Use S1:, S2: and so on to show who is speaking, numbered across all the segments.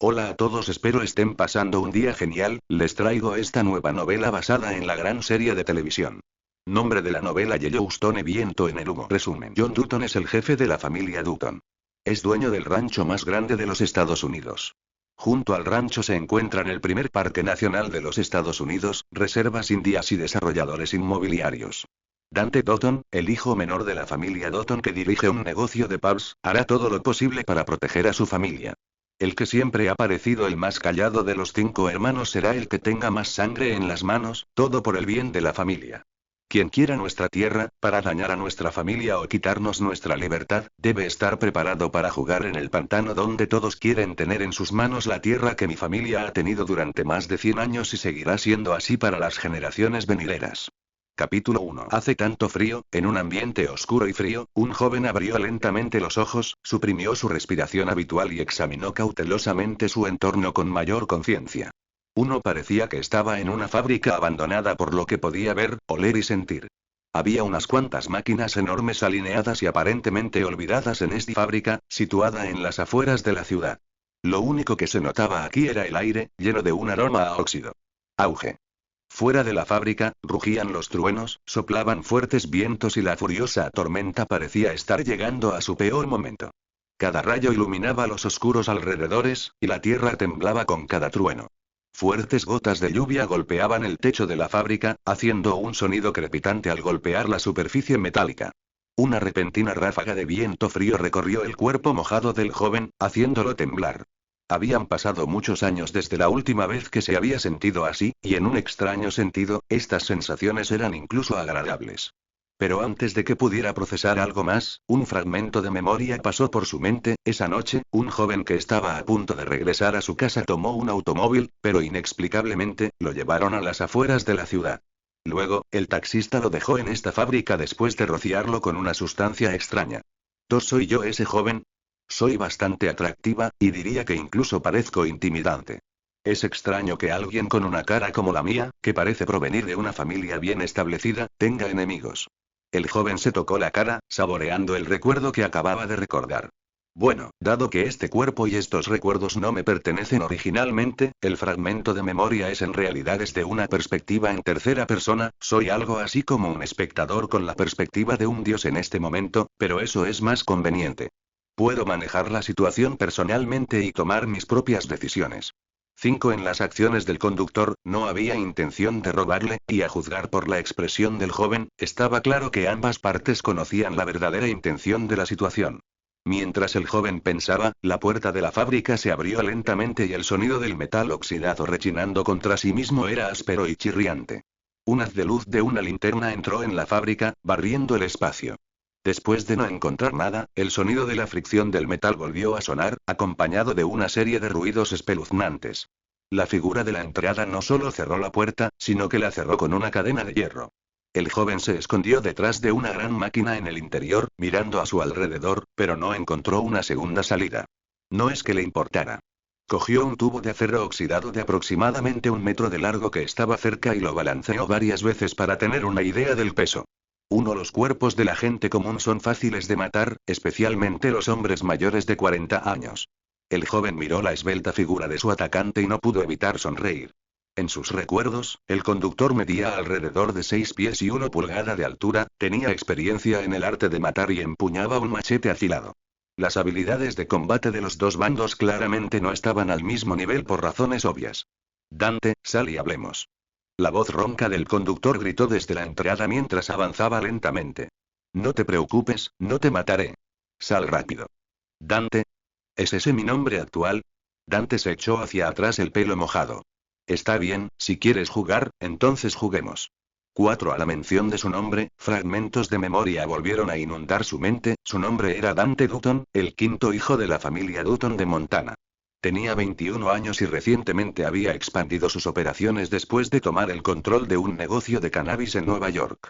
S1: Hola a todos, espero estén pasando un día genial. Les traigo esta nueva novela basada en la gran serie de televisión. Nombre de la novela: Yellowstone, viento en el humo. Resumen: John Dutton es el jefe de la familia Dutton. Es dueño del rancho más grande de los Estados Unidos. Junto al rancho se encuentran el primer parque nacional de los Estados Unidos, reservas indias y desarrolladores inmobiliarios. Dante Dutton, el hijo menor de la familia Dutton que dirige un negocio de pubs, hará todo lo posible para proteger a su familia. El que siempre ha parecido el más callado de los 5 hermanos será el que tenga más sangre en las manos, todo por el bien de la familia. Quien quiera nuestra tierra, para dañar a nuestra familia o quitarnos nuestra libertad, debe estar preparado para jugar en el pantano donde todos quieren tener en sus manos la tierra que mi familia ha tenido durante más de 100 años y seguirá siendo así para las generaciones venideras. Capítulo 1. Hace tanto frío, en un ambiente oscuro y frío, un joven abrió lentamente los ojos, suprimió su respiración habitual y examinó cautelosamente su entorno con mayor conciencia. Uno parecía que estaba en una fábrica abandonada por lo que podía ver, oler y sentir. Había unas cuantas máquinas enormes alineadas y aparentemente olvidadas en esta fábrica, situada en las afueras de la ciudad. Lo único que se notaba aquí era el aire, lleno de un aroma a óxido. Auge. Fuera de la fábrica, rugían los truenos, soplaban fuertes vientos y la furiosa tormenta parecía estar llegando a su peor momento. Cada rayo iluminaba los oscuros alrededores, y la tierra temblaba con cada trueno. Fuertes gotas de lluvia golpeaban el techo de la fábrica, haciendo un sonido crepitante al golpear la superficie metálica. Una repentina ráfaga de viento frío recorrió el cuerpo mojado del joven, haciéndolo temblar. Habían pasado muchos años desde la última vez que se había sentido así, y en un extraño sentido, estas sensaciones eran incluso agradables. Pero antes de que pudiera procesar algo más, un fragmento de memoria pasó por su mente. Esa noche, un joven que estaba a punto de regresar a su casa tomó un automóvil, pero inexplicablemente, lo llevaron a las afueras de la ciudad. Luego, el taxista lo dejó en esta fábrica después de rociarlo con una sustancia extraña. ¿Soy yo ese joven? Soy bastante atractiva, y diría que incluso parezco intimidante. Es extraño que alguien con una cara como la mía, que parece provenir de una familia bien establecida, tenga enemigos. El joven se tocó la cara, saboreando el recuerdo que acababa de recordar. Bueno, dado que este cuerpo y estos recuerdos no me pertenecen originalmente, el fragmento de memoria es en realidad desde una perspectiva en tercera persona, soy algo así como un espectador con la perspectiva de un dios en este momento, pero eso es más conveniente. Puedo manejar la situación personalmente y tomar mis propias decisiones. 5. En las acciones del conductor, no había intención de robarle, y a juzgar por la expresión del joven, estaba claro que ambas partes conocían la verdadera intención de la situación. Mientras el joven pensaba, la puerta de la fábrica se abrió lentamente y el sonido del metal oxidado rechinando contra sí mismo era áspero y chirriante. Un haz de luz de una linterna entró en la fábrica, barriendo el espacio. Después de no encontrar nada, el sonido de la fricción del metal volvió a sonar, acompañado de una serie de ruidos espeluznantes. La figura de la entrada no solo cerró la puerta, sino que la cerró con una cadena de hierro. El joven se escondió detrás de una gran máquina en el interior, mirando a su alrededor, pero no encontró una segunda salida. No es que le importara. Cogió un tubo de acero oxidado de aproximadamente 1 metro de largo que estaba cerca y lo balanceó varias veces para tener una idea del peso. Los cuerpos de la gente común son fáciles de matar, especialmente los hombres mayores de 40 años. El joven miró la esbelta figura de su atacante y no pudo evitar sonreír. En sus recuerdos, el conductor medía alrededor de 6 pies y 1 pulgada de altura, tenía experiencia en el arte de matar y empuñaba un machete afilado. Las habilidades de combate de los dos bandos claramente no estaban al mismo nivel por razones obvias. Dante, sal y hablemos. La voz ronca del conductor gritó desde la entrada mientras avanzaba lentamente. No te preocupes, no te mataré. Sal rápido. Dante. ¿Es ese mi nombre actual? Dante se echó hacia atrás el pelo mojado. Está bien, si quieres jugar, entonces juguemos. 4. A la mención de su nombre, fragmentos de memoria volvieron a inundar su mente. Su nombre era Dante Dutton, el quinto hijo de la familia Dutton de Montana. Tenía 21 años y recientemente había expandido sus operaciones después de tomar el control de un negocio de cannabis en Nueva York.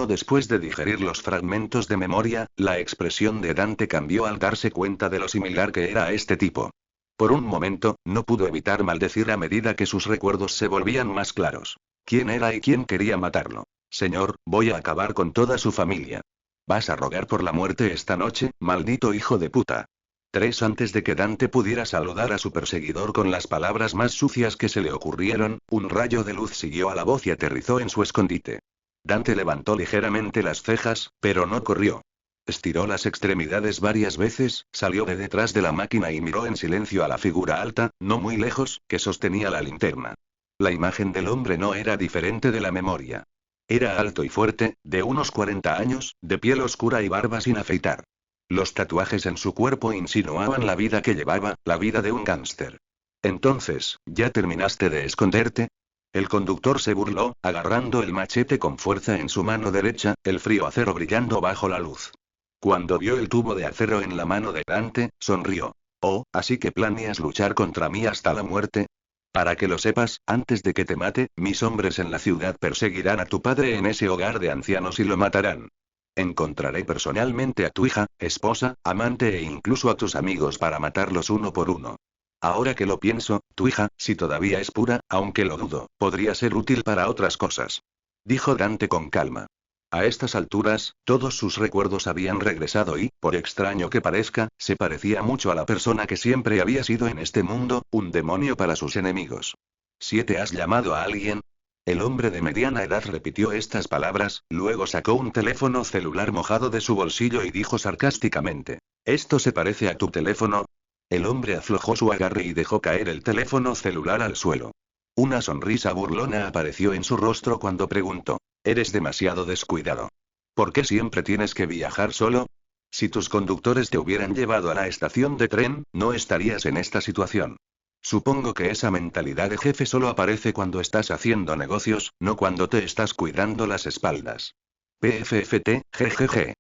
S1: Después de digerir los fragmentos de memoria, la expresión de Dante cambió al darse cuenta de lo similar que era a este tipo. Por un momento, no pudo evitar maldecir a medida que sus recuerdos se volvían más claros. ¿Quién era y quién quería matarlo? Señor, voy a acabar con toda su familia. ¿Vas a rogar por la muerte esta noche, maldito hijo de puta? 3 antes de que Dante pudiera saludar a su perseguidor con las palabras más sucias que se le ocurrieron, un rayo de luz siguió a la voz y aterrizó en su escondite. Dante levantó ligeramente las cejas, pero no corrió. Estiró las extremidades varias veces, salió de detrás de la máquina y miró en silencio a la figura alta, no muy lejos, que sostenía la linterna. La imagen del hombre no era diferente de la memoria. Era alto y fuerte, de unos 40 años, de piel oscura y barba sin afeitar. Los tatuajes en su cuerpo insinuaban la vida que llevaba, la vida de un gángster. Entonces, ¿ya terminaste de esconderte? El conductor se burló, agarrando el machete con fuerza en su mano derecha, el frío acero brillando bajo la luz. Cuando vio el tubo de acero en la mano de Dante, sonrió. Oh, ¿así que planeas luchar contra mí hasta la muerte? Para que lo sepas, antes de que te mate, mis hombres en la ciudad perseguirán a tu padre en ese hogar de ancianos y lo matarán. Encontraré personalmente a tu hija, esposa, amante e incluso a tus amigos para matarlos uno por uno. Ahora que lo pienso, tu hija, si todavía es pura, aunque lo dudo, podría ser útil para otras cosas. Dijo Dante con calma. A estas alturas, todos sus recuerdos habían regresado y, por extraño que parezca, se parecía mucho a la persona que siempre había sido en este mundo, un demonio para sus enemigos. ¿Siete has llamado a alguien? El hombre de mediana edad repitió estas palabras, luego sacó un teléfono celular mojado de su bolsillo y dijo sarcásticamente. ¿Esto se parece a tu teléfono? El hombre aflojó su agarre y dejó caer el teléfono celular al suelo. Una sonrisa burlona apareció en su rostro cuando preguntó. Eres demasiado descuidado. ¿Por qué siempre tienes que viajar solo? Si tus conductores te hubieran llevado a la estación de tren, no estarías en esta situación. Supongo que esa mentalidad de jefe solo aparece cuando estás haciendo negocios, no cuando te estás cuidando las espaldas. PFFT, jejeje.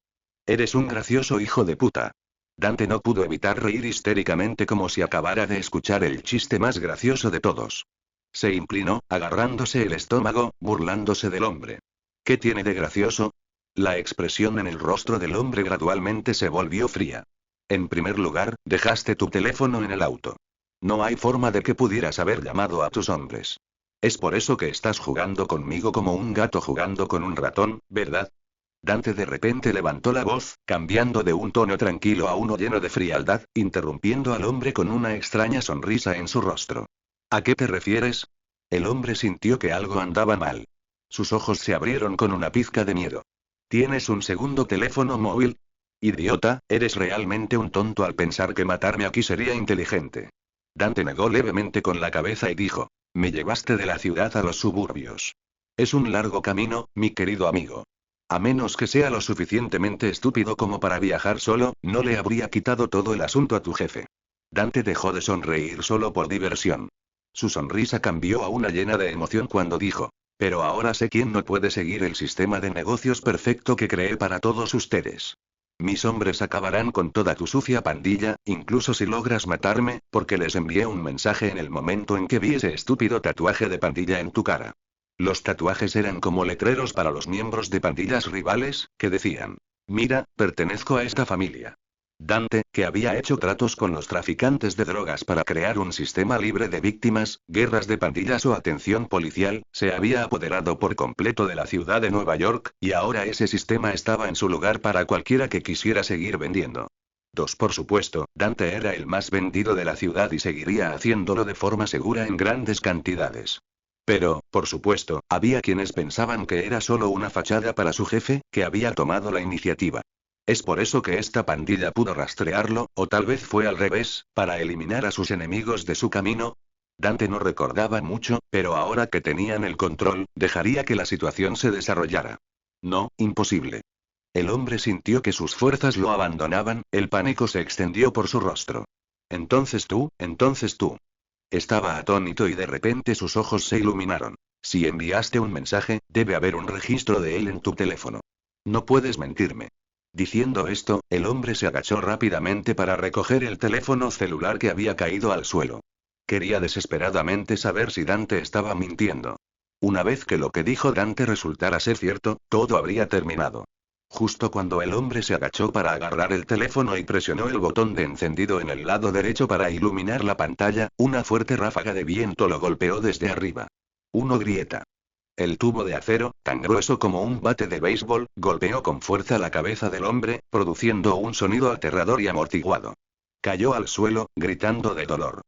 S1: Eres un gracioso hijo de puta. Dante no pudo evitar reír histéricamente como si acabara de escuchar el chiste más gracioso de todos. Se inclinó, agarrándose el estómago, burlándose del hombre. ¿Qué tiene de gracioso? La expresión en el rostro del hombre gradualmente se volvió fría. En primer lugar, dejaste tu teléfono en el auto. No hay forma de que pudieras haber llamado a tus hombres. Es por eso que estás jugando conmigo como un gato jugando con un ratón, ¿verdad? Dante de repente levantó la voz, cambiando de un tono tranquilo a uno lleno de frialdad, interrumpiendo al hombre con una extraña sonrisa en su rostro. ¿A qué te refieres? El hombre sintió que algo andaba mal. Sus ojos se abrieron con una pizca de miedo. ¿Tienes un segundo teléfono móvil? Idiota, eres realmente un tonto al pensar que matarme aquí sería inteligente. Dante negó levemente con la cabeza y dijo, me llevaste de la ciudad a los suburbios. Es un largo camino, mi querido amigo. A menos que sea lo suficientemente estúpido como para viajar solo, no le habría quitado todo el asunto a tu jefe. Dante dejó de sonreír solo por diversión. Su sonrisa cambió a una llena de emoción cuando dijo, pero ahora sé quién no puede seguir el sistema de negocios perfecto que creé para todos ustedes. Mis hombres acabarán con toda tu sucia pandilla, incluso si logras matarme, porque les envié un mensaje en el momento en que vi ese estúpido tatuaje de pandilla en tu cara. Los tatuajes eran como letreros para los miembros de pandillas rivales, que decían, mira, pertenezco a esta familia. Dante, que había hecho tratos con los traficantes de drogas para crear un sistema libre de víctimas, guerras de pandillas o atención policial, se había apoderado por completo de la ciudad de Nueva York, y ahora ese sistema estaba en su lugar para cualquiera que quisiera seguir vendiendo. Por supuesto, Dante era el más vendido de la ciudad y seguiría haciéndolo de forma segura en grandes cantidades. Pero, por supuesto, había quienes pensaban que era solo una fachada para su jefe, que había tomado la iniciativa. Es por eso que esta pandilla pudo rastrearlo, o tal vez fue al revés, para eliminar a sus enemigos de su camino. Dante no recordaba mucho, pero ahora que tenían el control, dejaría que la situación se desarrollara. No, imposible. El hombre sintió que sus fuerzas lo abandonaban, el pánico se extendió por su rostro. Entonces tú. Estaba atónito y de repente sus ojos se iluminaron. Si enviaste un mensaje, debe haber un registro de él en tu teléfono. No puedes mentirme. Diciendo esto, el hombre se agachó rápidamente para recoger el teléfono celular que había caído al suelo. Quería desesperadamente saber si Dante estaba mintiendo. Una vez que lo que dijo Dante resultara ser cierto, todo habría terminado. Justo cuando el hombre se agachó para agarrar el teléfono y presionó el botón de encendido en el lado derecho para iluminar la pantalla, una fuerte ráfaga de viento lo golpeó desde arriba. Grieta. El tubo de acero, tan grueso como un bate de béisbol, golpeó con fuerza la cabeza del hombre, produciendo un sonido aterrador y amortiguado. Cayó al suelo, gritando de dolor.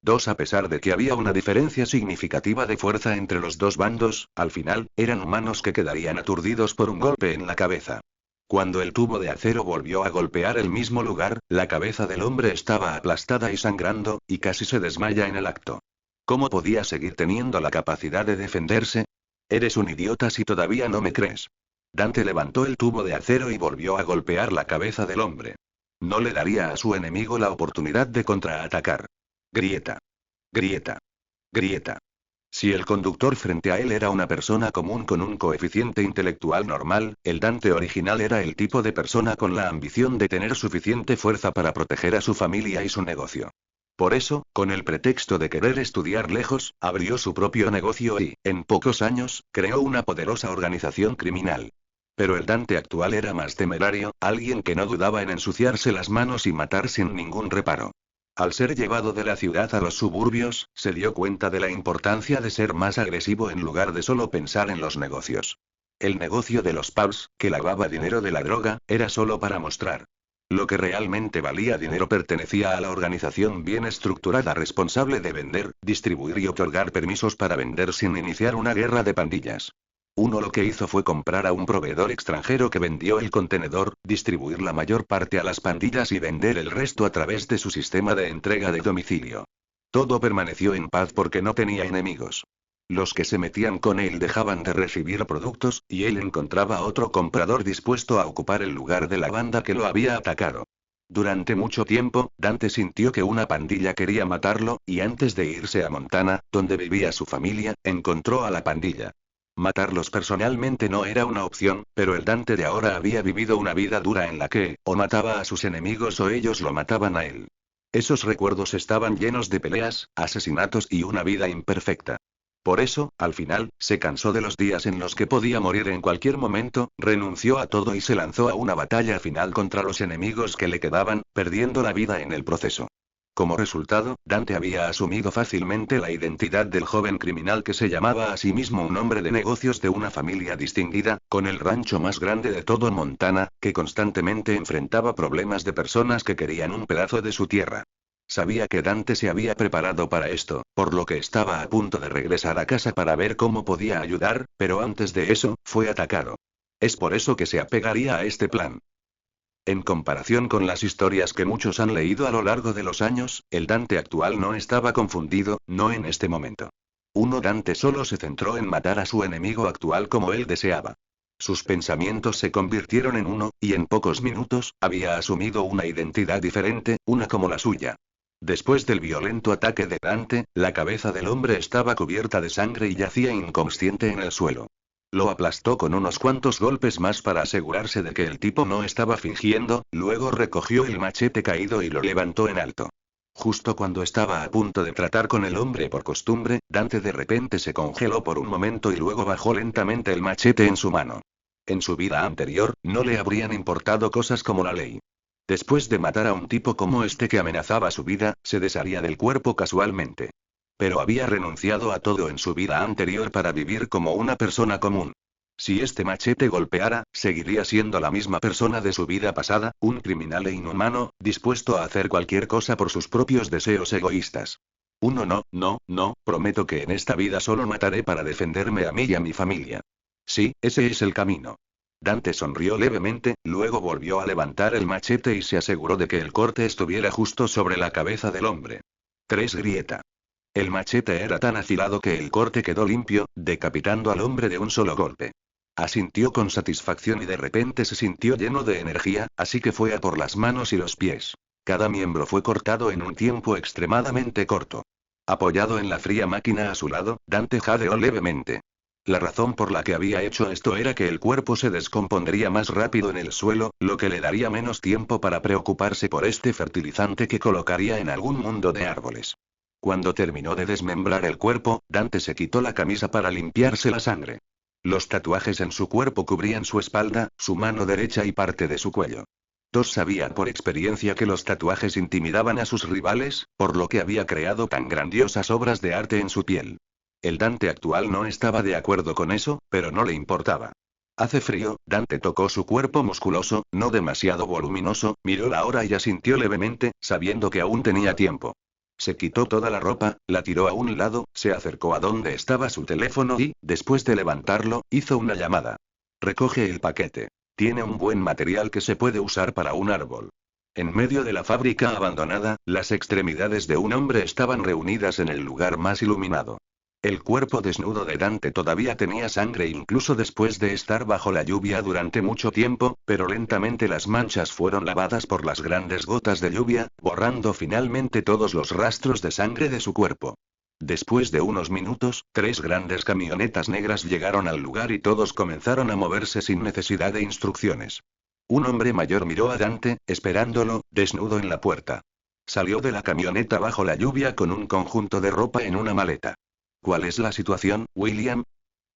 S1: A pesar de que había una diferencia significativa de fuerza entre los dos bandos, al final, eran humanos que quedarían aturdidos por un golpe en la cabeza. Cuando el tubo de acero volvió a golpear el mismo lugar, la cabeza del hombre estaba aplastada y sangrando, y casi se desmaya en el acto. ¿Cómo podía seguir teniendo la capacidad de defenderse? Eres un idiota si todavía no me crees. Dante levantó el tubo de acero y volvió a golpear la cabeza del hombre. No le daría a su enemigo la oportunidad de contraatacar. Grieta. Grieta. Grieta. Si el conductor frente a él era una persona común con un coeficiente intelectual normal, el Dante original era el tipo de persona con la ambición de tener suficiente fuerza para proteger a su familia y su negocio. Por eso, con el pretexto de querer estudiar lejos, abrió su propio negocio y, en pocos años, creó una poderosa organización criminal. Pero el Dante actual era más temerario, alguien que no dudaba en ensuciarse las manos y matar sin ningún reparo. Al ser llevado de la ciudad a los suburbios, se dio cuenta de la importancia de ser más agresivo en lugar de solo pensar en los negocios. El negocio de los pubs, que lavaba dinero de la droga, era solo para mostrar. Lo que realmente valía dinero pertenecía a la organización bien estructurada responsable de vender, distribuir y otorgar permisos para vender sin iniciar una guerra de pandillas. Uno lo que hizo fue comprar a un proveedor extranjero que vendió el contenedor, distribuir la mayor parte a las pandillas y vender el resto a través de su sistema de entrega de domicilio. Todo permaneció en paz porque no tenía enemigos. Los que se metían con él dejaban de recibir productos, y él encontraba otro comprador dispuesto a ocupar el lugar de la banda que lo había atacado. Durante mucho tiempo, Dante sintió que una pandilla quería matarlo, y antes de irse a Montana, donde vivía su familia, encontró a la pandilla. Matarlos personalmente no era una opción, pero el Dante de ahora había vivido una vida dura en la que, o mataba a sus enemigos o ellos lo mataban a él. Esos recuerdos estaban llenos de peleas, asesinatos y una vida imperfecta. Por eso, al final, se cansó de los días en los que podía morir en cualquier momento, renunció a todo y se lanzó a una batalla final contra los enemigos que le quedaban, perdiendo la vida en el proceso. Como resultado, Dante había asumido fácilmente la identidad del joven criminal que se llamaba a sí mismo un hombre de negocios de una familia distinguida, con el rancho más grande de todo Montana, que constantemente enfrentaba problemas de personas que querían un pedazo de su tierra. Sabía que Dante se había preparado para esto, por lo que estaba a punto de regresar a casa para ver cómo podía ayudar, pero antes de eso, fue atacado. Es por eso que se apegaría a este plan. En comparación con las historias que muchos han leído a lo largo de los años, el Dante actual no estaba confundido, no en este momento. Dante solo se centró en matar a su enemigo actual como él deseaba. Sus pensamientos se convirtieron en uno, y en pocos minutos, había asumido una identidad diferente, una como la suya. Después del violento ataque de Dante, la cabeza del hombre estaba cubierta de sangre y yacía inconsciente en el suelo. Lo aplastó con unos cuantos golpes más para asegurarse de que el tipo no estaba fingiendo, luego recogió el machete caído y lo levantó en alto. Justo cuando estaba a punto de tratar con el hombre por costumbre, Dante de repente se congeló por un momento y luego bajó lentamente el machete en su mano. En su vida anterior, no le habrían importado cosas como la ley. Después de matar a un tipo como este que amenazaba su vida, se desharía del cuerpo casualmente. Pero había renunciado a todo en su vida anterior para vivir como una persona común. Si este machete golpeara, seguiría siendo la misma persona de su vida pasada, un criminal e inhumano, dispuesto a hacer cualquier cosa por sus propios deseos egoístas. No, prometo que en esta vida solo mataré para defenderme a mí y a mi familia. Sí, ese es el camino. Dante sonrió levemente, luego volvió a levantar el machete y se aseguró de que el corte estuviera justo sobre la cabeza del hombre. 3 grieta. El machete era tan afilado que el corte quedó limpio, decapitando al hombre de un solo golpe. Asintió con satisfacción y de repente se sintió lleno de energía, así que fue a por las manos y los pies. Cada miembro fue cortado en un tiempo extremadamente corto. Apoyado en la fría máquina a su lado, Dante jadeó levemente. La razón por la que había hecho esto era que el cuerpo se descompondría más rápido en el suelo, lo que le daría menos tiempo para preocuparse por este fertilizante que colocaría en algún mundo de árboles. Cuando terminó de desmembrar el cuerpo, Dante se quitó la camisa para limpiarse la sangre. Los tatuajes en su cuerpo cubrían su espalda, su mano derecha y parte de su cuello. Sabía por experiencia que los tatuajes intimidaban a sus rivales, por lo que había creado tan grandiosas obras de arte en su piel. El Dante actual no estaba de acuerdo con eso, pero no le importaba. Hace frío. Dante tocó su cuerpo musculoso, no demasiado voluminoso, miró la hora y asintió levemente, sabiendo que aún tenía tiempo. Se quitó toda la ropa, la tiró a un lado, se acercó a donde estaba su teléfono y, después de levantarlo, hizo una llamada. Recoge el paquete. Tiene un buen material que se puede usar para un árbol. En medio de la fábrica abandonada, las extremidades de un hombre estaban reunidas en el lugar más iluminado. El cuerpo desnudo de Dante todavía tenía sangre incluso después de estar bajo la lluvia durante mucho tiempo, pero lentamente las manchas fueron lavadas por las grandes gotas de lluvia, borrando finalmente todos los rastros de sangre de su cuerpo. Después de unos minutos, 3 grandes camionetas negras llegaron al lugar y todos comenzaron a moverse sin necesidad de instrucciones. Un hombre mayor miró a Dante, esperándolo, desnudo en la puerta. Salió de la camioneta bajo la lluvia con un conjunto de ropa en una maleta. ¿Cuál es la situación, William?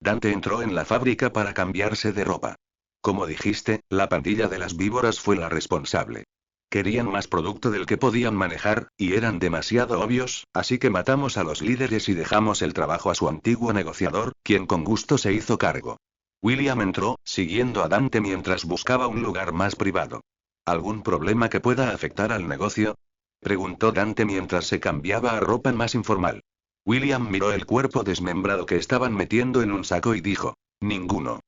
S1: Dante entró en la fábrica para cambiarse de ropa. Como dijiste, la pandilla de las víboras fue la responsable. Querían más producto del que podían manejar, y eran demasiado obvios, así que matamos a los líderes y dejamos el trabajo a su antiguo negociador, quien con gusto se hizo cargo. William entró, siguiendo a Dante mientras buscaba un lugar más privado. ¿Algún problema que pueda afectar al negocio? Preguntó Dante mientras se cambiaba a ropa más informal. William miró el cuerpo desmembrado que estaban metiendo en un saco y dijo: ninguno.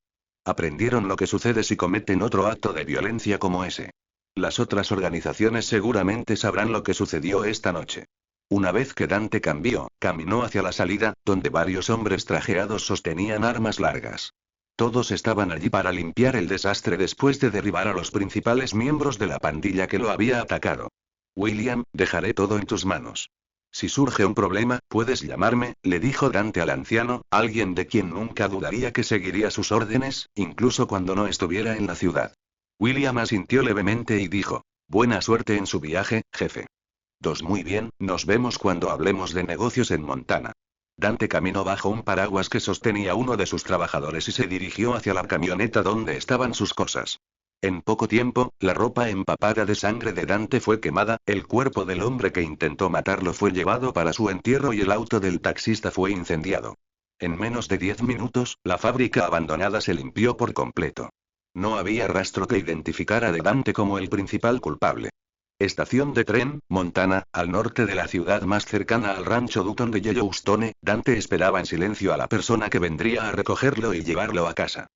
S1: Aprendieron lo que sucede si cometen otro acto de violencia como ese. Las otras organizaciones seguramente sabrán lo que sucedió esta noche. Una vez que Dante caminó hacia la salida, donde varios hombres trajeados sostenían armas largas. Todos estaban allí para limpiar el desastre después de derribar a los principales miembros de la pandilla que lo había atacado. William, dejaré todo en tus manos. Si surge un problema, puedes llamarme, le dijo Dante al anciano, alguien de quien nunca dudaría que seguiría sus órdenes, incluso cuando no estuviera en la ciudad. William asintió levemente y dijo: buena suerte en su viaje, jefe. Muy bien, nos vemos cuando hablemos de negocios en Montana. Dante caminó bajo un paraguas que sostenía uno de sus trabajadores y se dirigió hacia la camioneta donde estaban sus cosas. En poco tiempo, la ropa empapada de sangre de Dante fue quemada, el cuerpo del hombre que intentó matarlo fue llevado para su entierro y el auto del taxista fue incendiado. En menos de 10 minutos, la fábrica abandonada se limpió por completo. No había rastro que identificara a Dante como el principal culpable. Estación de tren, Montana, al norte de la ciudad más cercana al rancho Dutton de Yellowstone. Dante esperaba en silencio a la persona que vendría a recogerlo y llevarlo a casa.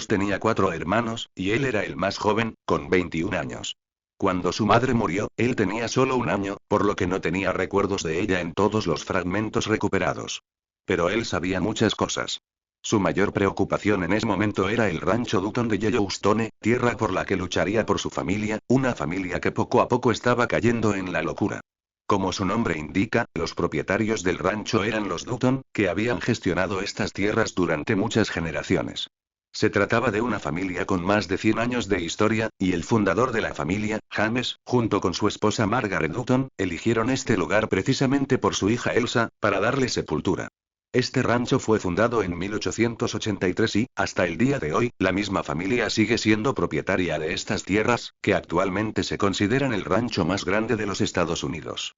S1: Tenía 4 hermanos, y él era el más joven, con 21 años. Cuando su madre murió, él tenía solo 1 año, por lo que no tenía recuerdos de ella en todos los fragmentos recuperados. Pero él sabía muchas cosas. Su mayor preocupación en ese momento era el rancho Dutton de Yellowstone, tierra por la que lucharía por su familia, una familia que poco a poco estaba cayendo en la locura. Como su nombre indica, los propietarios del rancho eran los Dutton, que habían gestionado estas tierras durante muchas generaciones. Se trataba de una familia con más de 100 años de historia, y el fundador de la familia, James, junto con su esposa Margaret Dutton, eligieron este lugar precisamente por su hija Elsa, para darle sepultura. Este rancho fue fundado en 1883 y, hasta el día de hoy, la misma familia sigue siendo propietaria de estas tierras, que actualmente se consideran el rancho más grande de los Estados Unidos.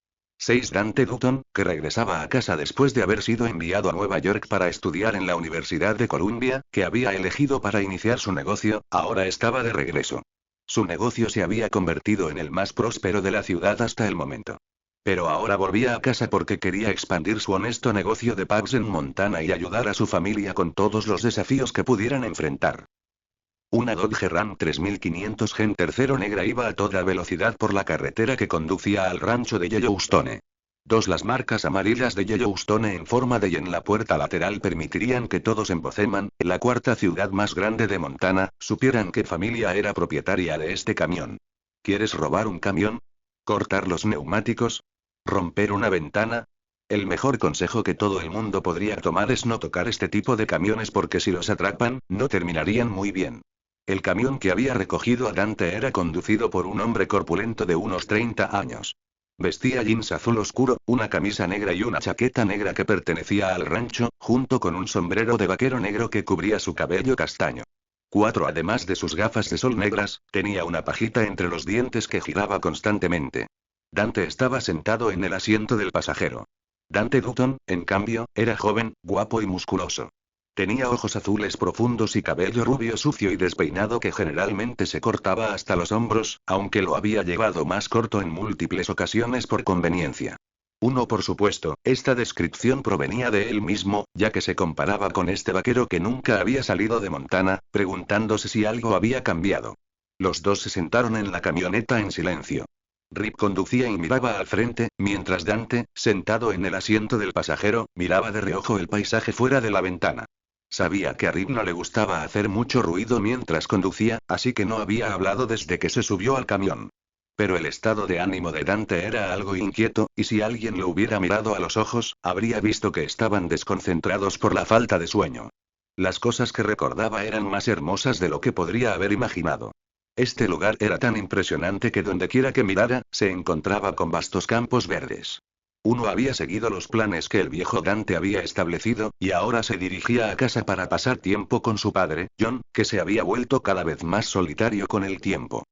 S1: Dante Dutton, que regresaba a casa después de haber sido enviado a Nueva York para estudiar en la Universidad de Columbia, que había elegido para iniciar su negocio, ahora estaba de regreso. Su negocio se había convertido en el más próspero de la ciudad hasta el momento. Pero ahora volvía a casa porque quería expandir su honesto negocio de pubs en Montana y ayudar a su familia con todos los desafíos que pudieran enfrentar. Una Dodge Ram 3500 Gen tercero negra iba a toda velocidad por la carretera que conducía al rancho de Yellowstone. Las marcas amarillas de Yellowstone en forma de Y en la puerta lateral permitirían que todos en Bozeman, la 4ª ciudad más grande de Montana, supieran qué familia era propietaria de este camión. ¿Quieres robar un camión? ¿Cortar los neumáticos? ¿Romper una ventana? El mejor consejo que todo el mundo podría tomar es no tocar este tipo de camiones porque si los atrapan, no terminarían muy bien. El camión que había recogido a Dante era conducido por un hombre corpulento de unos 30 años. Vestía jeans azul oscuro, una camisa negra y una chaqueta negra que pertenecía al rancho, junto con un sombrero de vaquero negro que cubría su cabello castaño. Además de sus gafas de sol negras, tenía una pajita entre los dientes que giraba constantemente. Dante estaba sentado en el asiento del pasajero. Dante Dutton, en cambio, era joven, guapo y musculoso. Tenía ojos azules profundos y cabello rubio sucio y despeinado que generalmente se cortaba hasta los hombros, aunque lo había llevado más corto en múltiples ocasiones por conveniencia. Por supuesto, esta descripción provenía de él mismo, ya que se comparaba con este vaquero que nunca había salido de Montana, preguntándose si algo había cambiado. Los dos se sentaron en la camioneta en silencio. Rip conducía y miraba al frente, mientras Dante, sentado en el asiento del pasajero, miraba de reojo el paisaje fuera de la ventana. Sabía que a Rip no le gustaba hacer mucho ruido mientras conducía, así que no había hablado desde que se subió al camión. Pero el estado de ánimo de Dante era algo inquieto, y si alguien lo hubiera mirado a los ojos, habría visto que estaban desconcentrados por la falta de sueño. Las cosas que recordaba eran más hermosas de lo que podría haber imaginado. Este lugar era tan impresionante que dondequiera que mirara, se encontraba con vastos campos verdes. Había seguido los planes que el viejo Dante había establecido, y ahora se dirigía a casa para pasar tiempo con su padre, John, que se había vuelto cada vez más solitario con el tiempo.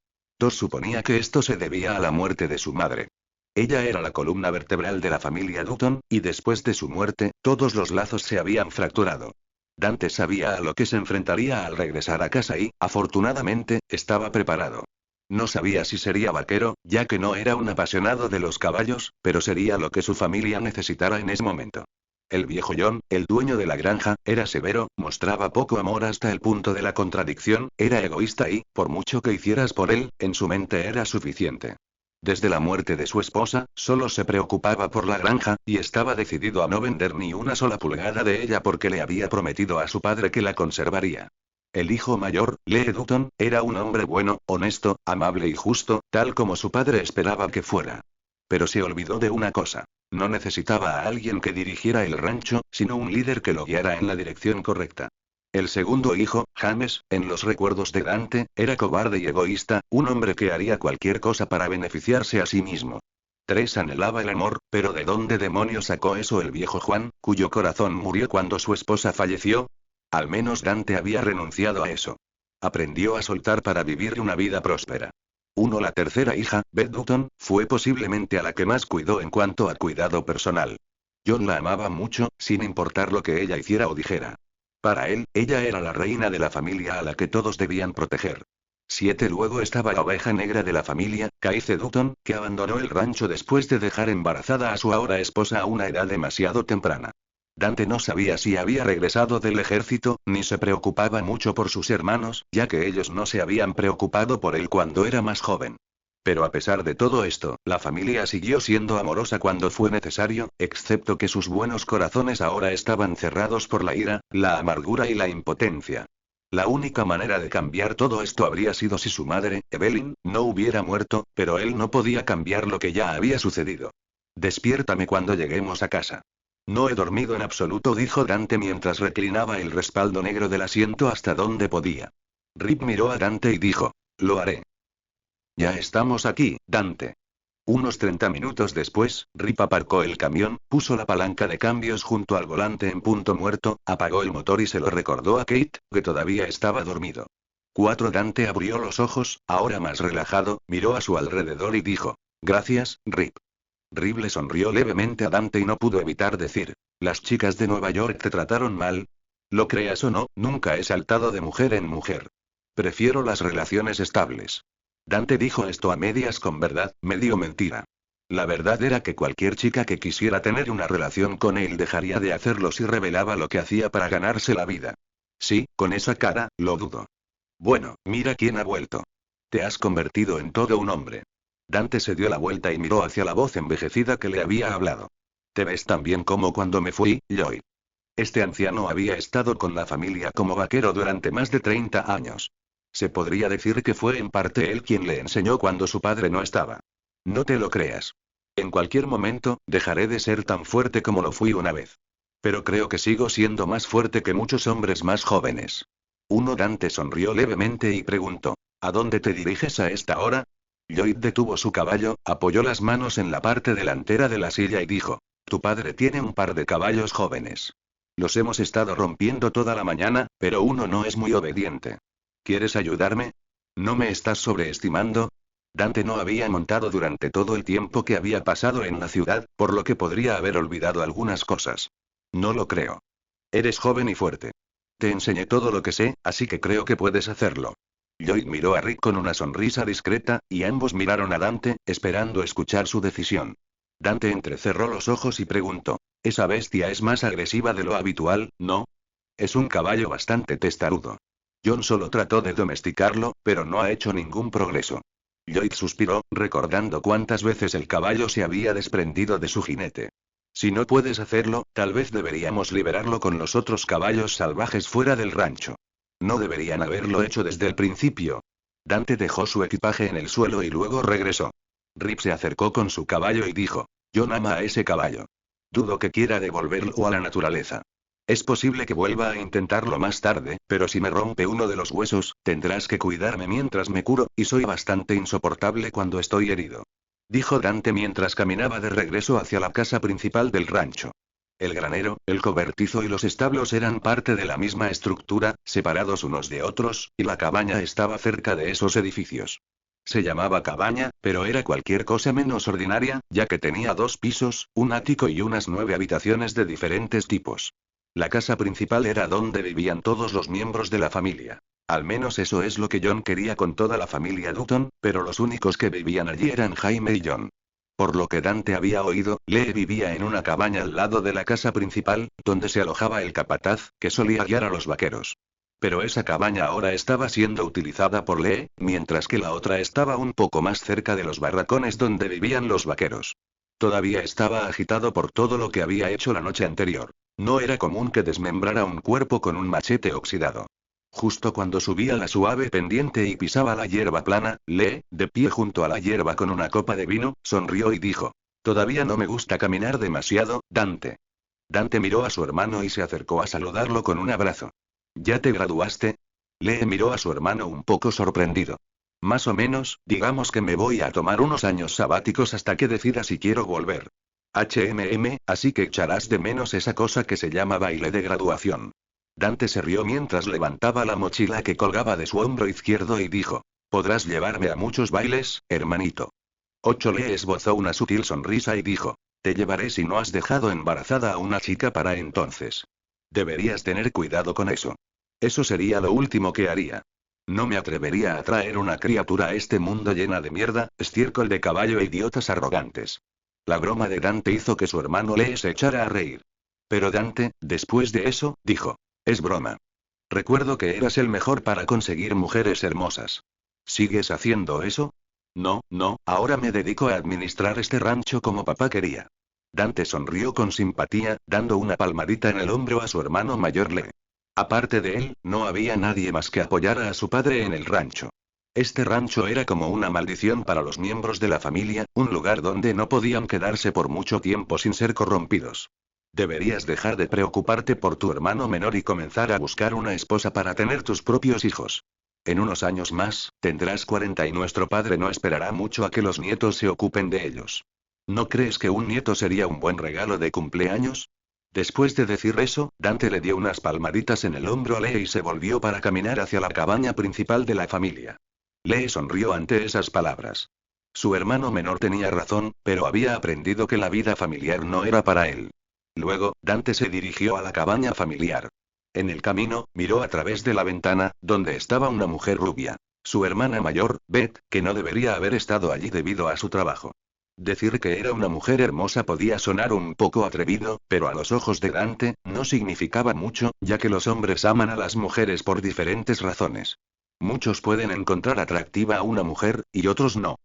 S1: Suponía que esto se debía a la muerte de su madre. Ella era la columna vertebral de la familia Dutton, y después de su muerte, todos los lazos se habían fracturado. Dante sabía a lo que se enfrentaría al regresar a casa y, afortunadamente, estaba preparado. No sabía si sería vaquero, ya que no era un apasionado de los caballos, pero sería lo que su familia necesitara en ese momento. El viejo John, el dueño de la granja, era severo, mostraba poco amor hasta el punto de la contradicción, era egoísta y, por mucho que hicieras por él, en su mente era suficiente. Desde la muerte de su esposa, solo se preocupaba por la granja, y estaba decidido a no vender ni una sola pulgada de ella porque le había prometido a su padre que la conservaría. El hijo mayor, Lee Dutton, era un hombre bueno, honesto, amable y justo, tal como su padre esperaba que fuera. Pero se olvidó de una cosa. No necesitaba a alguien que dirigiera el rancho, sino un líder que lo guiara en la dirección correcta. El segundo hijo, James, en los recuerdos de Dante, era cobarde y egoísta, un hombre que haría cualquier cosa para beneficiarse a sí mismo. Anhelaba el amor, pero ¿de dónde demonios sacó eso el viejo Juan, cuyo corazón murió cuando su esposa falleció? Al menos Dante había renunciado a eso. Aprendió a soltar para vivir una vida próspera. La tercera hija, Beth Dutton, fue posiblemente a la que más cuidó en cuanto a cuidado personal. John la amaba mucho, sin importar lo que ella hiciera o dijera. Para él, ella era la reina de la familia a la que todos debían proteger. Luego estaba la oveja negra de la familia, Casey Dutton, que abandonó el rancho después de dejar embarazada a su ahora esposa a una edad demasiado temprana. Dante no sabía si había regresado del ejército, ni se preocupaba mucho por sus hermanos, ya que ellos no se habían preocupado por él cuando era más joven. Pero a pesar de todo esto, la familia siguió siendo amorosa cuando fue necesario, excepto que sus buenos corazones ahora estaban cerrados por la ira, la amargura y la impotencia. La única manera de cambiar todo esto habría sido si su madre, Evelyn, no hubiera muerto, pero él no podía cambiar lo que ya había sucedido. Despiértame cuando lleguemos a casa. No he dormido en absoluto, dijo Dante mientras reclinaba el respaldo negro del asiento hasta donde podía. Rip miró a Dante y dijo: lo haré. Ya estamos aquí, Dante. Unos 30 minutos después, Rip aparcó el camión, puso la palanca de cambios junto al volante en punto muerto, apagó el motor y se lo recordó a Kate, que todavía estaba dormido. Dante abrió los ojos, ahora más relajado, miró a su alrededor y dijo: gracias, Rip. Rip le sonrió levemente a Dante y no pudo evitar decir: ¿las chicas de Nueva York te trataron mal? Lo creas o no, nunca he saltado de mujer en mujer. Prefiero las relaciones estables. Dante dijo esto a medias con verdad, medio mentira. La verdad era que cualquier chica que quisiera tener una relación con él dejaría de hacerlo si revelaba lo que hacía para ganarse la vida. Sí, con esa cara, lo dudo. Bueno, mira quién ha vuelto. Te has convertido en todo un hombre. Dante se dio la vuelta y miró hacia la voz envejecida que le había hablado. Te ves tan bien como cuando me fui, Lloyd. Este anciano había estado con la familia como vaquero durante más de 30 años. Se podría decir que fue en parte él quien le enseñó cuando su padre no estaba. No te lo creas. En cualquier momento, dejaré de ser tan fuerte como lo fui una vez. Pero creo que sigo siendo más fuerte que muchos hombres más jóvenes. Dante sonrió levemente y preguntó: ¿a dónde te diriges a esta hora? Lloyd detuvo su caballo, apoyó las manos en la parte delantera de la silla y dijo: tu padre tiene un par de caballos jóvenes. Los hemos estado rompiendo toda la mañana, pero uno no es muy obediente. ¿Quieres ayudarme? ¿No me estás sobreestimando? Dante no había montado durante todo el tiempo que había pasado en la ciudad, por lo que podría haber olvidado algunas cosas. No lo creo. Eres joven y fuerte. Te enseñé todo lo que sé, así que creo que puedes hacerlo. Lloyd miró a Rick con una sonrisa discreta, y ambos miraron a Dante, esperando escuchar su decisión. Dante entrecerró los ojos y preguntó: «Esa bestia es más agresiva de lo habitual, ¿no?» «Es un caballo bastante testarudo. John solo trató de domesticarlo, pero no ha hecho ningún progreso». Lloyd suspiró, recordando cuántas veces el caballo se había desprendido de su jinete. «Si no puedes hacerlo, tal vez deberíamos liberarlo con los otros caballos salvajes fuera del rancho. No deberían haberlo hecho desde el principio». Dante dejó su equipaje en el suelo y luego regresó. Rip se acercó con su caballo y dijo: «John ama a ese caballo. Dudo que quiera devolverlo a la naturaleza. Es posible que vuelva a intentarlo más tarde, pero si me rompe uno de los huesos, tendrás que cuidarme mientras me curo, y soy bastante insoportable cuando estoy herido», dijo Dante mientras caminaba de regreso hacia la casa principal del rancho. El granero, el cobertizo y los establos eran parte de la misma estructura, separados unos de otros, y la cabaña estaba cerca de esos edificios. Se llamaba cabaña, pero era cualquier cosa menos ordinaria, ya que tenía 2 pisos, un ático y unas 9 habitaciones de diferentes tipos. La casa principal era donde vivían todos los miembros de la familia. Al menos eso es lo que John quería con toda la familia Dutton, pero los únicos que vivían allí eran Jaime y John. Por lo que Dante había oído, Lee vivía en una cabaña al lado de la casa principal, donde se alojaba el capataz, que solía guiar a los vaqueros. Pero esa cabaña ahora estaba siendo utilizada por Lee, mientras que la otra estaba un poco más cerca de los barracones donde vivían los vaqueros. Todavía estaba agitado por todo lo que había hecho la noche anterior. No era común que desmembrara un cuerpo con un machete oxidado. Justo cuando subía la suave pendiente y pisaba la hierba plana, Lee, de pie junto a la hierba con una copa de vino, sonrió y dijo: «Todavía no me gusta caminar demasiado, Dante». Dante miró a su hermano y se acercó a saludarlo con un abrazo. «¿Ya te graduaste?» Lee miró a su hermano un poco sorprendido. «Más o menos, digamos que me voy a tomar unos años sabáticos hasta que decida si quiero volver. Así que echarás de menos esa cosa que se llama baile de graduación». Dante se rió mientras levantaba la mochila que colgaba de su hombro izquierdo y dijo: «Podrás llevarme a muchos bailes, hermanito». Lee esbozó una sutil sonrisa y dijo: «Te llevaré si no has dejado embarazada a una chica para entonces. Deberías tener cuidado con eso. Eso sería lo último que haría. No me atrevería a traer una criatura a este mundo llena de mierda, estiércol de caballo e idiotas arrogantes». La broma de Dante hizo que su hermano Lee se echara a reír. Pero Dante, después de eso, dijo: «Es broma. Recuerdo que eras el mejor para conseguir mujeres hermosas. ¿Sigues haciendo eso?» «No, ahora me dedico a administrar este rancho como papá quería». Dante sonrió con simpatía, dando una palmadita en el hombro a su hermano mayor Lee. Aparte de él, no había nadie más que apoyara a su padre en el rancho. Este rancho era como una maldición para los miembros de la familia, un lugar donde no podían quedarse por mucho tiempo sin ser corrompidos. Deberías dejar de preocuparte por tu hermano menor y comenzar a buscar una esposa para tener tus propios hijos. En unos años más, tendrás 40 y nuestro padre no esperará mucho a que los nietos se ocupen de ellos. ¿No crees que un nieto sería un buen regalo de cumpleaños? Después de decir eso, Dante le dio unas palmaditas en el hombro a Lee y se volvió para caminar hacia la cabaña principal de la familia. Lee sonrió ante esas palabras. Su hermano menor tenía razón, pero había aprendido que la vida familiar no era para él. Luego, Dante se dirigió a la cabaña familiar. En el camino, miró a través de la ventana, donde estaba una mujer rubia. Su hermana mayor, Beth, que no debería haber estado allí debido a su trabajo. Decir que era una mujer hermosa podía sonar un poco atrevido, pero a los ojos de Dante, no significaba mucho, ya que los hombres aman a las mujeres por diferentes razones. Muchos pueden encontrar atractiva a una mujer, y otros no.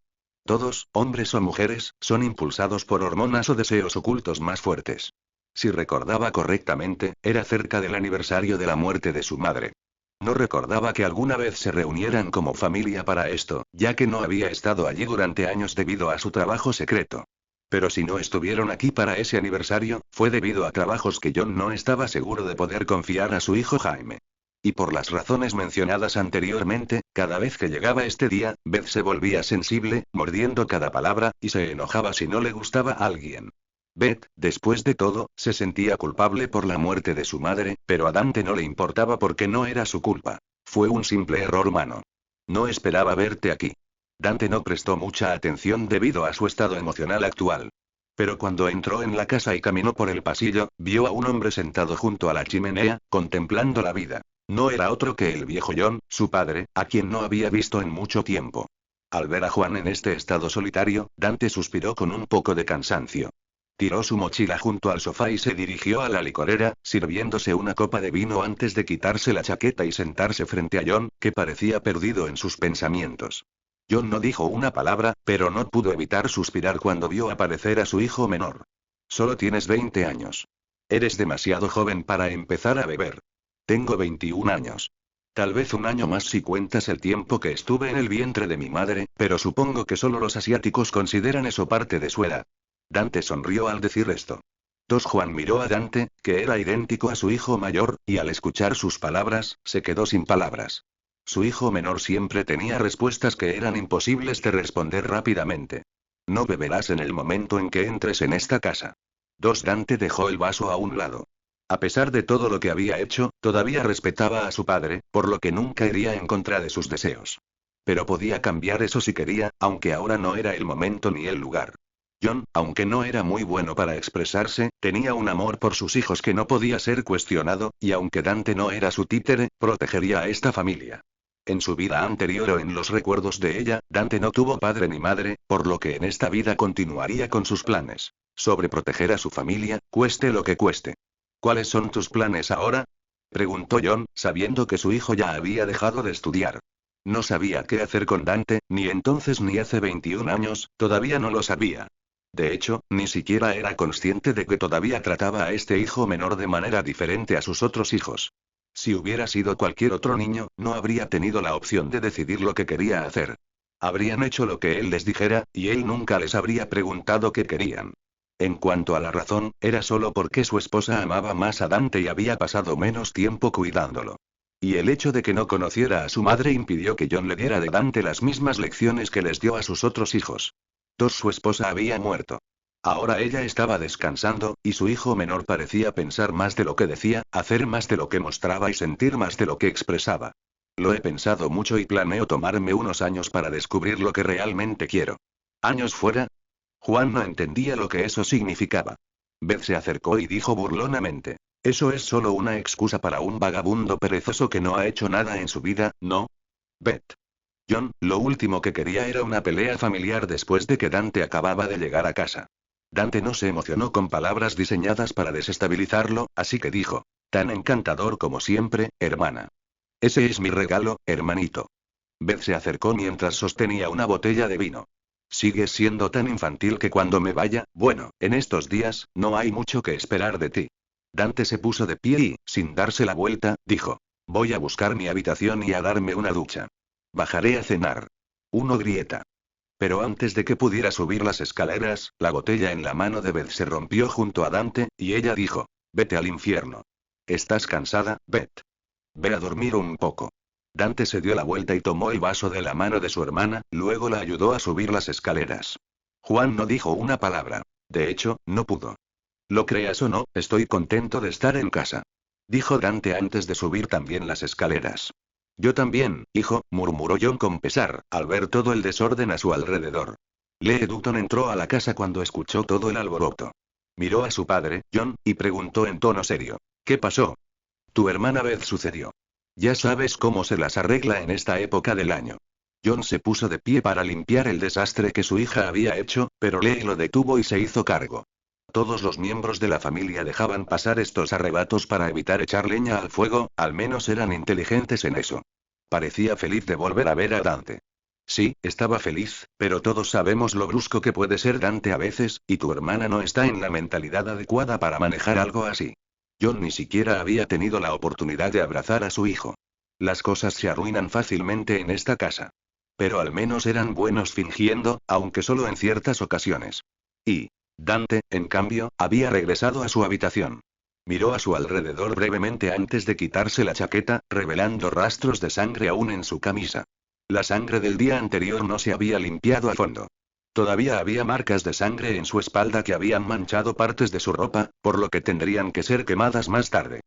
S1: Todos, hombres o mujeres, son impulsados por hormonas o deseos ocultos más fuertes. Si recordaba correctamente, era cerca del aniversario de la muerte de su madre. No recordaba que alguna vez se reunieran como familia para esto, ya que no había estado allí durante años debido a su trabajo secreto. Pero si no estuvieron aquí para ese aniversario, fue debido a trabajos que John no estaba seguro de poder confiar a su hijo Jaime. Y por las razones mencionadas anteriormente, cada vez que llegaba este día, Beth se volvía sensible, mordiendo cada palabra, y se enojaba si no le gustaba a alguien. Beth, después de todo, se sentía culpable por la muerte de su madre, pero a Dante no le importaba porque no era su culpa. Fue un simple error humano. No esperaba verte aquí. Dante no prestó mucha atención debido a su estado emocional actual. Pero cuando entró en la casa y caminó por el pasillo, vio a un hombre sentado junto a la chimenea, contemplando la vida. No era otro que el viejo John, su padre, a quien no había visto en mucho tiempo. Al ver a Juan en este estado solitario, Dante suspiró con un poco de cansancio. Tiró su mochila junto al sofá y se dirigió a la licorera, sirviéndose una copa de vino antes de quitarse la chaqueta y sentarse frente a John, que parecía perdido en sus pensamientos. John no dijo una palabra, pero no pudo evitar suspirar cuando vio aparecer a su hijo menor. Solo tienes 20 años. Eres demasiado joven para empezar a beber. Tengo 21 años. Tal vez un año más si cuentas el tiempo que estuve en el vientre de mi madre, pero supongo que solo los asiáticos consideran eso parte de su edad. Dante sonrió al decir esto. Juan miró a Dante, que era idéntico a su hijo mayor, y al escuchar sus palabras, se quedó sin palabras. Su hijo menor siempre tenía respuestas que eran imposibles de responder rápidamente. No beberás en el momento en que entres en esta casa. Dante dejó el vaso a un lado. A pesar de todo lo que había hecho, todavía respetaba a su padre, por lo que nunca iría en contra de sus deseos. Pero podía cambiar eso si quería, aunque ahora no era el momento ni el lugar. John, aunque no era muy bueno para expresarse, tenía un amor por sus hijos que no podía ser cuestionado, y aunque Dante no era su títere, protegería a esta familia. En su vida anterior o en los recuerdos de ella, Dante no tuvo padre ni madre, por lo que en esta vida continuaría con sus planes. Sobre proteger a su familia, cueste lo que cueste. ¿Cuáles son tus planes ahora? Preguntó John, sabiendo que su hijo ya había dejado de estudiar. No sabía qué hacer con Dante, ni entonces ni hace 21 años, todavía no lo sabía. De hecho, ni siquiera era consciente de que todavía trataba a este hijo menor de manera diferente a sus otros hijos. Si hubiera sido cualquier otro niño, no habría tenido la opción de decidir lo que quería hacer. Habrían hecho lo que él les dijera, y él nunca les habría preguntado qué querían. En cuanto a la razón, era solo porque su esposa amaba más a Dante y había pasado menos tiempo cuidándolo. Y el hecho de que no conociera a su madre impidió que John le diera de Dante las mismas lecciones que les dio a sus otros hijos. Su esposa había muerto. Ahora ella estaba descansando, y su hijo menor parecía pensar más de lo que decía, hacer más de lo que mostraba y sentir más de lo que expresaba. Lo he pensado mucho y planeo tomarme unos años para descubrir lo que realmente quiero. ¿Años fuera? Juan no entendía lo que eso significaba. Beth se acercó y dijo burlonamente. Eso es solo una excusa para un vagabundo perezoso que no ha hecho nada en su vida, ¿no? Beth. John, lo último que quería era una pelea familiar después de que Dante acababa de llegar a casa. Dante no se emocionó con palabras diseñadas para desestabilizarlo, así que dijo. Tan encantador como siempre, hermana. Ese es mi regalo, hermanito. Beth se acercó mientras sostenía una botella de vino. Sigues siendo tan infantil que cuando me vaya, bueno, en estos días, no hay mucho que esperar de ti. Dante se puso de pie y, sin darse la vuelta, dijo. Voy a buscar mi habitación y a darme una ducha. Bajaré a cenar. Grieta. Pero antes de que pudiera subir las escaleras, la botella en la mano de Beth se rompió junto a Dante, y ella dijo. Vete al infierno. ¿Estás cansada, Beth? Ve a dormir un poco. Dante se dio la vuelta y tomó el vaso de la mano de su hermana, luego la ayudó a subir las escaleras. Juan no dijo una palabra. De hecho, no pudo. Lo creas o no, estoy contento de estar en casa. Dijo Dante antes de subir también las escaleras. Yo también, hijo, murmuró John con pesar, al ver todo el desorden a su alrededor. Lee Dutton entró a la casa cuando escuchó todo el alboroto. Miró a su padre, John, y preguntó en tono serio. ¿Qué pasó? Tu hermana Beth sucedió. Ya sabes cómo se las arregla en esta época del año. John se puso de pie para limpiar el desastre que su hija había hecho, pero Lee lo detuvo y se hizo cargo. Todos los miembros de la familia dejaban pasar estos arrebatos para evitar echar leña al fuego, al menos eran inteligentes en eso. Parecía feliz de volver a ver a Dante. Sí, estaba feliz, pero todos sabemos lo brusco que puede ser Dante a veces, y tu hermana no está en la mentalidad adecuada para manejar algo así. John ni siquiera había tenido la oportunidad de abrazar a su hijo. Las cosas se arruinan fácilmente en esta casa. Pero al menos eran buenos fingiendo, aunque solo en ciertas ocasiones. Y Dante, en cambio, había regresado a su habitación. Miró a su alrededor brevemente antes de quitarse la chaqueta, revelando rastros de sangre aún en su camisa. La sangre del día anterior no se había limpiado a fondo. Todavía había marcas de sangre en su espalda que habían manchado partes de su ropa, por lo que tendrían que ser quemadas más tarde.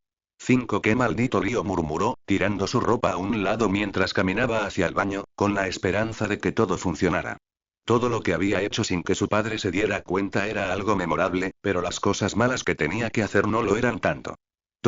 S1: Qué maldito lío, murmuró, tirando su ropa a un lado mientras caminaba hacia el baño, con la esperanza de que todo funcionara. Todo lo que había hecho sin que su padre se diera cuenta era algo memorable, pero las cosas malas que tenía que hacer no lo eran tanto.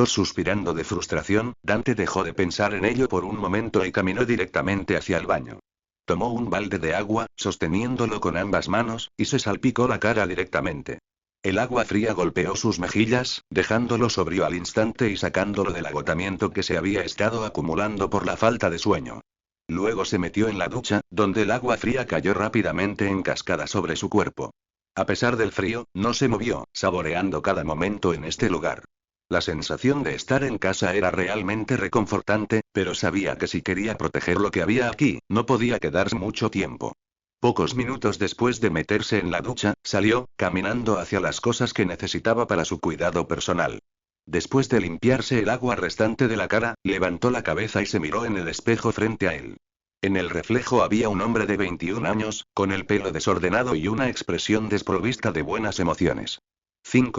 S1: Suspirando de frustración, Dante dejó de pensar en ello por un momento y caminó directamente hacia el baño. Tomó un balde de agua, sosteniéndolo con ambas manos, y se salpicó la cara directamente. El agua fría golpeó sus mejillas, dejándolo sobrio al instante y sacándolo del agotamiento que se había estado acumulando por la falta de sueño. Luego se metió en la ducha, donde el agua fría cayó rápidamente en cascada sobre su cuerpo. A pesar del frío, no se movió, saboreando cada momento en este lugar. La sensación de estar en casa era realmente reconfortante, pero sabía que si quería proteger lo que había aquí, no podía quedarse mucho tiempo. Pocos minutos después de meterse en la ducha, salió, caminando hacia las cosas que necesitaba para su cuidado personal. Después de limpiarse el agua restante de la cara, levantó la cabeza y se miró en el espejo frente a él. En el reflejo había un hombre de 21 años, con el pelo desordenado y una expresión desprovista de buenas emociones.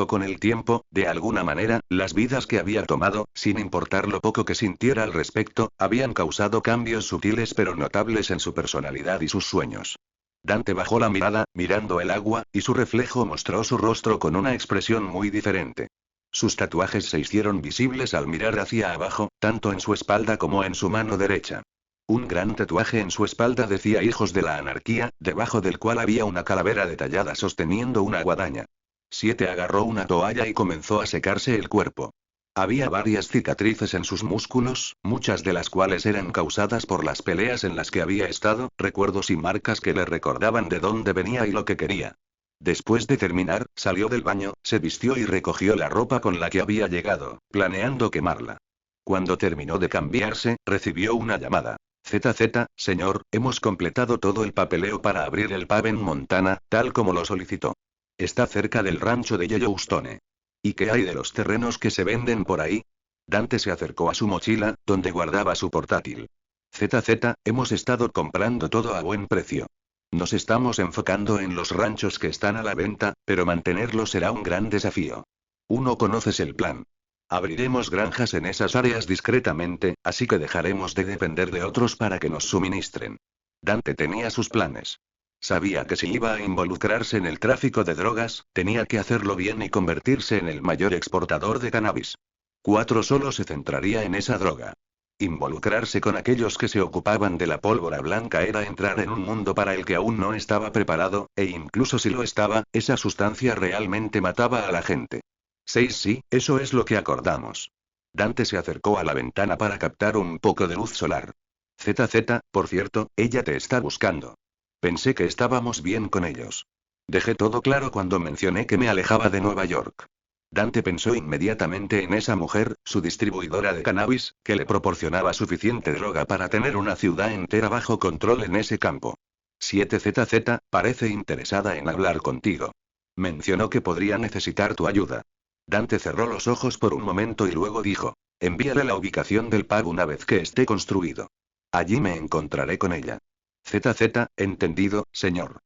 S1: Con el tiempo, de alguna manera, las vidas que había tomado, sin importar lo poco que sintiera al respecto, habían causado cambios sutiles pero notables en su personalidad y sus sueños. Dante bajó la mirada, mirando el agua, y su reflejo mostró su rostro con una expresión muy diferente. Sus tatuajes se hicieron visibles al mirar hacia abajo, tanto en su espalda como en su mano derecha. Un gran tatuaje en su espalda decía Hijos de la Anarquía, debajo del cual había una calavera detallada sosteniendo una guadaña. 7 agarró una toalla y comenzó a secarse el cuerpo. Había varias cicatrices en sus músculos, muchas de las cuales eran causadas por las peleas en las que había estado, recuerdos y marcas que le recordaban de dónde venía y lo que quería. Después de terminar, salió del baño, se vistió y recogió la ropa con la que había llegado, planeando quemarla. Cuando terminó de cambiarse, recibió una llamada. ZZ, señor, hemos completado todo el papeleo para abrir el pub en Montana, tal como lo solicitó. Está cerca del rancho de Yellowstone. ¿Y qué hay de los terrenos que se venden por ahí? Dante se acercó a su mochila, donde guardaba su portátil. ZZ, hemos estado comprando todo a buen precio. Nos estamos enfocando en los ranchos que están a la venta, pero mantenerlos será un gran desafío. ¿Conoces el plan? Abriremos granjas en esas áreas discretamente, así que dejaremos de depender de otros para que nos suministren. Dante tenía sus planes. Sabía que si iba a involucrarse en el tráfico de drogas, tenía que hacerlo bien y convertirse en el mayor exportador de cannabis. 4 solo se centraría en esa droga. Involucrarse con aquellos que se ocupaban de la pólvora blanca era entrar en un mundo para el que aún no estaba preparado, e incluso si lo estaba, esa sustancia realmente mataba a la gente. 6 Sí, eso es lo que acordamos. Dante se acercó a la ventana para captar un poco de luz solar. ZZ, por cierto, ella te está buscando. Pensé que estábamos bien con ellos. Dejé todo claro cuando mencioné que me alejaba de Nueva York. Dante pensó inmediatamente en esa mujer, su distribuidora de cannabis, que le proporcionaba suficiente droga para tener una ciudad entera bajo control en ese campo. 7ZZ, parece interesada en hablar contigo. Mencionó que podría necesitar tu ayuda. Dante cerró los ojos por un momento y luego dijo: envíale la ubicación del pub una vez que esté construido. Allí me encontraré con ella. ZZ, entendido, señor.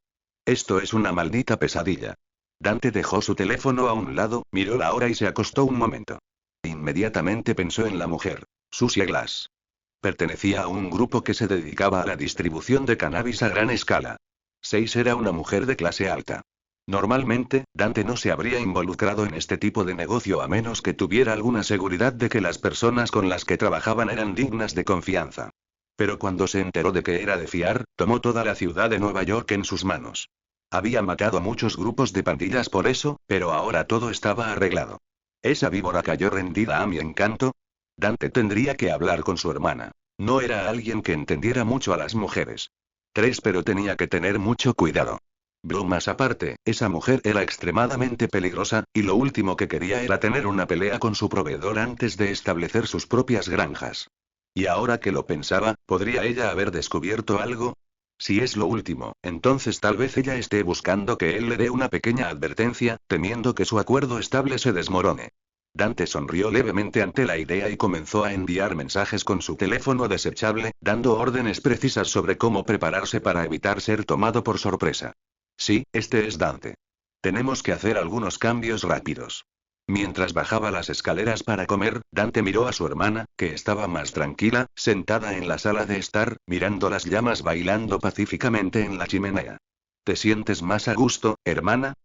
S1: Esto es una maldita pesadilla. Dante dejó su teléfono a un lado, miró la hora y se acostó un momento. Inmediatamente pensó en la mujer, Susie Glass. Pertenecía a un grupo que se dedicaba a la distribución de cannabis a gran escala. 6 era una mujer de clase alta. Normalmente, Dante no se habría involucrado en este tipo de negocio a menos que tuviera alguna seguridad de que las personas con las que trabajaban eran dignas de confianza. Pero cuando se enteró de que era de fiar, tomó toda la ciudad de Nueva York en sus manos. Había matado a muchos grupos de pandillas por eso, pero ahora todo estaba arreglado. ¿Esa víbora cayó rendida a mi encanto? Dante tendría que hablar con su hermana. No era alguien que entendiera mucho a las mujeres. 3 Pero tenía que tener mucho cuidado. Más aparte, esa mujer era extremadamente peligrosa, y lo último que quería era tener una pelea con su proveedor antes de establecer sus propias granjas. Y ahora que lo pensaba, ¿podría ella haber descubierto algo? Si es lo último, entonces tal vez ella esté buscando que él le dé una pequeña advertencia, temiendo que su acuerdo estable se desmorone. Dante sonrió levemente ante la idea y comenzó a enviar mensajes con su teléfono desechable, dando órdenes precisas sobre cómo prepararse para evitar ser tomado por sorpresa. Sí, este es Dante. Tenemos que hacer algunos cambios rápidos. Mientras bajaba las escaleras para comer, Dante miró a su hermana, que estaba más tranquila, sentada en la sala de estar, mirando las llamas bailando pacíficamente en la chimenea. ¿Te sientes más a gusto, hermana?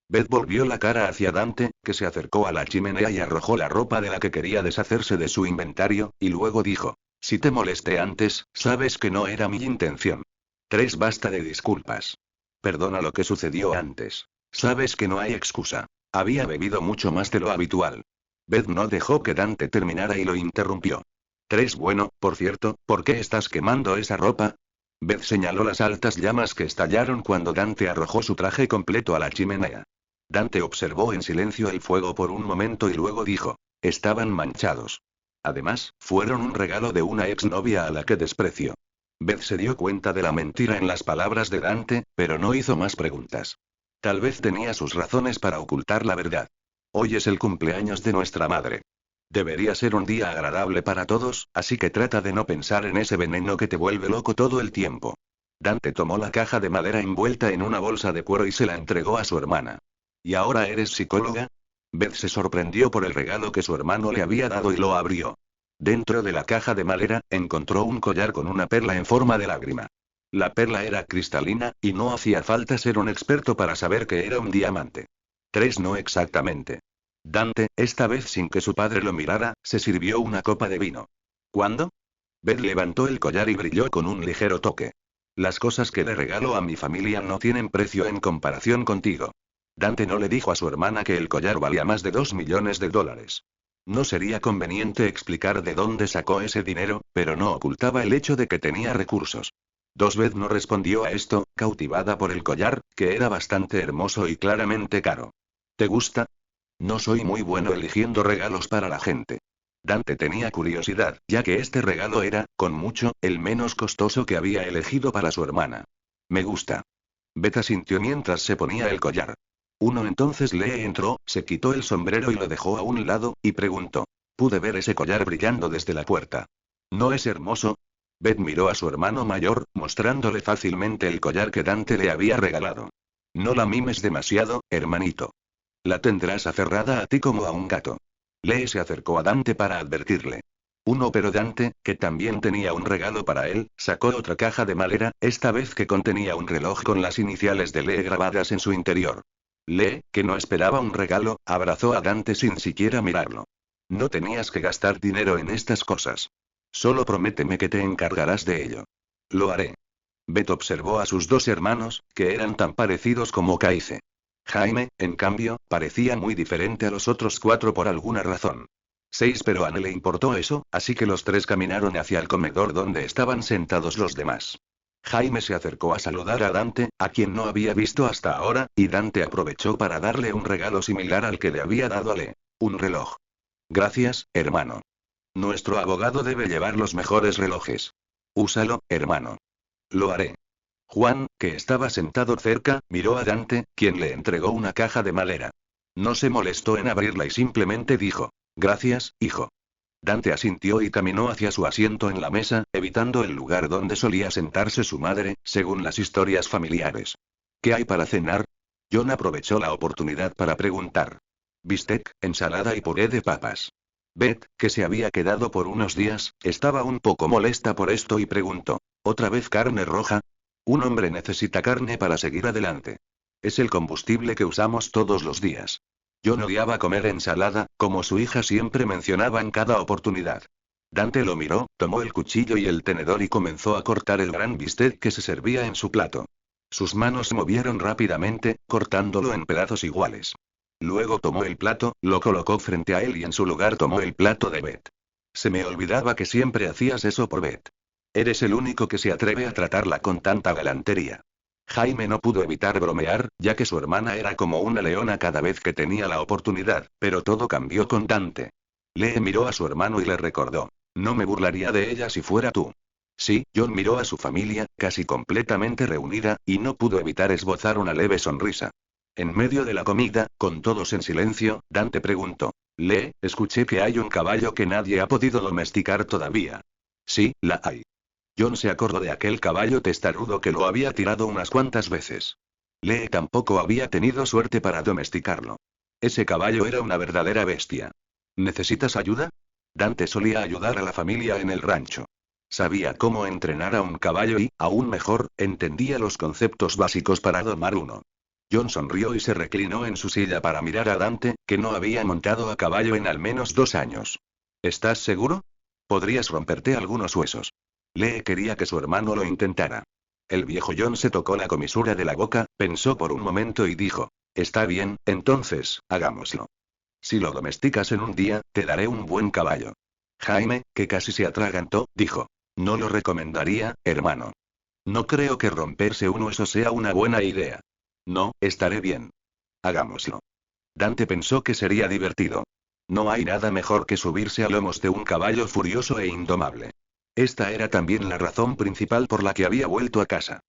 S1: Beth volvió la cara hacia Dante, que se acercó a la chimenea y arrojó la ropa de la que quería deshacerse de su inventario, y luego dijo: si te molesté antes, sabes que no era mi intención. 3. Basta de disculpas. Perdona lo que sucedió antes. Sabes que no hay excusa. Había bebido mucho más de lo habitual. Beth no dejó que Dante terminara y lo interrumpió. 3. Bueno, por cierto, ¿por qué estás quemando esa ropa? Beth señaló las altas llamas que estallaron cuando Dante arrojó su traje completo a la chimenea. Dante observó en silencio el fuego por un momento y luego dijo: estaban manchados. Además, fueron un regalo de una exnovia a la que desprecio. Beth se dio cuenta de la mentira en las palabras de Dante, pero no hizo más preguntas. Tal vez tenía sus razones para ocultar la verdad. Hoy es el cumpleaños de nuestra madre. Debería ser un día agradable para todos, así que trata de no pensar en ese veneno que te vuelve loco todo el tiempo. Dante tomó la caja de madera envuelta en una bolsa de cuero y se la entregó a su hermana. ¿Y ahora eres psicóloga? Beth se sorprendió por el regalo que su hermano le había dado y lo abrió. Dentro de la caja de madera, encontró un collar con una perla en forma de lágrima. La perla era cristalina, y no hacía falta ser un experto para saber que era un diamante. 3. No exactamente. Dante, esta vez sin que su padre lo mirara, se sirvió una copa de vino. ¿Cuándo? Beth levantó el collar y brilló con un ligero toque. Las cosas que le regalo a mi familia no tienen precio en comparación contigo. Dante no le dijo a su hermana que el collar valía más de $2 millones. No sería conveniente explicar de dónde sacó ese dinero, pero no ocultaba el hecho de que tenía recursos. Beth no respondió a esto, cautivada por el collar, que era bastante hermoso y claramente caro. ¿Te gusta? No soy muy bueno eligiendo regalos para la gente. Dante tenía curiosidad, ya que este regalo era, con mucho, el menos costoso que había elegido para su hermana. Me gusta. Beth asintió mientras se ponía el collar. Entonces Lee entró, se quitó el sombrero y lo dejó a un lado, y preguntó. Pude ver ese collar brillando desde la puerta. ¿No es hermoso? Beth miró a su hermano mayor, mostrándole fácilmente el collar que Dante le había regalado. No la mimes demasiado, hermanito. La tendrás aferrada a ti como a un gato. Lee se acercó a Dante para advertirle. Pero Dante, que también tenía un regalo para él, sacó otra caja de madera, esta vez que contenía un reloj con las iniciales de Lee grabadas en su interior. Lee, que no esperaba un regalo, abrazó a Dante sin siquiera mirarlo. No tenías que gastar dinero en estas cosas. Solo prométeme que te encargarás de ello. Lo haré. Beth observó a sus dos hermanos, que eran tan parecidos como Kaize. Jaime, en cambio, parecía muy diferente a los otros 4 por alguna razón. 6. Pero a no le importó eso, así que los 3 caminaron hacia el comedor donde estaban sentados los demás. Jaime se acercó a saludar a Dante, a quien no había visto hasta ahora, y Dante aprovechó para darle un regalo similar al que le había dado a Lee. Un reloj. Gracias, hermano. Nuestro abogado debe llevar los mejores relojes. Úsalo, hermano. Lo haré. Juan, que estaba sentado cerca, miró a Dante, quien le entregó una caja de madera. No se molestó en abrirla y simplemente dijo: gracias, hijo. Dante asintió y caminó hacia su asiento en la mesa, evitando el lugar donde solía sentarse su madre, según las historias familiares. ¿Qué hay para cenar? John aprovechó la oportunidad para preguntar. Bistec, ensalada y puré de papas. Beth, que se había quedado por unos días, estaba un poco molesta por esto y preguntó: ¿otra vez carne roja? Un hombre necesita carne para seguir adelante. Es el combustible que usamos todos los días. John odiaba comer ensalada, como su hija siempre mencionaba en cada oportunidad. Dante lo miró, tomó el cuchillo y el tenedor y comenzó a cortar el gran bistec que se servía en su plato. Sus manos se movieron rápidamente, cortándolo en pedazos iguales. Luego tomó el plato, lo colocó frente a él y en su lugar tomó el plato de Beth. Se me olvidaba que siempre hacías eso por Beth. Eres el único que se atreve a tratarla con tanta galantería. Jaime no pudo evitar bromear, ya que su hermana era como una leona cada vez que tenía la oportunidad, pero todo cambió con Dante. Lee miró a su hermano y le recordó: no me burlaría de ella si fuera tú. Sí, John miró a su familia, casi completamente reunida, y no pudo evitar esbozar una leve sonrisa. En medio de la comida, con todos en silencio, Dante preguntó: Lee, escuché que hay un caballo que nadie ha podido domesticar todavía. Sí, la hay. John se acordó de aquel caballo testarudo que lo había tirado unas cuantas veces. Lee tampoco había tenido suerte para domesticarlo. Ese caballo era una verdadera bestia. ¿Necesitas ayuda? Dante solía ayudar a la familia en el rancho. Sabía cómo entrenar a un caballo y, aún mejor, entendía los conceptos básicos para domar uno. John sonrió y se reclinó en su silla para mirar a Dante, que no había montado a caballo en al menos 2 años. ¿Estás seguro? Podrías romperte algunos huesos. Lee quería que su hermano lo intentara. El viejo John se tocó la comisura de la boca, pensó por un momento y dijo: Está bien, entonces, hagámoslo. Si lo domesticas en un día, te daré un buen caballo. Jaime, que casi se atragantó, dijo: No lo recomendaría, hermano. No creo que romperse un hueso sea una buena idea. No, estaré bien. Hagámoslo. Dante pensó que sería divertido. No hay nada mejor que subirse a lomos de un caballo furioso e indomable. Esta era también la razón principal por la que había vuelto a casa.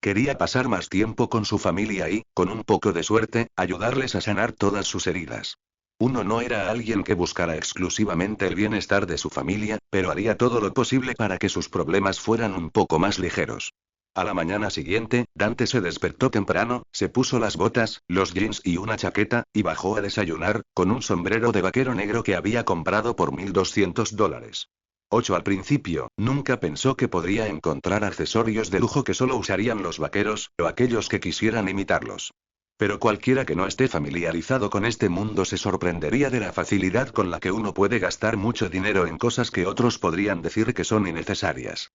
S1: Quería pasar más tiempo con su familia y, con un poco de suerte, ayudarles a sanar todas sus heridas. Uno no era alguien que buscara exclusivamente el bienestar de su familia, pero haría todo lo posible para que sus problemas fueran un poco más ligeros. A la mañana siguiente, Dante se despertó temprano, se puso las botas, los jeans y una chaqueta, y bajó a desayunar, con un sombrero de vaquero negro que había comprado por $1200. Al principio, nunca pensó que podría encontrar accesorios de lujo que solo usarían los vaqueros, o aquellos que quisieran imitarlos. Pero cualquiera que no esté familiarizado con este mundo se sorprendería de la facilidad con la que uno puede gastar mucho dinero en cosas que otros podrían decir que son innecesarias.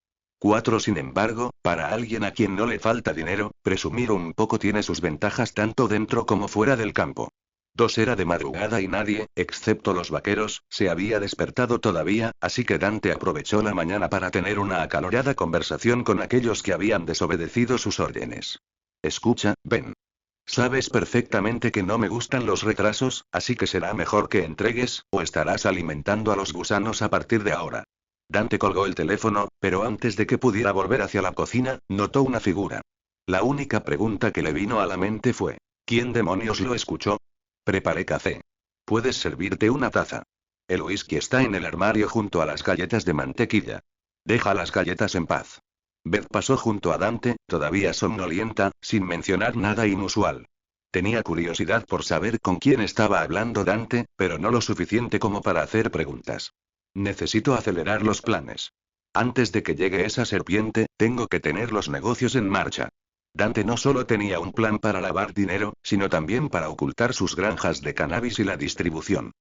S1: Sin embargo, para alguien a quien no le falta dinero, presumir un poco tiene sus ventajas tanto dentro como fuera del campo. Era de madrugada y nadie, excepto los vaqueros, se había despertado todavía, así que Dante aprovechó la mañana para tener una acalorada conversación con aquellos que habían desobedecido sus órdenes. Escucha, Ben. Sabes perfectamente que no me gustan los retrasos, así que será mejor que entregues, o estarás alimentando a los gusanos a partir de ahora. Dante colgó el teléfono, pero antes de que pudiera volver hacia la cocina, notó una figura. La única pregunta que le vino a la mente fue: ¿quién demonios lo escuchó? Preparé café. Puedes servirte una taza. El whisky está en el armario junto a las galletas de mantequilla. Deja las galletas en paz. Beth pasó junto a Dante, todavía somnolienta, sin mencionar nada inusual. Tenía curiosidad por saber con quién estaba hablando Dante, pero no lo suficiente como para hacer preguntas. Necesito acelerar los planes. Antes de que llegue esa serpiente, tengo que tener los negocios en marcha. Dante no solo tenía un plan para lavar dinero, sino también para ocultar sus granjas de cannabis y la distribución.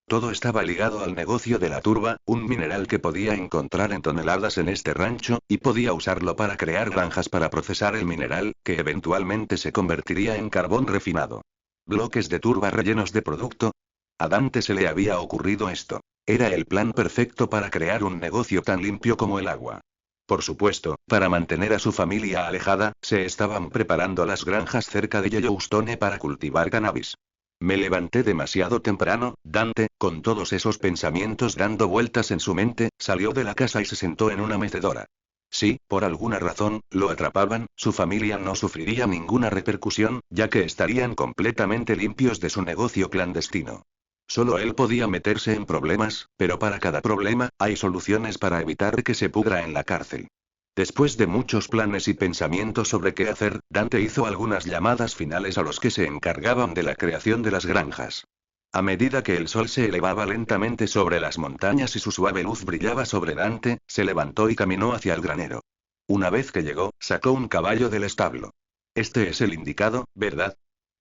S1: Todo estaba ligado al negocio de la turba, un mineral que podía encontrar en toneladas en este rancho, y podía usarlo para crear granjas para procesar el mineral, que eventualmente se convertiría en carbón refinado. Bloques de turba rellenos de producto. A Dante se le había ocurrido esto. Era el plan perfecto para crear un negocio tan limpio como el agua. Por supuesto, para mantener a su familia alejada, se estaban preparando las granjas cerca de Yellowstone para cultivar cannabis. Me levanté demasiado temprano, Dante, con todos esos pensamientos dando vueltas en su mente, salió de la casa y se sentó en una mecedora. Si, por alguna razón, lo atrapaban, su familia no sufriría ninguna repercusión, ya que estarían completamente limpios de su negocio clandestino. Solo él podía meterse en problemas, pero para cada problema, hay soluciones para evitar que se pudra en la cárcel. Después de muchos planes y pensamientos sobre qué hacer, Dante hizo algunas llamadas finales a los que se encargaban de la creación de las granjas. A medida que el sol se elevaba lentamente sobre las montañas y su suave luz brillaba sobre Dante, se levantó y caminó hacia el granero. Una vez que llegó, sacó un caballo del establo. Este es el indicado, ¿verdad?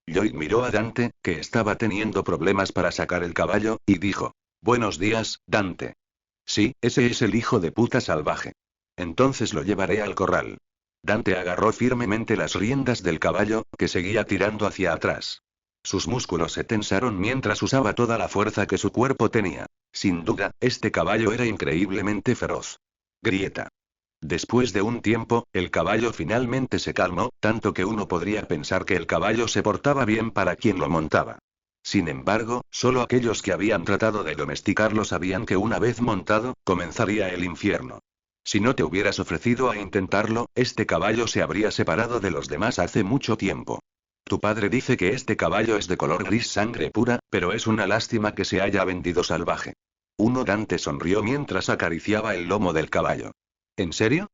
S1: Lloyd miró a Dante, que estaba teniendo problemas para sacar el caballo, y dijo: Buenos días, Dante. Sí, ese es el hijo de puta salvaje. Entonces lo llevaré al corral. Dante agarró firmemente las riendas del caballo, que seguía tirando hacia atrás. Sus músculos se tensaron mientras usaba toda la fuerza que su cuerpo tenía. Sin duda, este caballo era increíblemente feroz. Grieta. Después de un tiempo, el caballo finalmente se calmó, tanto que uno podría pensar que el caballo se portaba bien para quien lo montaba. Sin embargo, solo aquellos que habían tratado de domesticarlo sabían que una vez montado, comenzaría el infierno. Si no te hubieras ofrecido a intentarlo, este caballo se habría separado de los demás hace mucho tiempo. Tu padre dice que este caballo es de color gris sangre pura, pero es una lástima que se haya vendido salvaje. Dante sonrió mientras acariciaba el lomo del caballo. ¿En serio?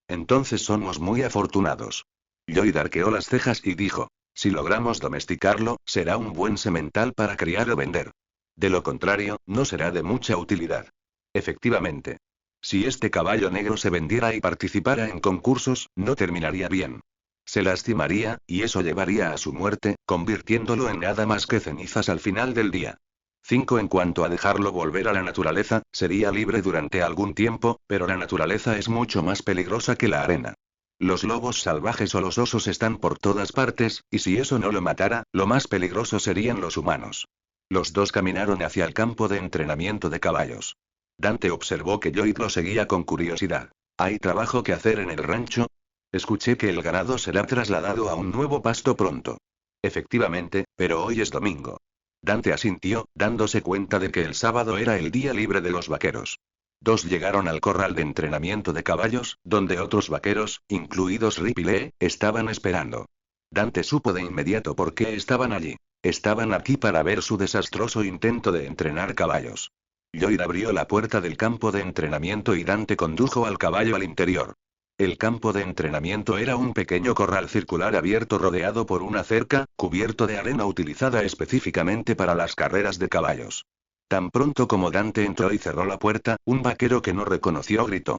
S1: Entonces somos muy afortunados. Lloyd arqueó las cejas y dijo: si logramos domesticarlo, será un buen semental para criar o vender. De lo contrario, no será de mucha utilidad. Efectivamente. Si este caballo negro se vendiera y participara en concursos, no terminaría bien. Se lastimaría, y eso llevaría a su muerte, convirtiéndolo en nada más que cenizas al final del día. 5. En cuanto a dejarlo volver a la naturaleza, sería libre durante algún tiempo, pero la naturaleza es mucho más peligrosa que la arena. Los lobos salvajes o los osos están por todas partes, y si eso no lo matara, lo más peligroso serían los humanos. Los dos caminaron hacia el campo de entrenamiento de caballos. Dante observó que Lloyd lo seguía con curiosidad. ¿Hay trabajo que hacer en el rancho? Escuché que el ganado será trasladado a un nuevo pasto pronto. Efectivamente, pero hoy es domingo. Dante asintió, dándose cuenta de que el sábado era el día libre de los vaqueros. Dos llegaron al corral de entrenamiento de caballos, donde otros vaqueros, incluidos Rip y Lee, estaban esperando. Dante supo de inmediato por qué estaban allí. Estaban aquí para ver su desastroso intento de entrenar caballos. Lloyd abrió la puerta del campo de entrenamiento y Dante condujo al caballo al interior. El campo de entrenamiento era un pequeño corral circular abierto rodeado por una cerca, cubierto de arena utilizada específicamente para las carreras de caballos. Tan pronto como Dante entró y cerró la puerta, un vaquero que no reconoció gritó.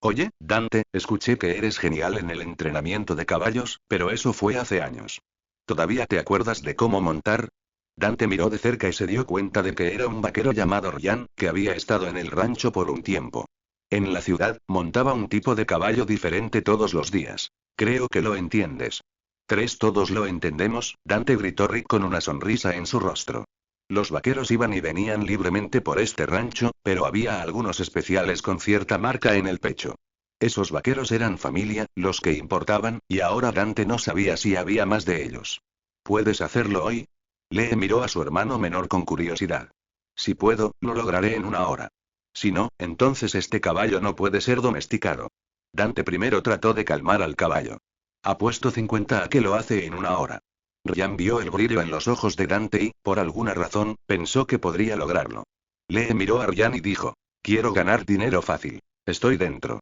S1: Oye, Dante, escuché que eres genial en el entrenamiento de caballos, pero eso fue hace años. ¿Todavía te acuerdas de cómo montar? Dante miró de cerca y se dio cuenta de que era un vaquero llamado Ryan, que había estado en el rancho por un tiempo. En la ciudad, montaba un tipo de caballo diferente todos los días. Creo que lo entiendes. 3. Todos lo entendemos, Dante gritó Rick con una sonrisa en su rostro. Los vaqueros iban y venían libremente por este rancho, pero había algunos especiales con cierta marca en el pecho. Esos vaqueros eran familia, los que importaban, y ahora Dante no sabía si había más de ellos. ¿Puedes hacerlo hoy? Lee miró a su hermano menor con curiosidad. Si puedo, lo lograré en una hora. Si no, entonces este caballo no puede ser domesticado. Dante primero trató de calmar al caballo. Apuesto 50 a que lo hace en una hora. Ryan vio el brillo en los ojos de Dante y, por alguna razón, pensó que podría lograrlo. Lee miró a Ryan y dijo, quiero ganar dinero fácil. Estoy dentro.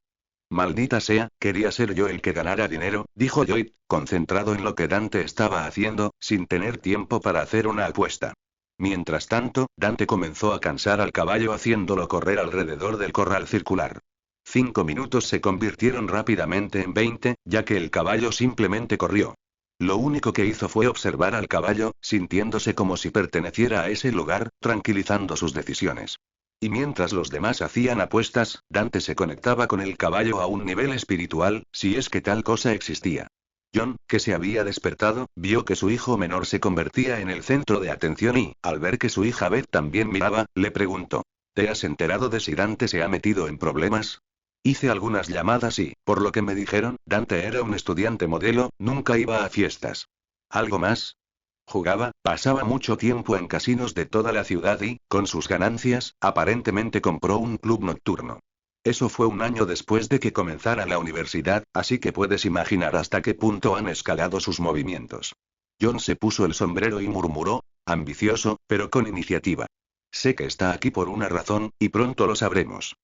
S1: Maldita sea, quería ser yo el que ganara dinero, dijo Lloyd, concentrado en lo que Dante estaba haciendo, sin tener tiempo para hacer una apuesta. Mientras tanto, Dante comenzó a cansar al caballo haciéndolo correr alrededor del corral circular. 5 minutos se convirtieron rápidamente en 20, ya que el caballo simplemente corrió. Lo único que hizo fue observar al caballo, sintiéndose como si perteneciera a ese lugar, tranquilizando sus decisiones. Y mientras los demás hacían apuestas, Dante se conectaba con el caballo a un nivel espiritual, si es que tal cosa existía. John, que se había despertado, vio que su hijo menor se convertía en el centro de atención y, al ver que su hija Beth también miraba, le preguntó. ¿Te has enterado de si Dante se ha metido en problemas? Hice algunas llamadas y, por lo que me dijeron, Dante era un estudiante modelo, nunca iba a fiestas. ¿Algo más? Jugaba, pasaba mucho tiempo en casinos de toda la ciudad y, con sus ganancias, aparentemente compró un club nocturno. Eso fue un año después de que comenzara la universidad, así que puedes imaginar hasta qué punto han escalado sus movimientos. John se puso el sombrero y murmuró, ambicioso, pero con iniciativa. Sé que está aquí por una razón, y pronto lo sabremos.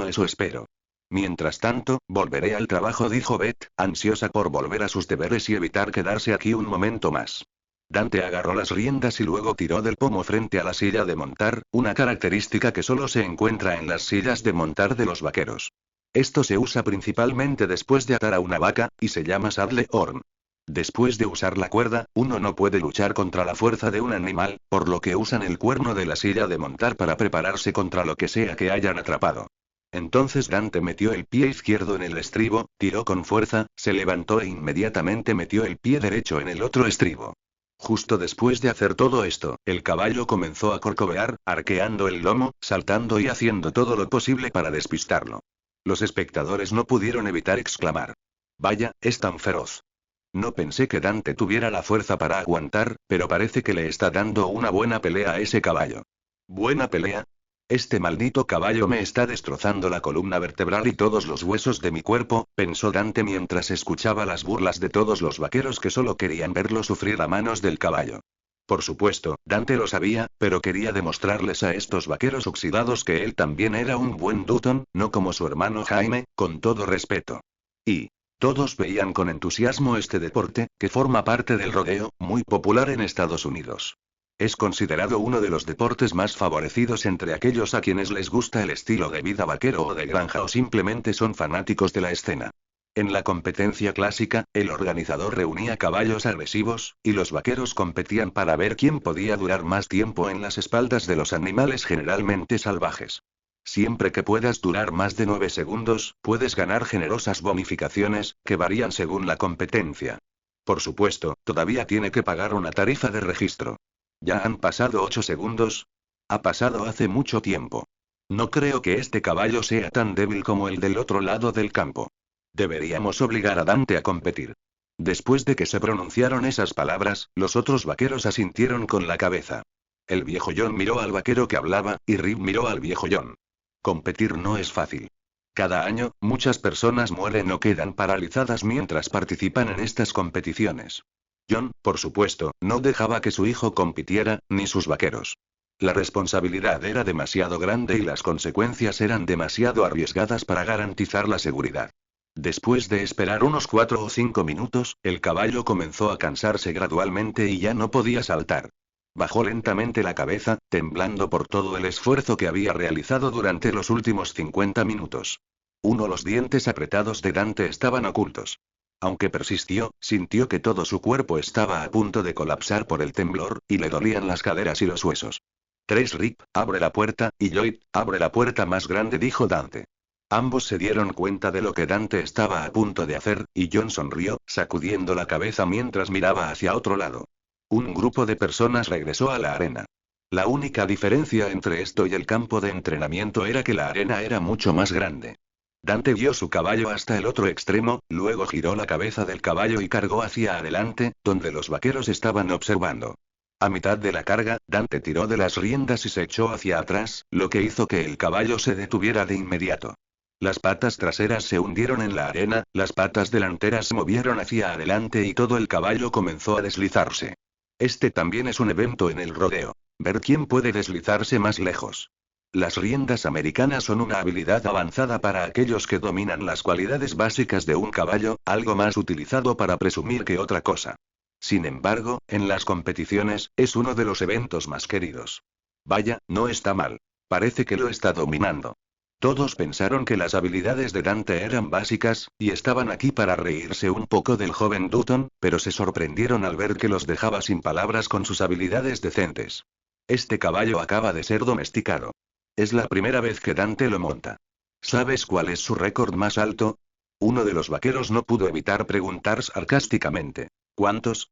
S1: Eso espero. Mientras tanto, volveré al trabajo, dijo Beth, ansiosa por volver a sus deberes y evitar quedarse aquí un momento más. Dante agarró las riendas y luego tiró del pomo frente a la silla de montar, una característica que solo se encuentra en las sillas de montar de los vaqueros. Esto se usa principalmente después de atar a una vaca, y se llama saddle horn. Después de usar la cuerda, uno no puede luchar contra la fuerza de un animal, por lo que usan el cuerno de la silla de montar para prepararse contra lo que sea que hayan atrapado. Entonces Dante metió el pie izquierdo en el estribo, tiró con fuerza, se levantó e inmediatamente metió el pie derecho en el otro estribo. Justo después de hacer todo esto, el caballo comenzó a corcovear, arqueando el lomo, saltando y haciendo todo lo posible para despistarlo. Los espectadores no pudieron evitar exclamar. Vaya, es tan feroz. No pensé que Dante tuviera la fuerza para aguantar, pero parece que le está dando una buena pelea a ese caballo. ¿Buena pelea? Este maldito caballo me está destrozando la columna vertebral y todos los huesos de mi cuerpo, pensó Dante mientras escuchaba las burlas de todos los vaqueros que solo querían verlo sufrir a manos del caballo. Por supuesto, Dante lo sabía, pero quería demostrarles a estos vaqueros oxidados que él también era un buen Dutton, no como su hermano Jaime, con todo respeto. Y todos veían con entusiasmo este deporte, que forma parte del rodeo, muy popular en Estados Unidos. Es considerado uno de los deportes más favorecidos entre aquellos a quienes les gusta el estilo de vida vaquero o de granja o simplemente son fanáticos de la escena. En la competencia clásica, el organizador reunía caballos agresivos, y los vaqueros competían para ver quién podía durar más tiempo en las espaldas de los animales generalmente salvajes. Siempre que puedas durar más de 9 segundos, puedes ganar generosas bonificaciones, que varían según la competencia. Por supuesto, todavía tiene que pagar una tarifa de registro. ¿Ya han pasado 8 segundos? Ha pasado hace mucho tiempo. No creo que este caballo sea tan débil como el del otro lado del campo. Deberíamos obligar a Dante a competir. Después de que se pronunciaron esas palabras, los otros vaqueros asintieron con la cabeza. El viejo John miró al vaquero que hablaba, y Rip miró al viejo John. Competir no es fácil. Cada año, muchas personas mueren o quedan paralizadas mientras participan en estas competiciones. John, por supuesto, no dejaba que su hijo compitiera, ni sus vaqueros. La responsabilidad era demasiado grande y las consecuencias eran demasiado arriesgadas para garantizar la seguridad. Después de esperar unos 4 o 5 minutos, el caballo comenzó a cansarse gradualmente y ya no podía saltar. Bajó lentamente la cabeza, temblando por todo el esfuerzo que había realizado durante los últimos 50 minutos. Los dientes apretados de Dante estaban ocultos. Aunque persistió, sintió que todo su cuerpo estaba a punto de colapsar por el temblor, y le dolían las caderas y los huesos. Rip, abre la puerta, y Lloyd, abre la puerta más grande, dijo Dante. Ambos se dieron cuenta de lo que Dante estaba a punto de hacer, y John sonrió, sacudiendo la cabeza mientras miraba hacia otro lado. Un grupo de personas regresó a la arena. La única diferencia entre esto y el campo de entrenamiento era que la arena era mucho más grande. Dante guió su caballo hasta el otro extremo, luego giró la cabeza del caballo y cargó hacia adelante, donde los vaqueros estaban observando. A mitad de la carga, Dante tiró de las riendas y se echó hacia atrás, lo que hizo que el caballo se detuviera de inmediato. Las patas traseras se hundieron en la arena, las patas delanteras se movieron hacia adelante y todo el caballo comenzó a deslizarse. Este también es un evento en el rodeo. Ver quién puede deslizarse más lejos. Las riendas americanas son una habilidad avanzada para aquellos que dominan las cualidades básicas de un caballo, algo más utilizado para presumir que otra cosa. Sin embargo, en las competiciones, es uno de los eventos más queridos. Vaya, no está mal. Parece que lo está dominando. Todos pensaron que las habilidades de Dante eran básicas, y estaban aquí para reírse un poco del joven Dutton, pero se sorprendieron al ver que los dejaba sin palabras con sus habilidades decentes. Este caballo acaba de ser domesticado. Es la primera vez que Dante lo monta. ¿Sabes cuál es su récord más alto? Uno de los vaqueros no pudo evitar preguntar sarcásticamente. ¿Cuántos?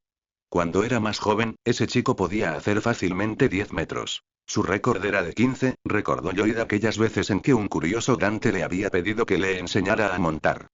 S1: Cuando era más joven, ese chico podía hacer fácilmente 10 metros. Su récord era de 15, recordó Lloyd aquellas veces en que un curioso Dante le había pedido que le enseñara a montar.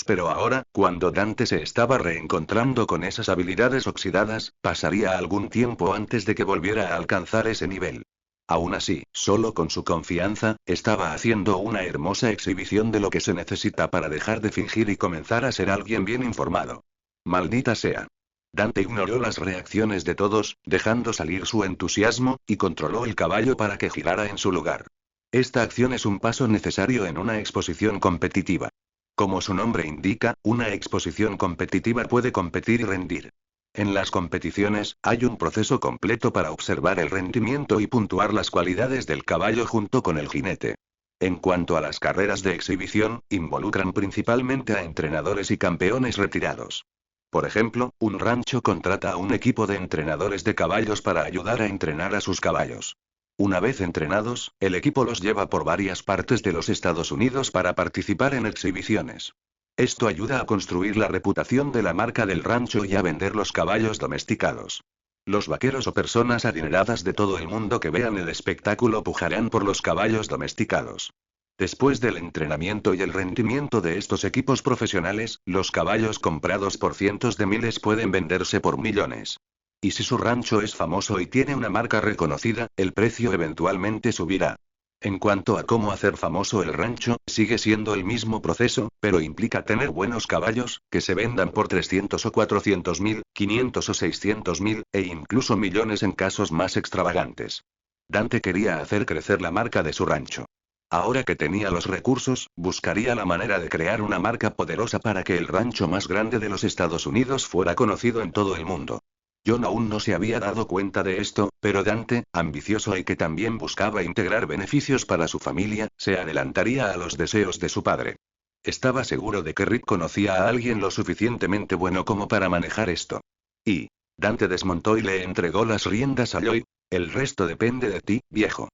S1: Pero ahora, cuando Dante se estaba reencontrando con esas habilidades oxidadas, pasaría algún tiempo antes de que volviera a alcanzar ese nivel. Aún así, solo con su confianza, estaba haciendo una hermosa exhibición de lo que se necesita para dejar de fingir y comenzar a ser alguien bien informado. Maldita sea. Dante ignoró las reacciones de todos, dejando salir su entusiasmo, y controló el caballo para que girara en su lugar. Esta acción es un paso necesario en una exposición competitiva. Como su nombre indica, una exposición competitiva puede competir y rendir. En las competiciones, hay un proceso completo para observar el rendimiento y puntuar las cualidades del caballo junto con el jinete. En cuanto a las carreras de exhibición, involucran principalmente a entrenadores y campeones retirados. Por ejemplo, un rancho contrata a un equipo de entrenadores de caballos para ayudar a entrenar a sus caballos. Una vez entrenados, el equipo los lleva por varias partes de los Estados Unidos para participar en exhibiciones. Esto ayuda a construir la reputación de la marca del rancho y a vender los caballos domesticados. Los vaqueros o personas adineradas de todo el mundo que vean el espectáculo pujarán por los caballos domesticados. Después del entrenamiento y el rendimiento de estos equipos profesionales, los caballos comprados por cientos de miles pueden venderse por millones. Y si su rancho es famoso y tiene una marca reconocida, el precio eventualmente subirá. En cuanto a cómo hacer famoso el rancho, sigue siendo el mismo proceso, pero implica tener buenos caballos, que se vendan por 300 o 400 mil, 500 o 600 mil, e incluso millones en casos más extravagantes. Dante quería hacer crecer la marca de su rancho. Ahora que tenía los recursos, buscaría la manera de crear una marca poderosa para que el rancho más grande de los Estados Unidos fuera conocido en todo el mundo. John aún no se había dado cuenta de esto, pero Dante, ambicioso y que también buscaba integrar beneficios para su familia, se adelantaría a los deseos de su padre. Estaba seguro de que Rick conocía a alguien lo suficientemente bueno como para manejar esto. Y Dante desmontó y le entregó las riendas a Lloyd. El resto depende de ti, viejo.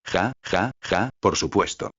S1: Ja, ja, ja, por supuesto.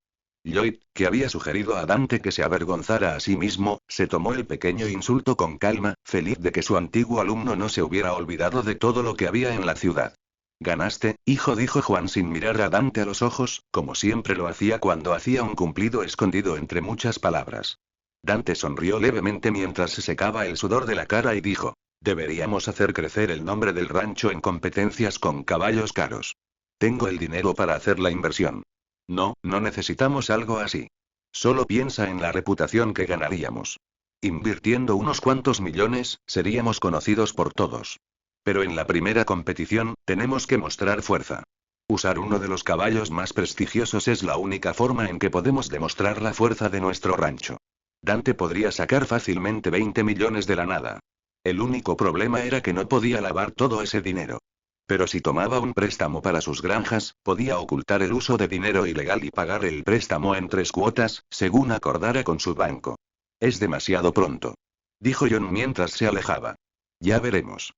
S1: Lloyd, que había sugerido a Dante que se avergonzara a sí mismo, se tomó el pequeño insulto con calma, feliz de que su antiguo alumno no se hubiera olvidado de todo lo que había en la ciudad. Ganaste, hijo, dijo Juan sin mirar a Dante a los ojos, como siempre lo hacía cuando hacía un cumplido escondido entre muchas palabras. Dante sonrió levemente mientras se secaba el sudor de la cara y dijo: deberíamos hacer crecer el nombre del rancho en competencias con caballos caros. Tengo el dinero para hacer la inversión. No, no necesitamos algo así. Solo piensa en la reputación que ganaríamos. Invirtiendo unos cuantos millones, seríamos conocidos por todos. Pero en la primera competición, tenemos que mostrar fuerza. Usar uno de los caballos más prestigiosos es la única forma en que podemos demostrar la fuerza de nuestro rancho. Dante podría sacar fácilmente 20 millones de la nada. El único problema era que no podía lavar todo ese dinero. Pero si tomaba un préstamo para sus granjas, podía ocultar el uso de dinero ilegal y pagar el préstamo en 3 cuotas, según acordara con su banco. Es demasiado pronto. Dijo John mientras se alejaba. Ya veremos.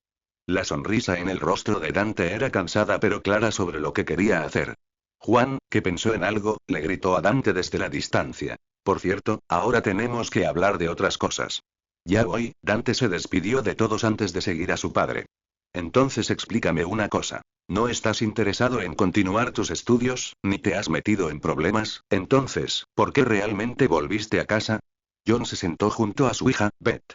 S1: La sonrisa en el rostro de Dante era cansada pero clara sobre lo que quería hacer. Juan, que pensó en algo, le gritó a Dante desde la distancia. Por cierto, ahora tenemos que hablar de otras cosas. Ya voy, Dante se despidió de todos antes de seguir a su padre. Entonces explícame una cosa. ¿No estás interesado en continuar tus estudios, ni te has metido en problemas? Entonces, ¿por qué realmente volviste a casa? John se sentó junto a su hija, Beth.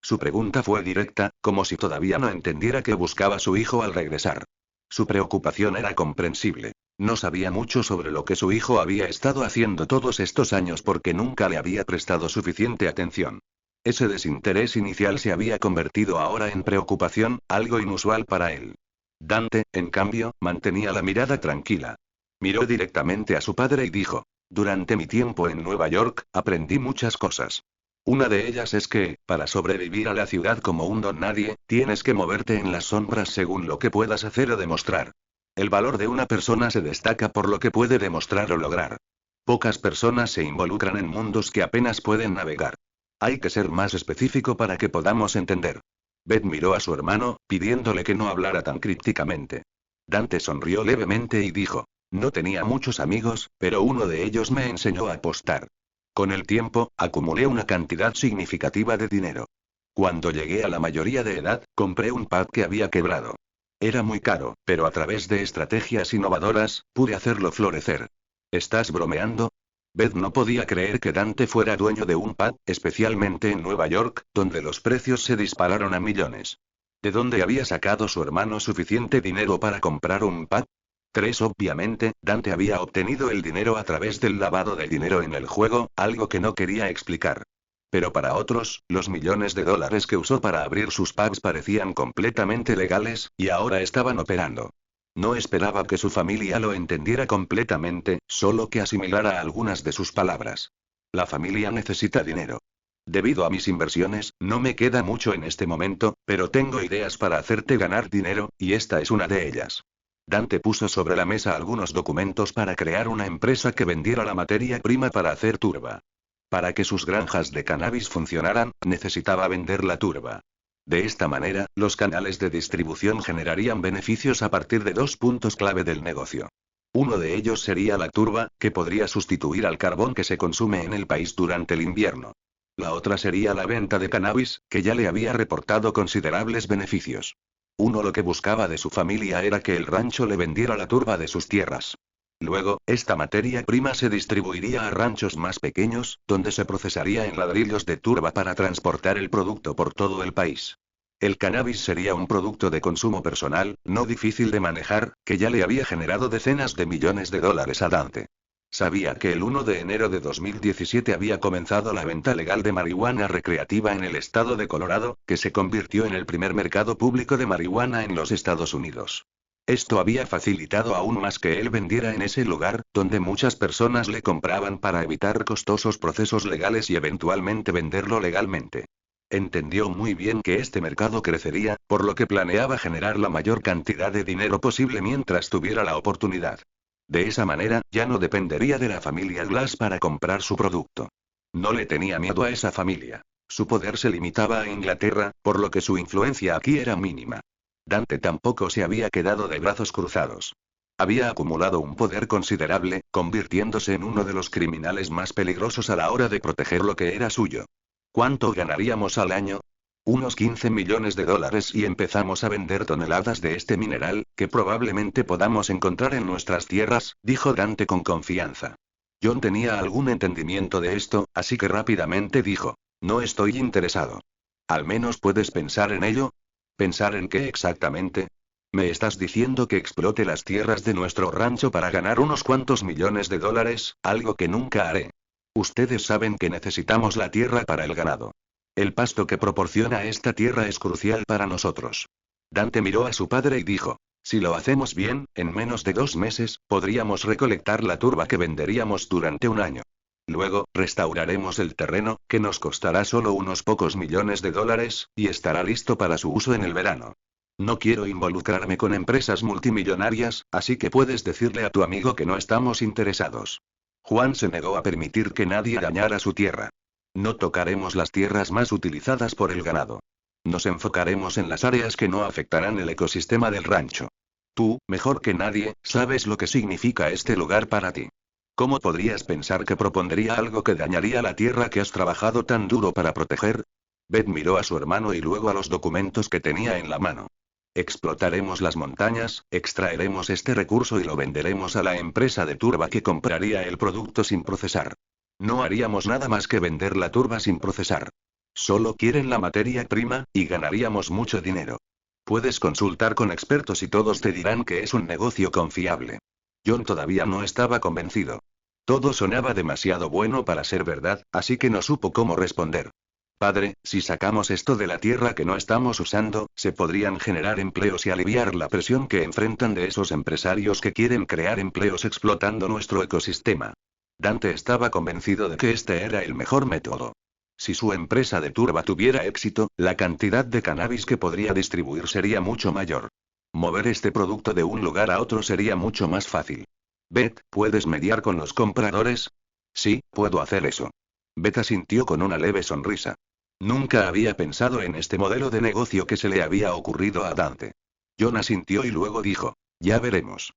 S1: Su pregunta fue directa, como si todavía no entendiera qué buscaba su hijo al regresar. Su preocupación era comprensible. No sabía mucho sobre lo que su hijo había estado haciendo todos estos años porque nunca le había prestado suficiente atención. Ese desinterés inicial se había convertido ahora en preocupación, algo inusual para él. Dante, en cambio, mantenía la mirada tranquila. Miró directamente a su padre y dijo: durante mi tiempo en Nueva York, aprendí muchas cosas. Una de ellas es que, para sobrevivir a la ciudad como un don nadie, tienes que moverte en las sombras según lo que puedas hacer o demostrar. El valor de una persona se destaca por lo que puede demostrar o lograr. Pocas personas se involucran en mundos que apenas pueden navegar. Hay que ser más específico para que podamos entender. Beth miró a su hermano, pidiéndole que no hablara tan crípticamente. Dante sonrió levemente y dijo: no tenía muchos amigos, pero uno de ellos me enseñó a apostar. Con el tiempo, acumulé una cantidad significativa de dinero. Cuando llegué a la mayoría de edad, compré un pub que había quebrado. Era muy caro, pero a través de estrategias innovadoras, pude hacerlo florecer. ¿Estás bromeando? Beth no podía creer que Dante fuera dueño de un pub, especialmente en Nueva York, donde los precios se dispararon a millones. ¿De dónde había sacado su hermano suficiente dinero para comprar un pub? 3. Obviamente, Dante había obtenido el dinero a través del lavado de dinero en el juego, algo que no quería explicar. Pero para otros, los millones de dólares que usó para abrir sus pubs parecían completamente legales, y ahora estaban operando. No esperaba que su familia lo entendiera completamente, solo que asimilara algunas de sus palabras. La familia necesita dinero. Debido a mis inversiones, no me queda mucho en este momento, pero tengo ideas para hacerte ganar dinero, y esta es una de ellas. Dante puso sobre la mesa algunos documentos para crear una empresa que vendiera la materia prima para hacer turba. Para que sus granjas de cannabis funcionaran, necesitaba vender la turba. De esta manera, los canales de distribución generarían beneficios a partir de 2 puntos clave del negocio. Uno de ellos sería la turba, que podría sustituir al carbón que se consume en el país durante el invierno. La otra sería la venta de cannabis, que ya le había reportado considerables beneficios. Lo que buscaba de su familia era que el rancho le vendiera la turba de sus tierras. Luego, esta materia prima se distribuiría a ranchos más pequeños, donde se procesaría en ladrillos de turba para transportar el producto por todo el país. El cannabis sería un producto de consumo personal, no difícil de manejar, que ya le había generado decenas de millones de dólares a Dante. Sabía que el 1 de enero de 2017 había comenzado la venta legal de marihuana recreativa en el estado de Colorado, que se convirtió en el primer mercado público de marihuana en los Estados Unidos. Esto había facilitado aún más que él vendiera en ese lugar, donde muchas personas le compraban para evitar costosos procesos legales y eventualmente venderlo legalmente. Entendió muy bien que este mercado crecería, por lo que planeaba generar la mayor cantidad de dinero posible mientras tuviera la oportunidad. De esa manera, ya no dependería de la familia Glass para comprar su producto. No le tenía miedo a esa familia. Su poder se limitaba a Inglaterra, por lo que su influencia aquí era mínima. Dante tampoco se había quedado de brazos cruzados. Había acumulado un poder considerable, convirtiéndose en uno de los criminales más peligrosos a la hora de proteger lo que era suyo. ¿Cuánto ganaríamos al año? Unos 15 millones de dólares y empezamos a vender toneladas de este mineral, que probablemente podamos encontrar en nuestras tierras, dijo Dante con confianza. John tenía algún entendimiento de esto, así que rápidamente dijo, no estoy interesado. ¿Al menos puedes pensar en ello? ¿Pensar en qué exactamente? ¿Me estás diciendo que explote las tierras de nuestro rancho para ganar unos cuantos millones de dólares, algo que nunca haré? Ustedes saben que necesitamos la tierra para el ganado. El pasto que proporciona esta tierra es crucial para nosotros. Dante miró a su padre y dijo, si lo hacemos bien, en menos de 2 meses, podríamos recolectar la turba que venderíamos durante un año. Luego, restauraremos el terreno, que nos costará solo unos pocos millones de dólares, y estará listo para su uso en el verano. No quiero involucrarme con empresas multimillonarias, así que puedes decirle a tu amigo que no estamos interesados. Juan se negó a permitir que nadie dañara su tierra. No tocaremos las tierras más utilizadas por el ganado. Nos enfocaremos en las áreas que no afectarán el ecosistema del rancho. Tú, mejor que nadie, sabes lo que significa este lugar para ti. ¿Cómo podrías pensar que propondría algo que dañaría la tierra que has trabajado tan duro para proteger? Beth miró a su hermano y luego a los documentos que tenía en la mano. Explotaremos las montañas, extraeremos este recurso y lo venderemos a la empresa de turba que compraría el producto sin procesar. No haríamos nada más que vender la turba sin procesar. Solo quieren la materia prima, y ganaríamos mucho dinero. Puedes consultar con expertos y todos te dirán que es un negocio confiable. John todavía no estaba convencido. Todo sonaba demasiado bueno para ser verdad, así que no supo cómo responder. Padre, si sacamos esto de la tierra que no estamos usando, se podrían generar empleos y aliviar la presión que enfrentan de esos empresarios que quieren crear empleos explotando nuestro ecosistema. Dante estaba convencido de que este era el mejor método. Si su empresa de turba tuviera éxito, la cantidad de cannabis que podría distribuir sería mucho mayor. Mover este producto de un lugar a otro sería mucho más fácil. Beth, ¿puedes mediar con los compradores? Sí, puedo hacer eso. Beth asintió con una leve sonrisa. Nunca había pensado en este modelo de negocio que se le había ocurrido a Dante. John asintió y luego dijo, ya veremos.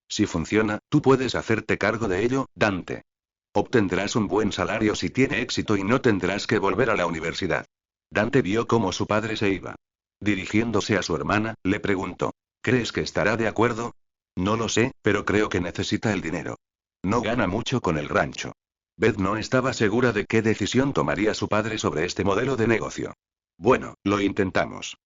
S1: Si funciona, tú puedes hacerte cargo de ello, Dante. Obtendrás un buen salario si tiene éxito y no tendrás que volver a la universidad. Dante vio cómo su padre se iba. Dirigiéndose a su hermana, le preguntó, ¿crees que estará de acuerdo? No lo sé, pero creo que necesita el dinero. No gana mucho con el rancho. Beth no estaba segura de qué decisión tomaría su padre sobre este modelo de negocio. Bueno, lo intentamos.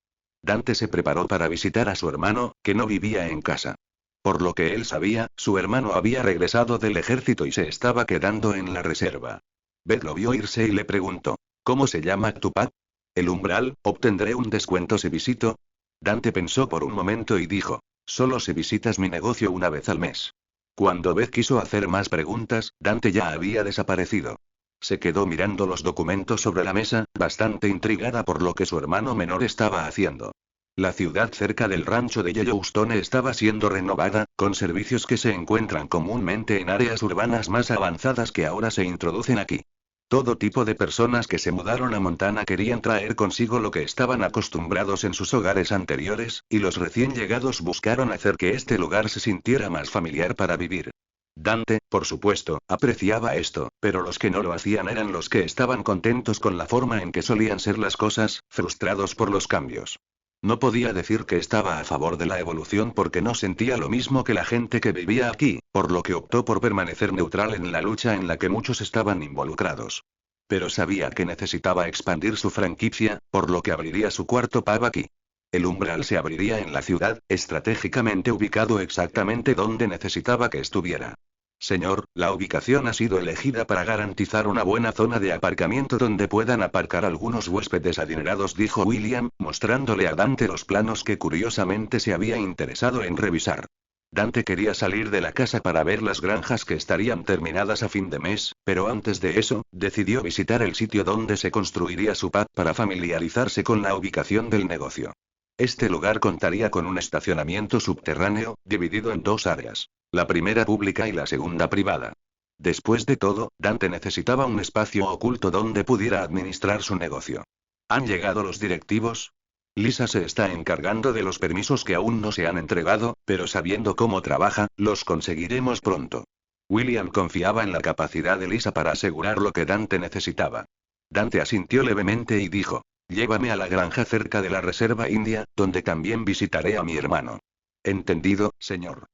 S1: Dante se preparó para visitar a su hermano, que no vivía en casa. Por lo que él sabía, su hermano había regresado del ejército y se estaba quedando en la reserva. Beth lo vio irse y le preguntó, ¿cómo se llama tu pub? El umbral, ¿obtendré un descuento si visito? Dante pensó por un momento y dijo, solo si visitas mi negocio una vez al mes. Cuando Beth quiso hacer más preguntas, Dante ya había desaparecido. Se quedó mirando los documentos sobre la mesa, bastante intrigada por lo que su hermano menor estaba haciendo. La ciudad cerca del rancho de Yellowstone estaba siendo renovada, con servicios que se encuentran comúnmente en áreas urbanas más avanzadas que ahora se introducen aquí. Todo tipo de personas que se mudaron a Montana querían traer consigo lo que estaban acostumbrados en sus hogares anteriores, y los recién llegados buscaron hacer que este lugar se sintiera más familiar para vivir. Dante, por supuesto, apreciaba esto, pero los que no lo hacían eran los que estaban contentos con la forma en que solían ser las cosas, frustrados por los cambios. No podía decir que estaba a favor de la evolución porque no sentía lo mismo que la gente que vivía aquí, por lo que optó por permanecer neutral en la lucha en la que muchos estaban involucrados. Pero sabía que necesitaba expandir su franquicia, por lo que abriría su cuarto pub aquí. El umbral se abriría en la ciudad, estratégicamente ubicado exactamente donde necesitaba que estuviera. Señor, la ubicación ha sido elegida para garantizar una buena zona de aparcamiento donde puedan aparcar algunos huéspedes adinerados, dijo William, mostrándole a Dante los planos que curiosamente se había interesado en revisar. Dante quería salir de la casa para ver las granjas que estarían terminadas a fin de mes, pero antes de eso, decidió visitar el sitio donde se construiría su pad para familiarizarse con la ubicación del negocio. Este lugar contaría con un estacionamiento subterráneo, dividido en dos áreas, la primera pública y la segunda privada. Después de todo, Dante necesitaba un espacio oculto donde pudiera administrar su negocio. ¿Han llegado los directivos? Lisa se está encargando de los permisos que aún no se han entregado, pero sabiendo cómo trabaja, los conseguiremos pronto. William confiaba en la capacidad de Lisa para asegurar lo que Dante necesitaba. Dante asintió levemente y dijo: llévame a la granja cerca de la reserva india, donde también visitaré a mi hermano. Entendido, señor.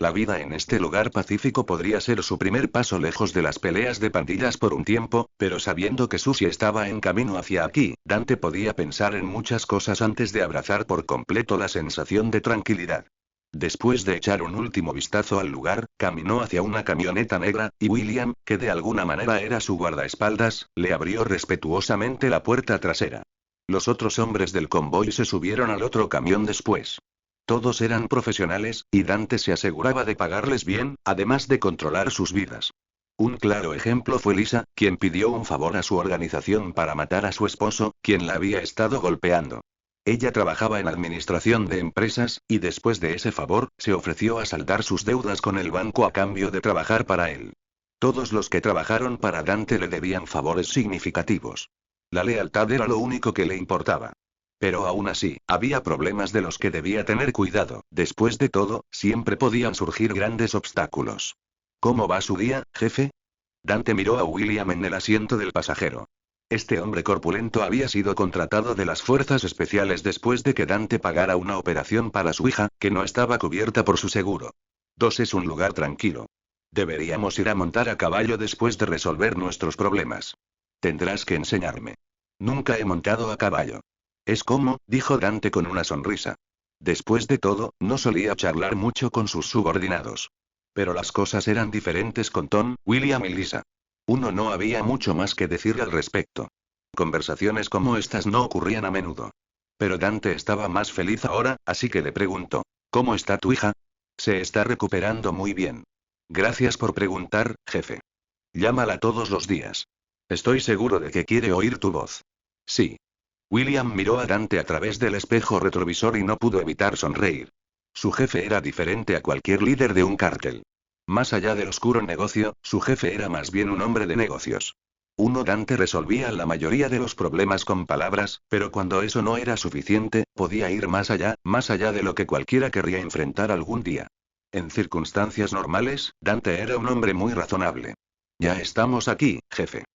S1: La vida en este lugar pacífico podría ser su primer paso lejos de las peleas de pandillas por un tiempo, pero sabiendo que Susie estaba en camino hacia aquí, Dante podía pensar en muchas cosas antes de abrazar por completo la sensación de tranquilidad. Después de echar un último vistazo al lugar, caminó hacia una camioneta negra, y William, que de alguna manera era su guardaespaldas, le abrió respetuosamente la puerta trasera. Los otros hombres del convoy se subieron al otro camión después. Todos eran profesionales, y Dante se aseguraba de pagarles bien, además de controlar sus vidas. Un claro ejemplo fue Lisa, quien pidió un favor a su organización para matar a su esposo, quien la había estado golpeando. Ella trabajaba en administración de empresas, y después de ese favor, se ofreció a saldar sus deudas con el banco a cambio de trabajar para él. Todos los que trabajaron para Dante le debían favores significativos. La lealtad era lo único que le importaba. Pero aún así, había problemas de los que debía tener cuidado. Después de todo, siempre podían surgir grandes obstáculos. ¿Cómo va su día, jefe? Dante miró a William en el asiento del pasajero. Este hombre corpulento había sido contratado de las fuerzas especiales después de que Dante pagara una operación para su hija, que no estaba cubierta por su seguro. 2 es un lugar tranquilo. Deberíamos ir a montar a caballo después de resolver nuestros problemas. Tendrás que enseñarme. Nunca he montado a caballo. Es como, dijo Dante con una sonrisa. Después de todo, no solía charlar mucho con sus subordinados. Pero las cosas eran diferentes con Tom, William y Lisa. No había mucho más que decir al respecto. Conversaciones como estas no ocurrían a menudo. Pero Dante estaba más feliz ahora, así que le preguntó: ¿cómo está tu hija? Se está recuperando muy bien. Gracias por preguntar, jefe. Llámala todos los días. Estoy seguro de que quiere oír tu voz. Sí. William miró a Dante a través del espejo retrovisor y no pudo evitar sonreír. Su jefe era diferente a cualquier líder de un cártel. Más allá del oscuro negocio, su jefe era más bien un hombre de negocios. Dante resolvía la mayoría de los problemas con palabras, pero cuando eso no era suficiente, podía ir más allá de lo que cualquiera querría enfrentar algún día. En circunstancias normales, Dante era un hombre muy razonable. Ya estamos aquí, jefe.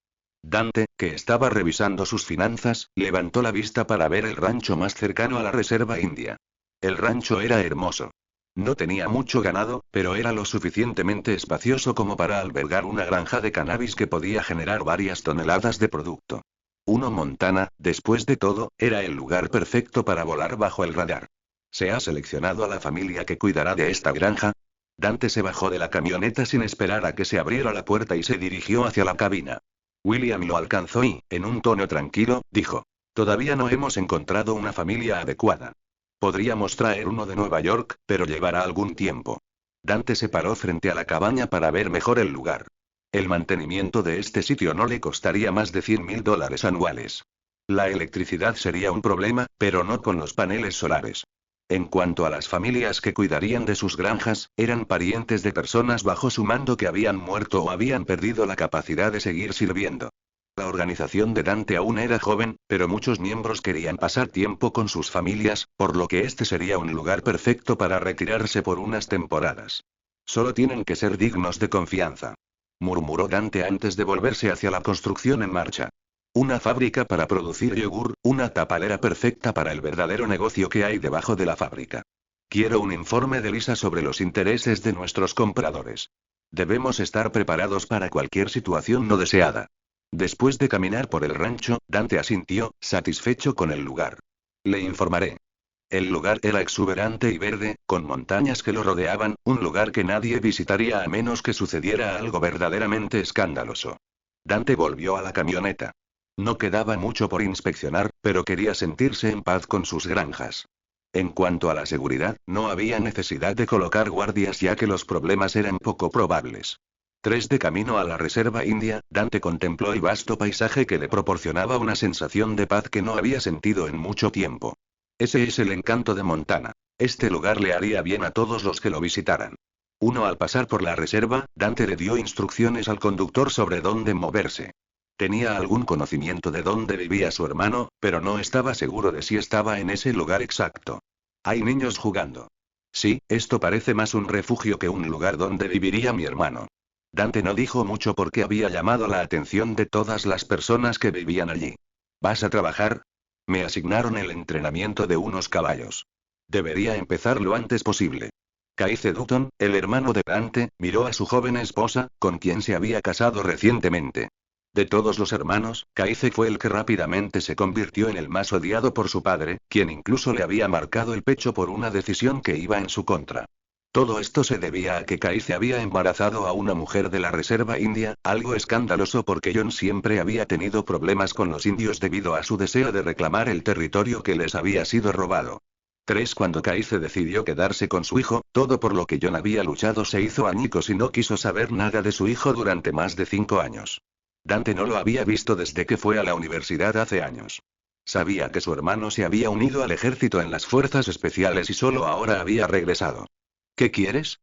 S1: Dante, que estaba revisando sus finanzas, levantó la vista para ver el rancho más cercano a la reserva india. El rancho era hermoso. No tenía mucho ganado, pero era lo suficientemente espacioso como para albergar una granja de cannabis que podía generar varias toneladas de producto. Montana, después de todo, era el lugar perfecto para volar bajo el radar. ¿Se ha seleccionado a la familia que cuidará de esta granja? Dante se bajó de la camioneta sin esperar a que se abriera la puerta y se dirigió hacia la cabina. William lo alcanzó y, en un tono tranquilo, dijo: todavía no hemos encontrado una familia adecuada. Podríamos traer uno de Nueva York, pero llevará algún tiempo. Dante se paró frente a la cabaña para ver mejor el lugar. El mantenimiento de este sitio no le costaría más de $100,000 anuales. La electricidad sería un problema, pero no con los paneles solares. En cuanto a las familias que cuidarían de sus granjas, eran parientes de personas bajo su mando que habían muerto o habían perdido la capacidad de seguir sirviendo. La organización de Dante aún era joven, pero muchos miembros querían pasar tiempo con sus familias, por lo que este sería un lugar perfecto para retirarse por unas temporadas. Solo tienen que ser dignos de confianza, murmuró Dante antes de volverse hacia la construcción en marcha. Una fábrica para producir yogur, una tapalera perfecta para el verdadero negocio que hay debajo de la fábrica. Quiero un informe de Lisa sobre los intereses de nuestros compradores. Debemos estar preparados para cualquier situación no deseada. Después de caminar por el rancho, Dante asintió, satisfecho con el lugar. Le informaré. El lugar era exuberante y verde, con montañas que lo rodeaban, un lugar que nadie visitaría a menos que sucediera algo verdaderamente escandaloso. Dante volvió a la camioneta. No quedaba mucho por inspeccionar, pero quería sentirse en paz con sus granjas. En cuanto a la seguridad, no había necesidad de colocar guardias ya que los problemas eran poco probables. 3 de camino a la reserva india, Dante contempló el vasto paisaje que le proporcionaba una sensación de paz que no había sentido en mucho tiempo. Ese es el encanto de Montana. Este lugar le haría bien a todos los que lo visitaran. Al pasar por la reserva, Dante le dio instrucciones al conductor sobre dónde moverse. Tenía algún conocimiento de dónde vivía su hermano, pero no estaba seguro de si estaba en ese lugar exacto. Hay niños jugando. Sí, esto parece más un refugio que un lugar donde viviría mi hermano. Dante no dijo mucho porque había llamado la atención de todas las personas que vivían allí. ¿Vas a trabajar? Me asignaron el entrenamiento de unos caballos. Debería empezar lo antes posible. Kaize Dutton, el hermano de Dante, miró a su joven esposa, con quien se había casado recientemente. De todos los hermanos, Kaize fue el que rápidamente se convirtió en el más odiado por su padre, quien incluso le había marcado el pecho por una decisión que iba en su contra. Todo esto se debía a que Kaize había embarazado a una mujer de la reserva india, algo escandaloso porque John siempre había tenido problemas con los indios debido a su deseo de reclamar el territorio que les había sido robado. Cuando Kaize decidió quedarse con su hijo, todo por lo que John había luchado se hizo añicos y no quiso saber nada de su hijo durante más de 5 años. Dante no lo había visto desde que fue a la universidad hace años. Sabía que su hermano se había unido al ejército en las fuerzas especiales y solo ahora había regresado. ¿Qué quieres?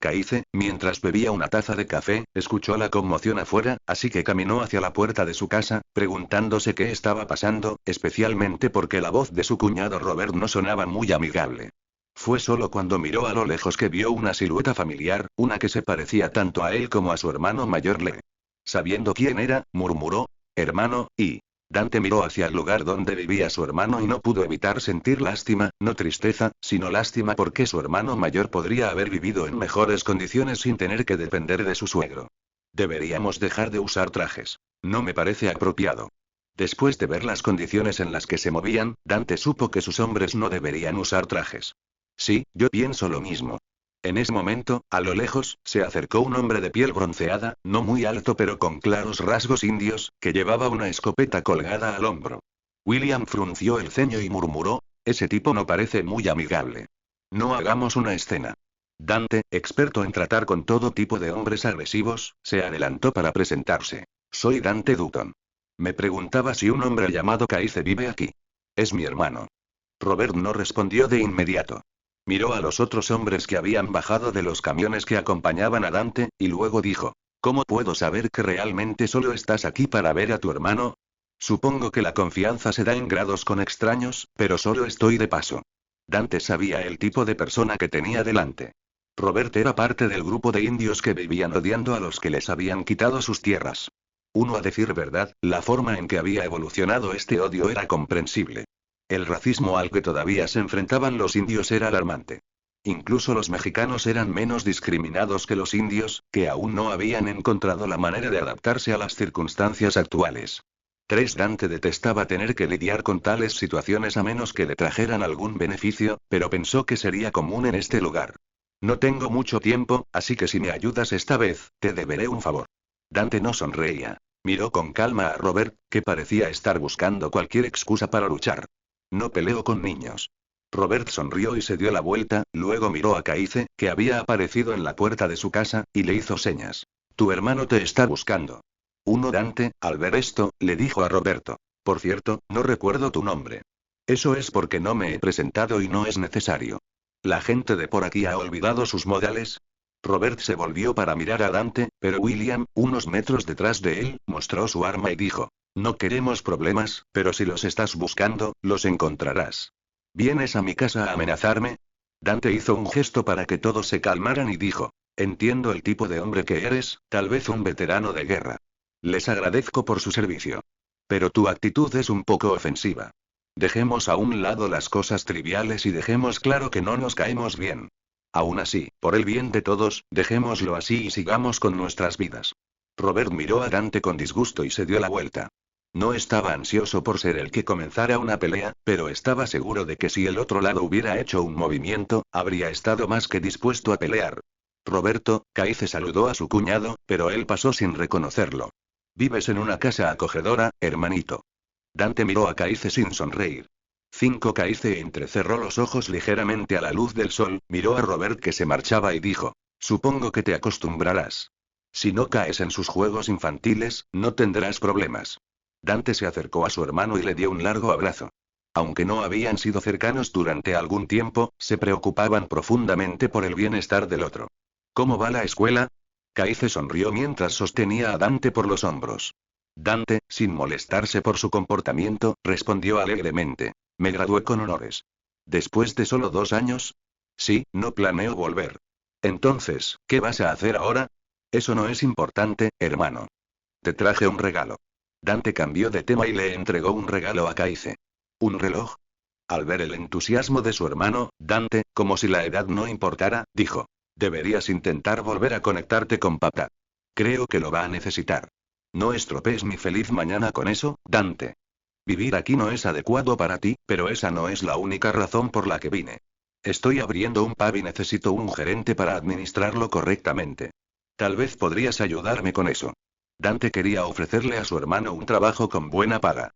S1: Kaize, mientras bebía una taza de café, escuchó la conmoción afuera, así que caminó hacia la puerta de su casa, preguntándose qué estaba pasando, especialmente porque la voz de su cuñado Robert no sonaba muy amigable. Fue solo cuando miró a lo lejos que vio una silueta familiar, una que se parecía tanto a él como a su hermano mayor Lee. Sabiendo quién era, murmuró, hermano, y... Dante miró hacia el lugar donde vivía su hermano y no pudo evitar sentir lástima, no tristeza, sino lástima porque su hermano mayor podría haber vivido en mejores condiciones sin tener que depender de su suegro. Deberíamos dejar de usar trajes. No me parece apropiado. Después de ver las condiciones en las que se movían, Dante supo que sus hombres no deberían usar trajes. Sí, yo pienso lo mismo. En ese momento, a lo lejos, se acercó un hombre de piel bronceada, no muy alto pero con claros rasgos indios, que llevaba una escopeta colgada al hombro. William frunció el ceño y murmuró, ese tipo no parece muy amigable. No hagamos una escena. Dante, experto en tratar con todo tipo de hombres agresivos, se adelantó para presentarse. Soy Dante Dutton. Me preguntaba si un hombre llamado Kaize vive aquí. Es mi hermano. Robert no respondió de inmediato. Miró a los otros hombres que habían bajado de los camiones que acompañaban a Dante, y luego dijo, ¿cómo puedo saber que realmente solo estás aquí para ver a tu hermano? Supongo que la confianza se da en grados con extraños, pero solo estoy de paso. Dante sabía el tipo de persona que tenía delante. Robert era parte del grupo de indios que vivían odiando a los que les habían quitado sus tierras. A decir verdad, la forma en que había evolucionado este odio era comprensible. El racismo al que todavía se enfrentaban los indios era alarmante. Incluso los mexicanos eran menos discriminados que los indios, que aún no habían encontrado la manera de adaptarse a las circunstancias actuales. Dante detestaba tener que lidiar con tales situaciones a menos que le trajeran algún beneficio, pero pensó que sería común en este lugar. No tengo mucho tiempo, así que si me ayudas esta vez, te deberé un favor. Dante no sonreía. Miró con calma a Robert, que parecía estar buscando cualquier excusa para luchar. No peleo con niños. Robert sonrió y se dio la vuelta, luego miró a Kaize, que había aparecido en la puerta de su casa, y le hizo señas. Tu hermano te está buscando. Dante, al ver esto, le dijo a Roberto. Por cierto, no recuerdo tu nombre. Eso es porque no me he presentado y no es necesario. ¿La gente de por aquí ha olvidado sus modales? Robert se volvió para mirar a Dante, pero William, unos metros detrás de él, mostró su arma y dijo. No queremos problemas, pero si los estás buscando, los encontrarás. ¿Vienes a mi casa a amenazarme? Dante hizo un gesto para que todos se calmaran y dijo. Entiendo el tipo de hombre que eres, tal vez un veterano de guerra. Les agradezco por su servicio. Pero tu actitud es un poco ofensiva. Dejemos a un lado las cosas triviales y dejemos claro que no nos caemos bien. Aún así, por el bien de todos, dejémoslo así y sigamos con nuestras vidas. Robert miró a Dante con disgusto y se dio la vuelta. No estaba ansioso por ser el que comenzara una pelea, pero estaba seguro de que si el otro lado hubiera hecho un movimiento, habría estado más que dispuesto a pelear. Roberto, Kaize saludó a su cuñado, pero él pasó sin reconocerlo. Vives en una casa acogedora, hermanito. Dante miró a Kaize sin sonreír. Kaize entrecerró los ojos ligeramente a la luz del sol, miró a Robert que se marchaba y dijo: supongo que te acostumbrarás. Si no caes en sus juegos infantiles, no tendrás problemas. Dante se acercó a su hermano y le dio un largo abrazo. Aunque no habían sido cercanos durante algún tiempo, se preocupaban profundamente por el bienestar del otro. ¿Cómo va la escuela? Kaize sonrió mientras sostenía a Dante por los hombros. Dante, sin molestarse por su comportamiento, respondió alegremente: me gradué con honores. ¿Después de solo 2 años? Sí, no planeo volver. Entonces, ¿qué vas a hacer ahora? Eso no es importante, hermano. Te traje un regalo. Dante cambió de tema y le entregó un regalo a Kaize. ¿Un reloj? Al ver el entusiasmo de su hermano, Dante, como si la edad no importara, dijo: deberías intentar volver a conectarte con papá. Creo que lo va a necesitar. No estropees mi feliz mañana con eso, Dante. Vivir aquí no es adecuado para ti, pero esa no es la única razón por la que vine. Estoy abriendo un pub y necesito un gerente para administrarlo correctamente. Tal vez podrías ayudarme con eso. Dante quería ofrecerle a su hermano un trabajo con buena paga.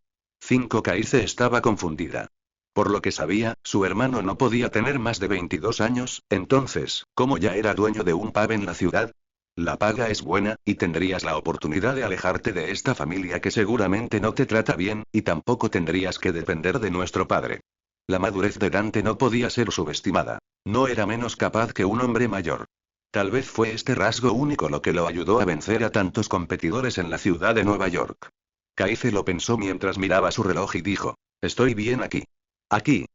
S1: Kaize estaba confundida. Por lo que sabía, su hermano no podía tener más de 22 años, entonces, ¿cómo ya era dueño de un pub en la ciudad? La paga es buena, y tendrías la oportunidad de alejarte de esta familia que seguramente no te trata bien, y tampoco tendrías que depender de nuestro padre. La madurez de Dante no podía ser subestimada. No era menos capaz que un hombre mayor. Tal vez fue este rasgo único lo que lo ayudó a vencer a tantos competidores en la ciudad de Nueva York. Kaize lo pensó mientras miraba su reloj y dijo: estoy bien aquí. Aquí.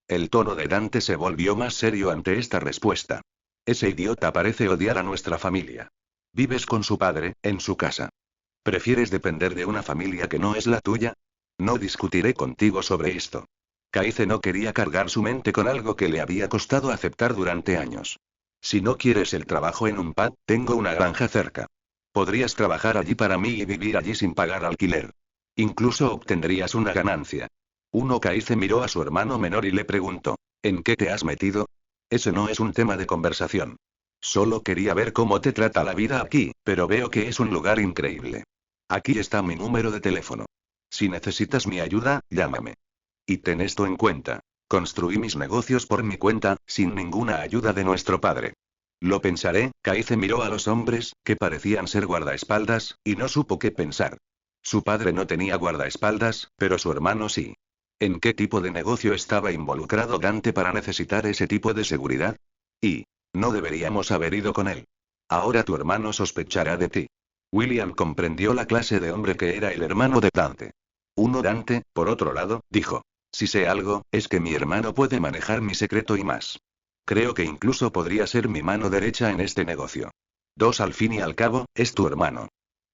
S1: El tono de Dante se volvió más serio ante esta respuesta. Ese idiota parece odiar a nuestra familia. Vives con su padre, en su casa. ¿Prefieres depender de una familia que no es la tuya? No discutiré contigo sobre esto. Kaize no quería cargar su mente con algo que le había costado aceptar durante años. Si no quieres el trabajo en un pub, tengo una granja cerca. Podrías trabajar allí para mí y vivir allí sin pagar alquiler. Incluso obtendrías una ganancia. Kaize miró a su hermano menor y le preguntó: ¿en qué te has metido? Ese no es un tema de conversación. Solo quería ver cómo te trata la vida aquí, pero veo que es un lugar increíble. Aquí está mi número de teléfono. Si necesitas mi ayuda, llámame. Y ten esto en cuenta. Construí mis negocios por mi cuenta, sin ninguna ayuda de nuestro padre. Lo pensaré. Kaize miró a los hombres, que parecían ser guardaespaldas, y no supo qué pensar. Su padre no tenía guardaespaldas, pero su hermano sí. ¿En qué tipo de negocio estaba involucrado Dante para necesitar ese tipo de seguridad? Y no deberíamos haber ido con él. Ahora tu hermano sospechará de ti. William comprendió la clase de hombre que era el hermano de Dante. Dante, por otro lado, dijo: si sé algo, es que mi hermano puede manejar mi secreto y más. Creo que incluso podría ser mi mano derecha en este negocio. 2 Al fin y al cabo, es tu hermano.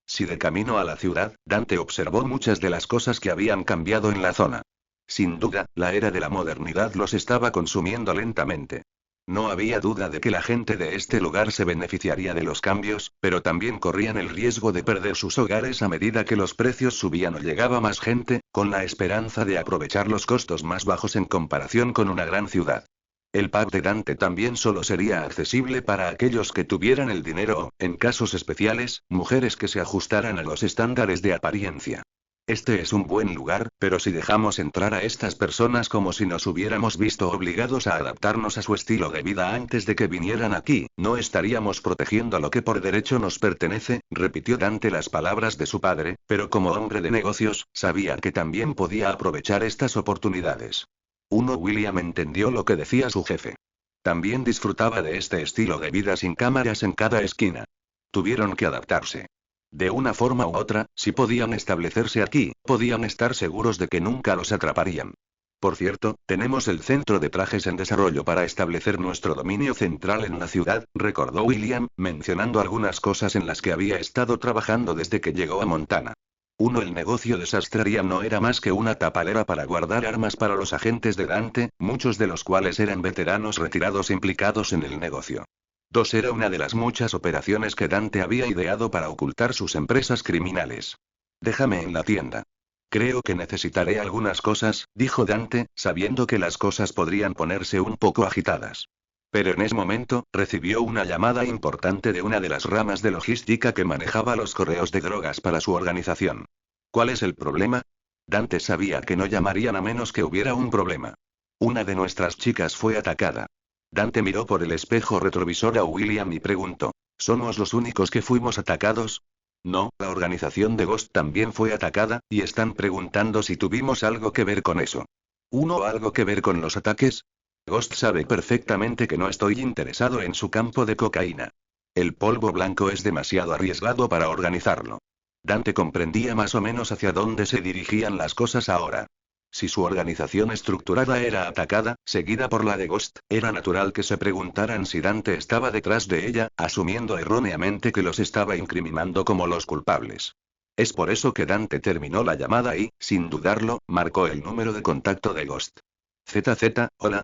S1: Si de camino a la ciudad, Dante observó muchas de las cosas que habían cambiado en la zona. Sin duda, la era de la modernidad los estaba consumiendo lentamente. No había duda de que la gente de este lugar se beneficiaría de los cambios, pero también corrían el riesgo de perder sus hogares a medida que los precios subían o llegaba más gente, con la esperanza de aprovechar los costos más bajos en comparación con una gran ciudad. El pub de Dante también solo sería accesible para aquellos que tuvieran el dinero o, en casos especiales, mujeres que se ajustaran a los estándares de apariencia. Este es un buen lugar, pero si dejamos entrar a estas personas como si nos hubiéramos visto obligados a adaptarnos a su estilo de vida antes de que vinieran aquí, no estaríamos protegiendo lo que por derecho nos pertenece, repitió Dante las palabras de su padre, pero como hombre de negocios, sabía que también podía aprovechar estas oportunidades. William entendió lo que decía su jefe. También disfrutaba de este estilo de vida sin cámaras en cada esquina. Tuvieron que adaptarse. De una forma u otra, si podían establecerse aquí, podían estar seguros de que nunca los atraparían. Por cierto, tenemos el centro de trajes en desarrollo para establecer nuestro dominio central en la ciudad, recordó William, mencionando algunas cosas en las que había estado trabajando desde que llegó a Montana. El negocio de sastrería no era más que una tapadera para guardar armas para los agentes de Dante, muchos de los cuales eran veteranos retirados implicados en el negocio. 2 Era una de las muchas operaciones que Dante había ideado para ocultar sus empresas criminales. Déjame en la tienda. Creo que necesitaré algunas cosas, dijo Dante, sabiendo que las cosas podrían ponerse un poco agitadas. Pero en ese momento, recibió una llamada importante de una de las ramas de logística que manejaba los correos de drogas para su organización. ¿Cuál es el problema? Dante sabía que no llamarían a menos que hubiera un problema. Una de nuestras chicas fue atacada. Dante miró por el espejo retrovisor a William y preguntó: ¿somos los únicos que fuimos atacados? No, la organización de Ghost también fue atacada, y están preguntando si tuvimos algo que ver con eso. ¿Uno algo que ver con los ataques? Ghost sabe perfectamente que no estoy interesado en su campo de cocaína. El polvo blanco es demasiado arriesgado para organizarlo. Dante comprendía más o menos hacia dónde se dirigían las cosas ahora. Si su organización estructurada era atacada, seguida por la de Ghost, era natural que se preguntaran si Dante estaba detrás de ella, asumiendo erróneamente que los estaba incriminando como los culpables. Es por eso que Dante terminó la llamada y, sin dudarlo, marcó el número de contacto de Ghost. ZZ, hola.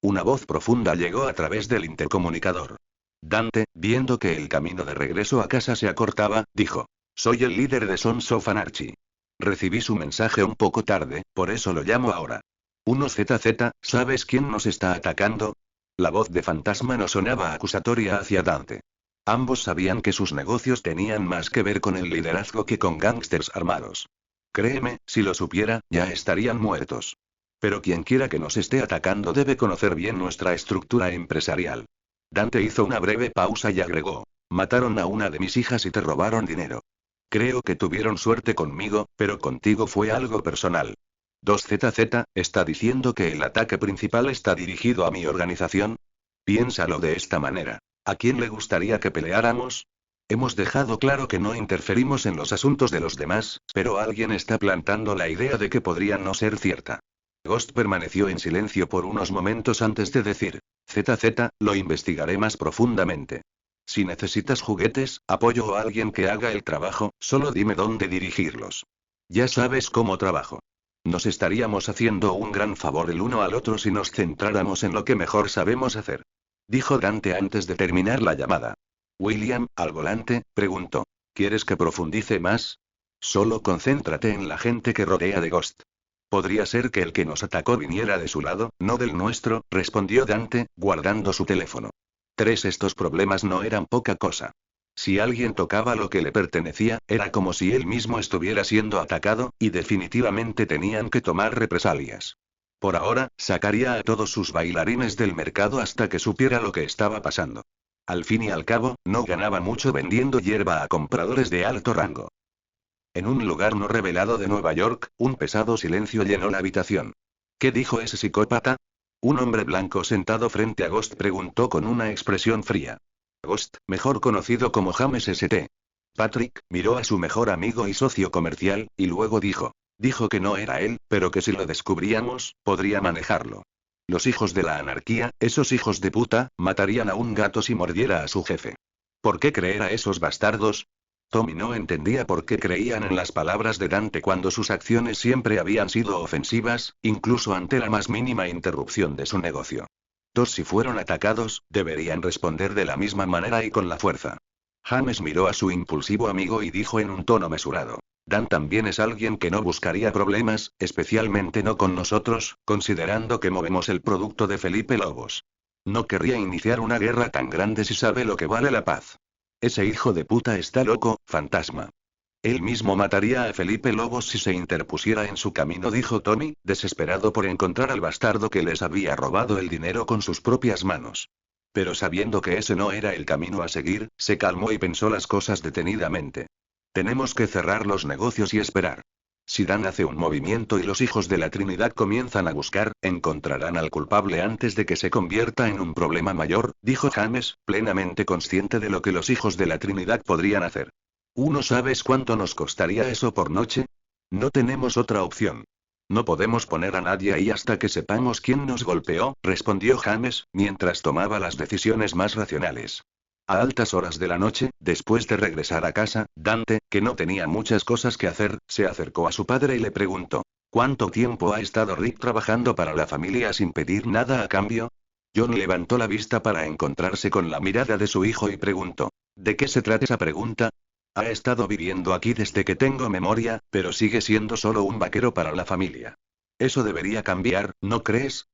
S1: Una voz profunda llegó a través del intercomunicador. Dante, viendo que el camino de regreso a casa se acortaba, dijo: soy el líder de Sons of Anarchy. Recibí su mensaje un poco tarde, por eso lo llamo ahora. 1ZZ, ¿sabes quién nos está atacando? La voz de Fantasma no sonaba acusatoria hacia Dante. Ambos sabían que sus negocios tenían más que ver con el liderazgo que con gángsters armados. Créeme, si lo supiera, ya estarían muertos. Pero quien quiera que nos esté atacando debe conocer bien nuestra estructura empresarial. Dante hizo una breve pausa y agregó: mataron a una de mis hijas y te robaron dinero. Creo que tuvieron suerte conmigo, pero contigo fue algo personal. 2ZZ, ¿está diciendo que el ataque principal está dirigido a mi organización? Piénsalo de esta manera. ¿A quién le gustaría que peleáramos? Hemos dejado claro que no interferimos en los asuntos de los demás, pero alguien está plantando la idea de que podría no ser cierta. Ghost permaneció en silencio por unos momentos antes de decir: ZZ, lo investigaré más profundamente. Si necesitas juguetes, apoyo o alguien que haga el trabajo, solo dime dónde dirigirlos. Ya sabes cómo trabajo. Nos estaríamos haciendo un gran favor el uno al otro si nos centráramos en lo que mejor sabemos hacer. Dijo Dante antes de terminar la llamada. William, al volante, preguntó: ¿quieres que profundice más? Solo concéntrate en la gente que rodea de Ghost. Podría ser que el que nos atacó viniera de su lado, no del nuestro, respondió Dante, guardando su teléfono. Estos problemas no eran poca cosa. Si alguien tocaba lo que le pertenecía, era como si él mismo estuviera siendo atacado, y definitivamente tenían que tomar represalias. Por ahora, sacaría a todos sus bailarines del mercado hasta que supiera lo que estaba pasando. Al fin y al cabo, no ganaba mucho vendiendo hierba a compradores de alto rango. En un lugar no revelado de Nueva York, un pesado silencio llenó la habitación. ¿Qué dijo ese psicópata? Un hombre blanco sentado frente a Ghost preguntó con una expresión fría. Ghost, mejor conocido como James St. Patrick, miró a su mejor amigo y socio comercial, y luego dijo: dijo que no era él, pero que si lo descubríamos, podría manejarlo. Los hijos de la anarquía, esos hijos de puta, matarían a un gato si mordiera a su jefe. ¿Por qué creer a esos bastardos? Tommy no entendía por qué creían en las palabras de Dante cuando sus acciones siempre habían sido ofensivas, incluso ante la más mínima interrupción de su negocio. Si fueron atacados, deberían responder de la misma manera y con la fuerza. James miró a su impulsivo amigo y dijo en un tono mesurado: Dan también es alguien que no buscaría problemas, especialmente no con nosotros, considerando que movemos el producto de Felipe Lobos. No querría iniciar una guerra tan grande si sabe lo que vale la paz. Ese hijo de puta está loco, Fantasma. Él mismo mataría a Felipe Lobos si se interpusiera en su camino, dijo Tommy, desesperado por encontrar al bastardo que les había robado el dinero con sus propias manos. Pero sabiendo que ese no era el camino a seguir, se calmó y pensó las cosas detenidamente. Tenemos que cerrar los negocios y esperar. Si Dan hace un movimiento y los hijos de la Trinidad comienzan a buscar, encontrarán al culpable antes de que se convierta en un problema mayor, dijo James, plenamente consciente de lo que los hijos de la Trinidad podrían hacer. ¿Sabes cuánto nos costaría eso por noche? No tenemos otra opción. No podemos poner a nadie ahí hasta que sepamos quién nos golpeó, respondió James, mientras tomaba las decisiones más racionales. A altas horas de la noche, después de regresar a casa, Dante, que no tenía muchas cosas que hacer, se acercó a su padre y le preguntó: ¿cuánto tiempo ha estado Rick trabajando para la familia sin pedir nada a cambio? John levantó la vista para encontrarse con la mirada de su hijo y preguntó: ¿de qué se trata esa pregunta? Ha estado viviendo aquí desde que tengo memoria, pero sigue siendo solo un vaquero para la familia. Eso debería cambiar, ¿no crees?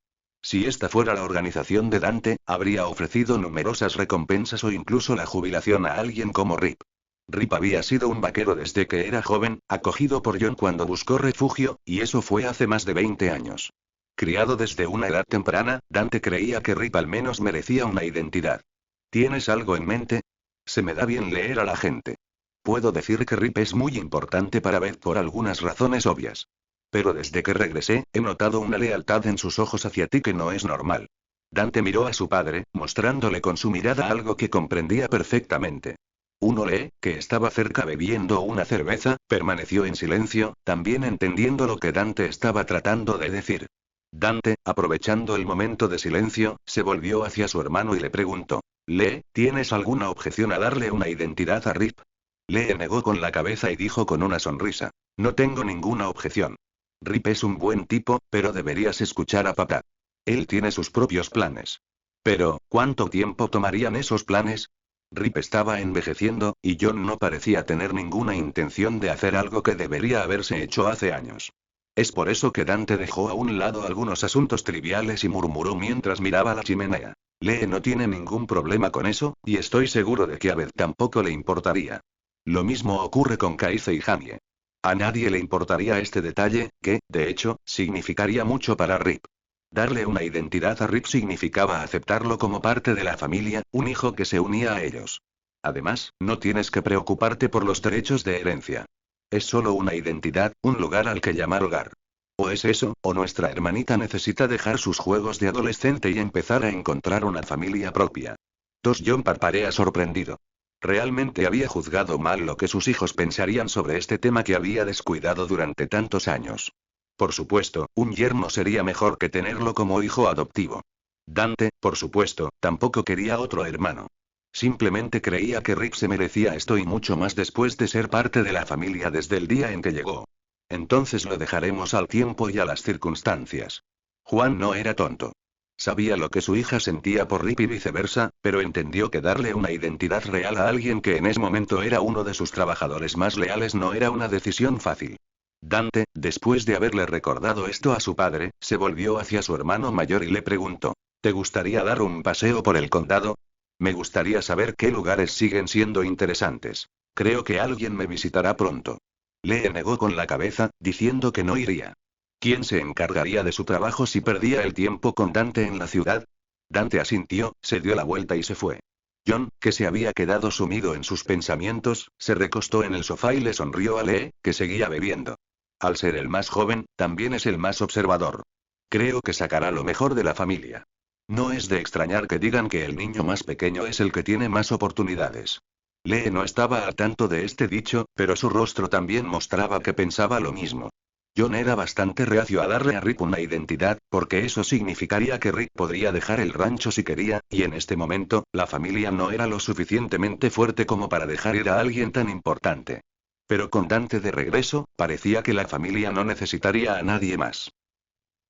S1: Si esta fuera la organización de Dante, habría ofrecido numerosas recompensas o incluso la jubilación a alguien como Rip. Rip había sido un vaquero desde que era joven, acogido por John cuando buscó refugio, y eso fue hace más de 20 años. Criado desde una edad temprana, Dante creía que Rip al menos merecía una identidad. ¿Tienes algo en mente? Se me da bien leer a la gente. Puedo decir que Rip es muy importante para Beth por algunas razones obvias. Pero desde que regresé, he notado una lealtad en sus ojos hacia ti que no es normal. Dante miró a su padre, mostrándole con su mirada algo que comprendía perfectamente. Uno lee, que estaba cerca bebiendo una cerveza, permaneció en silencio, también entendiendo lo que Dante estaba tratando de decir. Dante, aprovechando el momento de silencio, se volvió hacia su hermano y le preguntó: Lee, ¿tienes alguna objeción a darle una identidad a Rip? Lee negó con la cabeza y dijo con una sonrisa: No tengo ninguna objeción. Rip es un buen tipo, pero deberías escuchar a papá. Él tiene sus propios planes. Pero, ¿cuánto tiempo tomarían esos planes? Rip estaba envejeciendo, y John no parecía tener ninguna intención de hacer algo que debería haberse hecho hace años. Es por eso que Dante dejó a un lado algunos asuntos triviales y murmuró mientras miraba la chimenea. Lee no tiene ningún problema con eso, y estoy seguro de que a Beth tampoco le importaría. Lo mismo ocurre con Kaize y Jamie. A nadie le importaría este detalle, que, de hecho, significaría mucho para Rip. Darle una identidad a Rip significaba aceptarlo como parte de la familia, un hijo que se unía a ellos. Además, no tienes que preocuparte por los derechos de herencia. Es solo una identidad, un lugar al que llamar hogar. O es eso, o nuestra hermanita necesita dejar sus juegos de adolescente y empezar a encontrar una familia propia. John parparea sorprendido. Realmente había juzgado mal lo que sus hijos pensarían sobre este tema que había descuidado durante tantos años. Por supuesto, un yerno sería mejor que tenerlo como hijo adoptivo. Dante, por supuesto, tampoco quería otro hermano. Simplemente creía que Rip se merecía esto y mucho más después de ser parte de la familia desde el día en que llegó. Entonces lo dejaremos al tiempo y a las circunstancias. Juan no era tonto. Sabía lo que su hija sentía por Rip y viceversa, pero entendió que darle una identidad real a alguien que en ese momento era uno de sus trabajadores más leales no era una decisión fácil. Dante, después de haberle recordado esto a su padre, se volvió hacia su hermano mayor y le preguntó: ¿Te gustaría dar un paseo por el condado? Me gustaría saber qué lugares siguen siendo interesantes. Creo que alguien me visitará pronto. Lee negó con la cabeza, diciendo que no iría. ¿Quién se encargaría de su trabajo si perdía el tiempo con Dante en la ciudad? Dante asintió, se dio la vuelta y se fue. John, que se había quedado sumido en sus pensamientos, se recostó en el sofá y le sonrió a Lee, que seguía bebiendo. Al ser el más joven, también es el más observador. Creo que sacará lo mejor de la familia. No es de extrañar que digan que el niño más pequeño es el que tiene más oportunidades. Lee no estaba al tanto de este dicho, pero su rostro también mostraba que pensaba lo mismo. John era bastante reacio a darle a Rip una identidad, porque eso significaría que Rip podría dejar el rancho si quería, y en este momento, la familia no era lo suficientemente fuerte como para dejar ir a alguien tan importante. Pero con Dante de regreso, parecía que la familia no necesitaría a nadie más.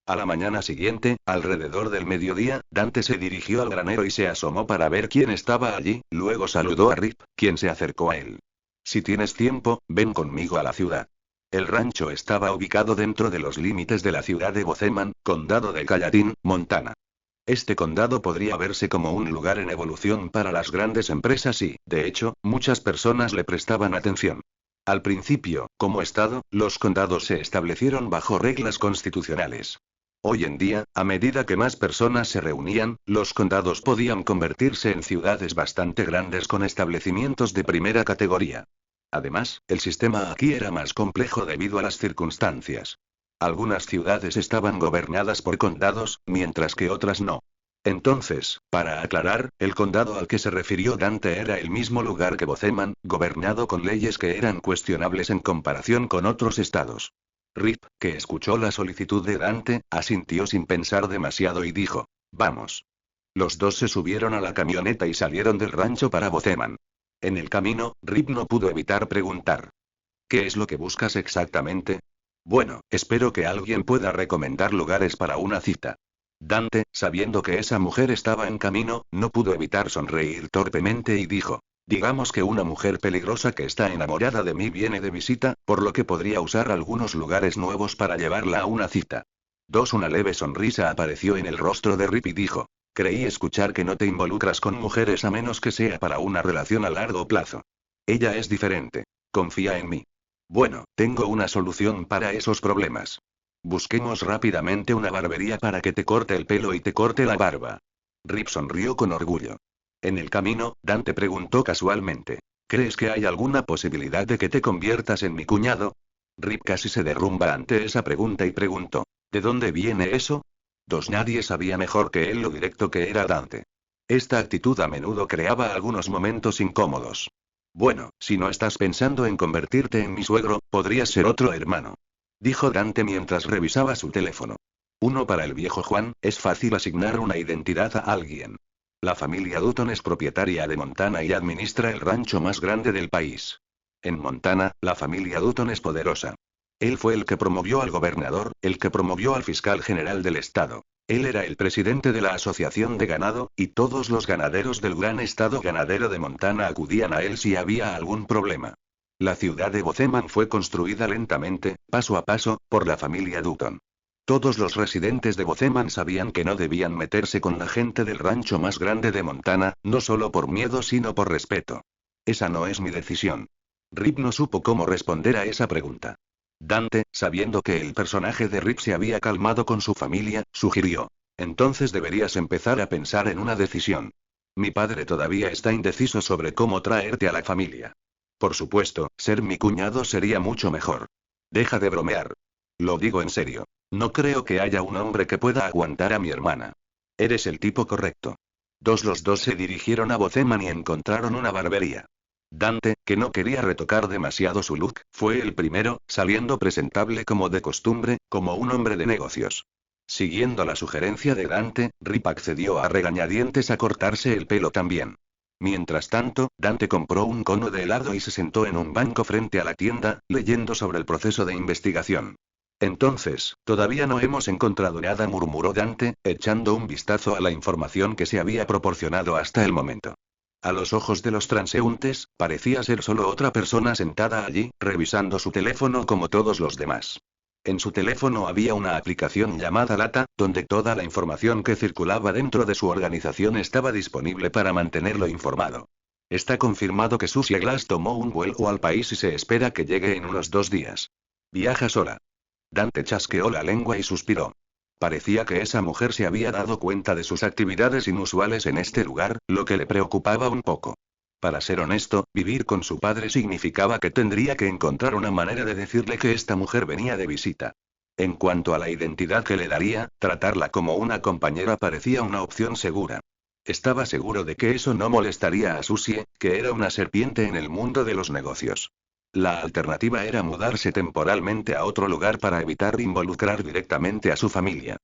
S1: A la mañana siguiente, alrededor del mediodía, Dante se dirigió al granero y se asomó para ver quién estaba allí, luego saludó a Rip, quien se acercó a él. Si tienes tiempo, ven conmigo a la ciudad. El rancho estaba ubicado dentro de los límites de la ciudad de Bozeman, condado de Gallatin, Montana. Este condado podría verse como un lugar en evolución para las grandes empresas y, de hecho, muchas personas le prestaban atención. Al principio, como estado, los condados se establecieron bajo reglas constitucionales. Hoy en día, a medida que más personas se reunían, los condados podían convertirse en ciudades bastante grandes con establecimientos de primera categoría. Además, el sistema aquí era más complejo debido a las circunstancias. Algunas ciudades estaban gobernadas por condados, mientras que otras no. Entonces, para aclarar, el condado al que se refirió Dante era el mismo lugar que Bozeman, gobernado con leyes que eran cuestionables en comparación con otros estados. Rip, que escuchó la solicitud de Dante, asintió sin pensar demasiado y dijo: Vamos. Los dos se subieron a la camioneta y salieron del rancho para Bozeman. En el camino, Rip no pudo evitar preguntar: ¿Qué es lo que buscas exactamente? Bueno, espero que alguien pueda recomendar lugares para una cita. Dante, sabiendo que esa mujer estaba en camino, no pudo evitar sonreír torpemente y dijo: Digamos que una mujer peligrosa que está enamorada de mí viene de visita, por lo que podría usar algunos lugares nuevos para llevarla a una cita. Una leve sonrisa apareció en el rostro de Rip y dijo: Creí escuchar que no te involucras con mujeres a menos que sea para una relación a largo plazo. Ella es diferente. Confía en mí. Bueno, tengo una solución para esos problemas. Busquemos rápidamente una barbería para que te corte el pelo y te corte la barba. Rip sonrió con orgullo. En el camino, Dante preguntó casualmente. ¿Crees que hay alguna posibilidad de que te conviertas en mi cuñado? Rip casi se derrumba ante esa pregunta y preguntó. ¿De dónde viene eso? Nadie sabía mejor que él lo directo que era Dante. Esta actitud a menudo creaba algunos momentos incómodos. Bueno, si no estás pensando en convertirte en mi suegro, podrías ser otro hermano. Dijo Dante mientras revisaba su teléfono. Uno para el viejo Juan, es fácil asignar una identidad a alguien. La familia Dutton es propietaria de Montana y administra el rancho más grande del país. En Montana, la familia Dutton es poderosa. Él fue el que promovió al gobernador, el que promovió al fiscal general del estado. Él era el presidente de la asociación de ganado, y todos los ganaderos del gran estado ganadero de Montana acudían a él si había algún problema. La ciudad de Bozeman fue construida lentamente, paso a paso, por la familia Dutton. Todos los residentes de Bozeman sabían que no debían meterse con la gente del rancho más grande de Montana, no solo por miedo sino por respeto. Esa no es mi decisión. Rip no supo cómo responder a esa pregunta. Dante, sabiendo que el personaje de Rip se había calmado con su familia, sugirió. Entonces deberías empezar a pensar en una decisión. Mi padre todavía está indeciso sobre cómo traerte a la familia. Por supuesto, ser mi cuñado sería mucho mejor. Deja de bromear. Lo digo en serio. No creo que haya un hombre que pueda aguantar a mi hermana. Eres el tipo correcto. Los dos se dirigieron a Bozeman y encontraron una barbería. Dante, que no quería retocar demasiado su look, fue el primero, saliendo presentable como de costumbre, como un hombre de negocios. Siguiendo la sugerencia de Dante, Rip accedió a regañadientes a cortarse el pelo también. Mientras tanto, Dante compró un cono de helado y se sentó en un banco frente a la tienda, leyendo sobre el proceso de investigación. Entonces, todavía no hemos encontrado nada, murmuró Dante, echando un vistazo a la información que se había proporcionado hasta el momento. A los ojos de los transeúntes, parecía ser solo otra persona sentada allí, revisando su teléfono como todos los demás. En su teléfono había una aplicación llamada Lata, donde toda la información que circulaba dentro de su organización estaba disponible para mantenerlo informado. Está confirmado que Susie Glass tomó un vuelo al país y se espera que llegue en unos 2 días. Viaja sola. Dante chasqueó la lengua y suspiró. Parecía que esa mujer se había dado cuenta de sus actividades inusuales en este lugar, lo que le preocupaba un poco. Para ser honesto, vivir con su padre significaba que tendría que encontrar una manera de decirle que esta mujer venía de visita. En cuanto a la identidad que le daría, tratarla como una compañera parecía una opción segura. Estaba seguro de que eso no molestaría a Susie, que era una serpiente en el mundo de los negocios. La alternativa era mudarse temporalmente a otro lugar para evitar involucrar directamente a su familia.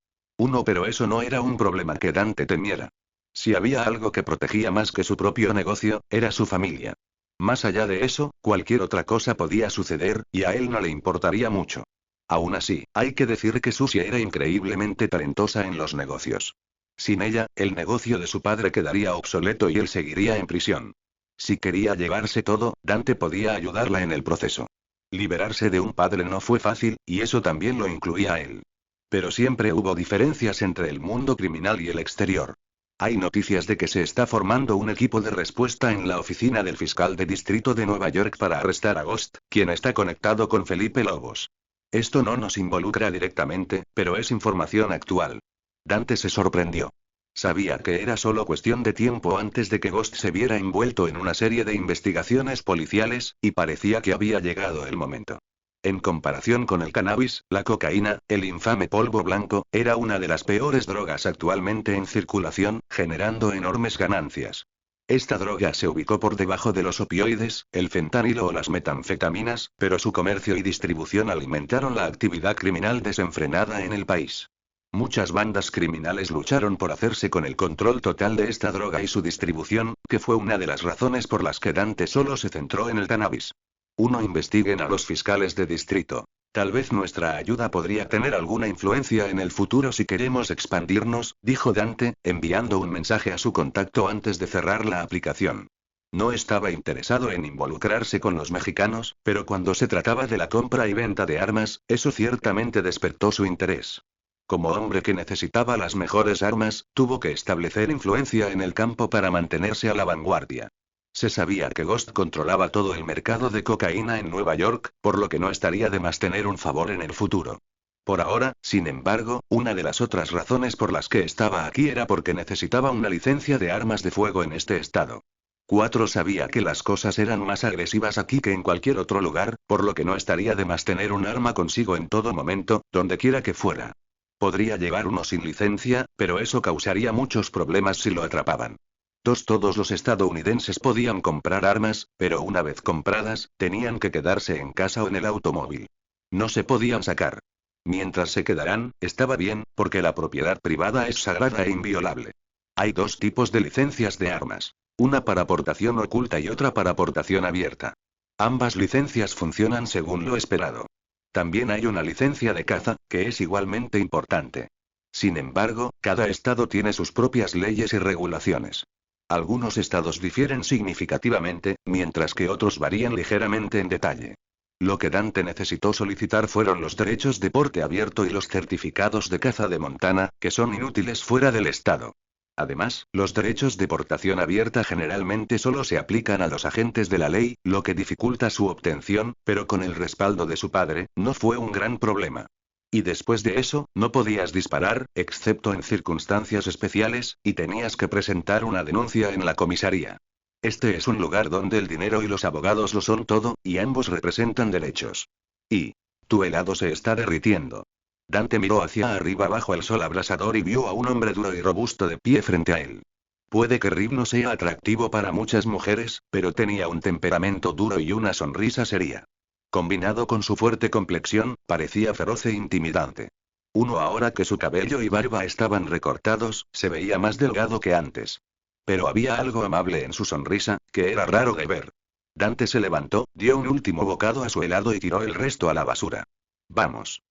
S1: Pero eso no era un problema que Dante temiera. Si había algo que protegía más que su propio negocio, era su familia. Más allá de eso, cualquier otra cosa podía suceder, y a él no le importaría mucho. Aún así, hay que decir que Susie era increíblemente talentosa en los negocios. Sin ella, el negocio de su padre quedaría obsoleto y él seguiría en prisión. Si quería llevarse todo, Dante podía ayudarla en el proceso. Liberarse de un padre no fue fácil, y eso también lo incluía a él. Pero siempre hubo diferencias entre el mundo criminal y el exterior. Hay noticias de que se está formando un equipo de respuesta en la oficina del fiscal de distrito de Nueva York para arrestar a Ghost, quien está conectado con Felipe Lobos. Esto no nos involucra directamente, pero es información actual. Dante se sorprendió. Sabía que era solo cuestión de tiempo antes de que Ghost se viera envuelto en una serie de investigaciones policiales, y parecía que había llegado el momento. En comparación con el cannabis, la cocaína, el infame polvo blanco, era una de las peores drogas actualmente en circulación, generando enormes ganancias. Esta droga se ubicó por debajo de los opioides, el fentanilo o las metanfetaminas, pero su comercio y distribución alimentaron la actividad criminal desenfrenada en el país. Muchas bandas criminales lucharon por hacerse con el control total de esta droga y su distribución, que fue una de las razones por las que Dante solo se centró en el cannabis. Investiguen a los fiscales de distrito. Tal vez nuestra ayuda podría tener alguna influencia en el futuro si queremos expandirnos, dijo Dante, enviando un mensaje a su contacto antes de cerrar la aplicación. No estaba interesado en involucrarse con los mexicanos, pero cuando se trataba de la compra y venta de armas, eso ciertamente despertó su interés. Como hombre que necesitaba las mejores armas, tuvo que establecer influencia en el campo para mantenerse a la vanguardia. Se sabía que Ghost controlaba todo el mercado de cocaína en Nueva York, por lo que no estaría de más tener un favor en el futuro. Por ahora, sin embargo, una de las otras razones por las que estaba aquí era porque necesitaba una licencia de armas de fuego en este estado. 4 sabía que las cosas eran más agresivas aquí que en cualquier otro lugar, por lo que no estaría de más tener un arma consigo en todo momento, donde quiera que fuera. Podría llevar uno sin licencia, pero eso causaría muchos problemas si lo atrapaban. Todos los estadounidenses podían comprar armas, pero una vez compradas, tenían que quedarse en casa o en el automóvil. No se podían sacar. Mientras se quedaran, estaba bien, porque la propiedad privada es sagrada e inviolable. Hay 2 tipos de licencias de armas. Una para portación oculta y otra para portación abierta. Ambas licencias funcionan según lo esperado. También hay una licencia de caza, que es igualmente importante. Sin embargo, cada estado tiene sus propias leyes y regulaciones. Algunos estados difieren significativamente, mientras que otros varían ligeramente en detalle. Lo que Dante necesitó solicitar fueron los derechos de porte abierto y los certificados de caza de Montana, que son inútiles fuera del estado. Además, los derechos de portación abierta generalmente solo se aplican a los agentes de la ley, lo que dificulta su obtención, pero con el respaldo de su padre, no fue un gran problema. Y después de eso, no podías disparar, excepto en circunstancias especiales, y tenías que presentar una denuncia en la comisaría. Este es un lugar donde el dinero y los abogados lo son todo, y ambos representan derechos. Y tu helado se está derritiendo. Dante miró hacia arriba bajo el sol abrasador y vio a un hombre duro y robusto de pie frente a él. Puede que Rip no sea atractivo para muchas mujeres, pero tenía un temperamento duro y una sonrisa seria. Combinado con su fuerte complexión, parecía feroz e intimidante. Ahora que su cabello y barba estaban recortados, se veía más delgado que antes. Pero había algo amable en su sonrisa, que era raro de ver. Dante se levantó, dio un último bocado a su helado y tiró el resto a la basura. Vamos.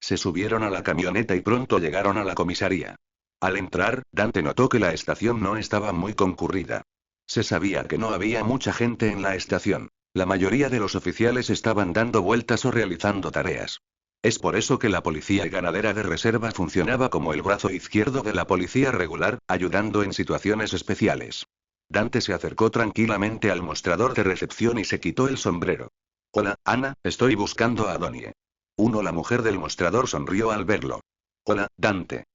S1: Se subieron a la camioneta y pronto llegaron a la comisaría. Al entrar, Dante notó que la estación no estaba muy concurrida. Se sabía que no había mucha gente en la estación. La mayoría de los oficiales estaban dando vueltas o realizando tareas. Es por eso que la policía ganadera de reserva funcionaba como el brazo izquierdo de la policía regular, ayudando en situaciones especiales. Dante se acercó tranquilamente al mostrador de recepción y se quitó el sombrero. Hola, Ana, estoy buscando a Donnie. La mujer del mostrador sonrió al verlo. Hola, Dante.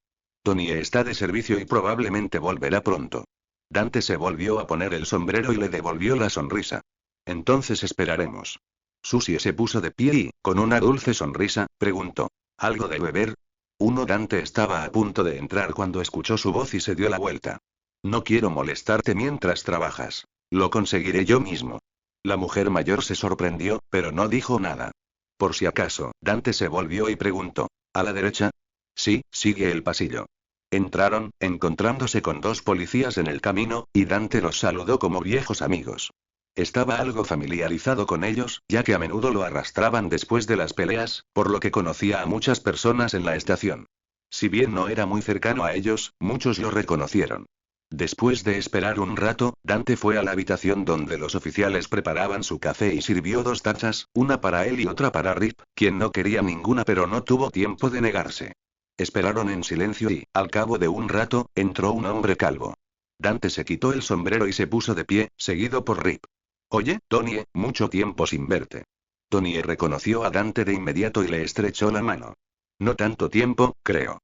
S1: Donnie está de servicio y probablemente volverá pronto. Dante se volvió a poner el sombrero y le devolvió la sonrisa. Entonces esperaremos. Susie se puso de pie y, con una dulce sonrisa, preguntó: ¿algo de beber? Dante estaba a punto de entrar cuando escuchó su voz y se dio la vuelta. No quiero molestarte mientras trabajas. Lo conseguiré yo mismo. La mujer mayor se sorprendió, pero no dijo nada. Por si acaso, Dante se volvió y preguntó: ¿a la derecha? Sí, sigue el pasillo. Entraron, encontrándose con 2 policías en el camino, y Dante los saludó como viejos amigos. Estaba algo familiarizado con ellos, ya que a menudo lo arrastraban después de las peleas, por lo que conocía a muchas personas en la estación. Si bien no era muy cercano a ellos, muchos lo reconocieron. Después de esperar un rato, Dante fue a la habitación donde los oficiales preparaban su café y sirvió 2 tazas, una para él y otra para Rip, quien no quería ninguna pero no tuvo tiempo de negarse. Esperaron en silencio y, al cabo de un rato, entró un hombre calvo. Dante se quitó el sombrero y se puso de pie, seguido por Rip. Oye, Donnie, mucho tiempo sin verte. Donnie reconoció a Dante de inmediato y le estrechó la mano. No tanto tiempo, creo.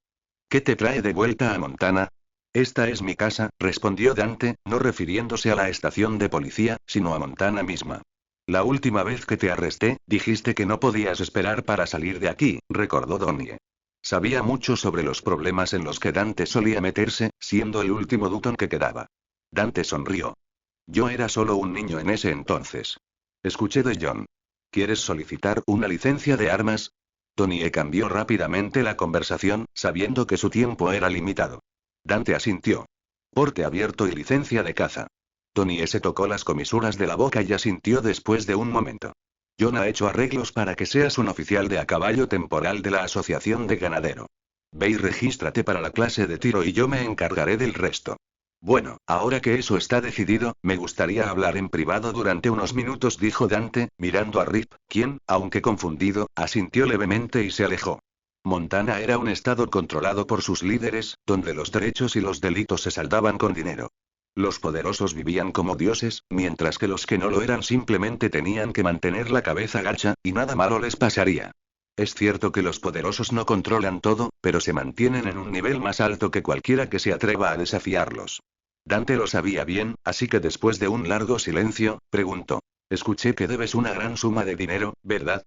S1: ¿Qué te trae de vuelta a Montana? Esta es mi casa, respondió Dante, no refiriéndose a la estación de policía, sino a Montana misma. La última vez que te arresté, dijiste que no podías esperar para salir de aquí, recordó Donnie. Sabía mucho sobre los problemas en los que Dante solía meterse, siendo el último Dutton que quedaba. Dante sonrió. Yo era solo un niño en ese entonces. Escuché de John. ¿Quieres solicitar una licencia de armas? Donnie cambió rápidamente la conversación, sabiendo que su tiempo era limitado. Dante asintió. Porte abierto y licencia de caza. Donnie se tocó las comisuras de la boca y asintió después de un momento. John ha hecho arreglos para que seas un oficial de a caballo temporal de la Asociación de Ganadero. Ve y regístrate para la clase de tiro y yo me encargaré del resto. Bueno, ahora que eso está decidido, me gustaría hablar en privado durante unos minutos, dijo Dante, mirando a Rip, quien, aunque confundido, asintió levemente y se alejó. Montana era un estado controlado por sus líderes, donde los derechos y los delitos se saldaban con dinero. Los poderosos vivían como dioses, mientras que los que no lo eran simplemente tenían que mantener la cabeza gacha, y nada malo les pasaría. Es cierto que los poderosos no controlan todo, pero se mantienen en un nivel más alto que cualquiera que se atreva a desafiarlos. Dante lo sabía bien, así que después de un largo silencio, preguntó. Escuché que debes una gran suma de dinero, ¿verdad?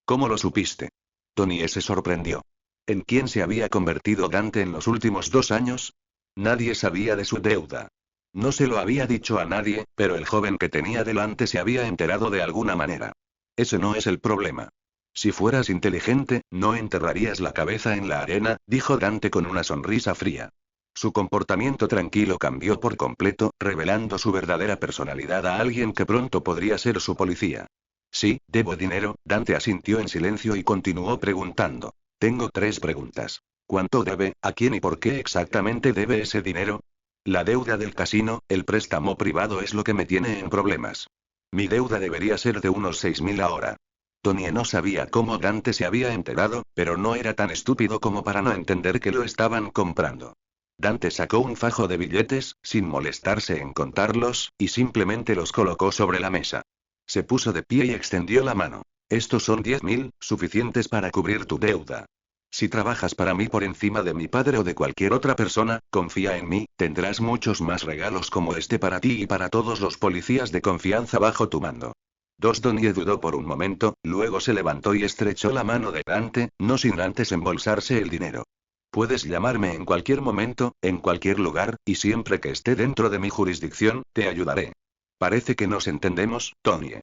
S1: ¿Cómo lo supiste? Tony se sorprendió. ¿En quién se había convertido Dante en los últimos 2 años? Nadie sabía de su deuda. No se lo había dicho a nadie, pero el joven que tenía delante se había enterado de alguna manera. Ese no es el problema. Si fueras inteligente, no enterrarías la cabeza en la arena, dijo Dante con una sonrisa fría. Su comportamiento tranquilo cambió por completo, revelando su verdadera personalidad a alguien que pronto podría ser su policía. Sí, debo dinero, Dante asintió en silencio y continuó preguntando. Tengo 3 preguntas. ¿Cuánto debe, a quién y por qué exactamente debe ese dinero? La deuda del casino, el préstamo privado es lo que me tiene en problemas. Mi deuda debería ser de unos 6.000 ahora. Tony no sabía cómo Dante se había enterado, pero no era tan estúpido como para no entender que lo estaban comprando. Dante sacó un fajo de billetes, sin molestarse en contarlos, y simplemente los colocó sobre la mesa. Se puso de pie y extendió la mano. Estos son 10.000, suficientes para cubrir tu deuda. Si trabajas para mí por encima de mi padre o de cualquier otra persona, confía en mí, tendrás muchos más regalos como este para ti y para todos los policías de confianza bajo tu mando. Donnie dudó por un momento, luego se levantó y estrechó la mano de Dante, no sin antes embolsarse el dinero. Puedes llamarme en cualquier momento, en cualquier lugar, y siempre que esté dentro de mi jurisdicción, te ayudaré. Parece que nos entendemos, Tony.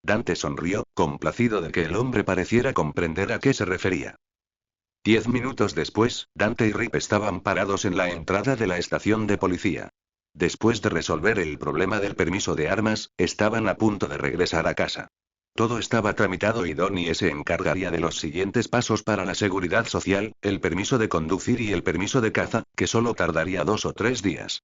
S1: Dante sonrió, complacido de que el hombre pareciera comprender a qué se refería. 10 minutos después, Dante y Rip estaban parados en la entrada de la estación de policía. Después de resolver el problema del permiso de armas, estaban a punto de regresar a casa. Todo estaba tramitado y Donnie se encargaría de los siguientes pasos para la seguridad social, el permiso de conducir y el permiso de caza, que solo tardaría 2 o 3 días.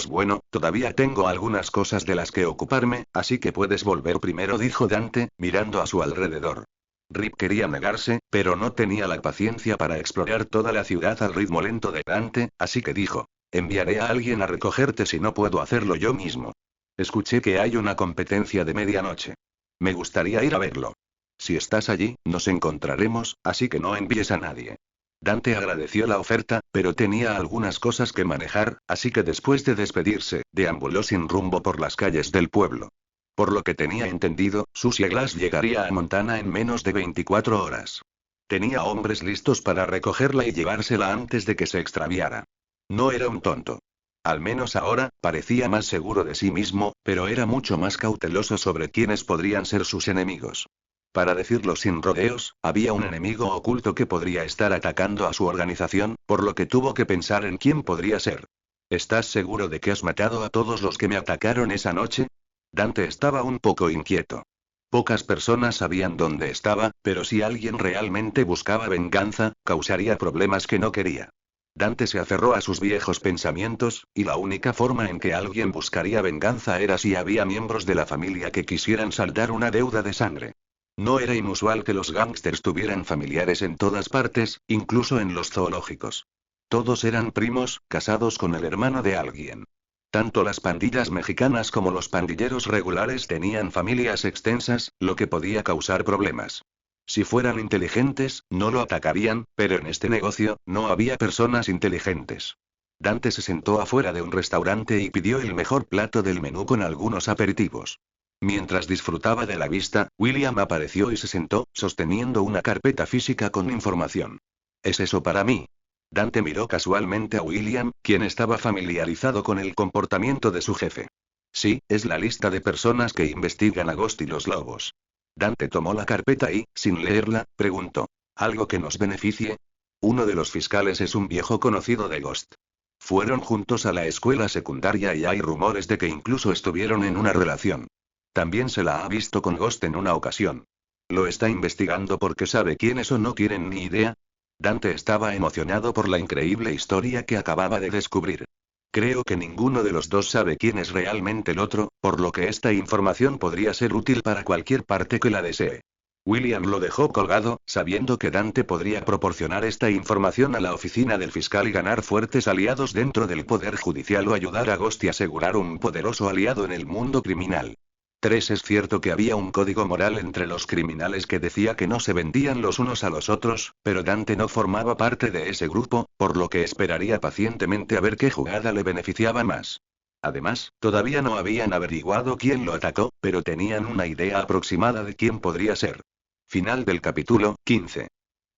S1: Bueno, todavía tengo algunas cosas de las que ocuparme, así que puedes volver primero, dijo Dante, mirando a su alrededor. Rip quería negarse, pero no tenía la paciencia para explorar toda la ciudad al ritmo lento de Dante, así que dijo. Enviaré a alguien a recogerte si no puedo hacerlo yo mismo. Escuché que hay una competencia de medianoche. Me gustaría ir a verlo. Si estás allí, nos encontraremos, así que no envíes a nadie. Dante agradeció la oferta, pero tenía algunas cosas que manejar, así que después de despedirse, deambuló sin rumbo por las calles del pueblo. Por lo que tenía entendido, Susie Glass llegaría a Montana en menos de 24 horas. Tenía hombres listos para recogerla y llevársela antes de que se extraviara. No era un tonto. Al menos ahora, parecía más seguro de sí mismo, pero era mucho más cauteloso sobre quiénes podrían ser sus enemigos. Para decirlo sin rodeos, había un enemigo oculto que podría estar atacando a su organización, por lo que tuvo que pensar en quién podría ser. ¿Estás seguro de que has matado a todos los que me atacaron esa noche? Dante estaba un poco inquieto. Pocas personas sabían dónde estaba, pero si alguien realmente buscaba venganza, causaría problemas que no quería. Dante se aferró a sus viejos pensamientos, y la única forma en que alguien buscaría venganza era si había miembros de la familia que quisieran saldar una deuda de sangre. No era inusual que los gángsters tuvieran familiares en todas partes, incluso en los zoológicos. Todos eran primos, casados con el hermano de alguien. Tanto las pandillas mexicanas como los pandilleros regulares tenían familias extensas, lo que podía causar problemas. Si fueran inteligentes, no lo atacarían, pero en este negocio, no había personas inteligentes. Dante se sentó afuera de un restaurante y pidió el mejor plato del menú con algunos aperitivos. Mientras disfrutaba de la vista, William apareció y se sentó, sosteniendo una carpeta física con información. ¿Es eso para mí? Dante miró casualmente a William, quien estaba familiarizado con el comportamiento de su jefe. Sí, es la lista de personas que investigan a Ghost y los lobos. Dante tomó la carpeta y, sin leerla, preguntó. ¿Algo que nos beneficie? Uno de los fiscales es un viejo conocido de Ghost. Fueron juntos a la escuela secundaria y hay rumores de que incluso estuvieron en una relación. También se la ha visto con Ghost en una ocasión. ¿Lo está investigando porque sabe quién es o no tienen ni idea? Dante estaba emocionado por la increíble historia que acababa de descubrir. Creo que ninguno de los dos sabe quién es realmente el otro, por lo que esta información podría ser útil para cualquier parte que la desee. William lo dejó colgado, sabiendo que Dante podría proporcionar esta información a la oficina del fiscal y ganar fuertes aliados dentro del poder judicial o ayudar a Ghost y asegurar un poderoso aliado en el mundo criminal. 3. Es cierto que había un código moral entre los criminales que decía que no se vendían los unos a los otros, pero Dante no formaba parte de ese grupo, por lo que esperaría pacientemente a ver qué jugada le beneficiaba más. Además, todavía no habían averiguado quién lo atacó, pero tenían una idea aproximada de quién podría ser. Final del capítulo 15.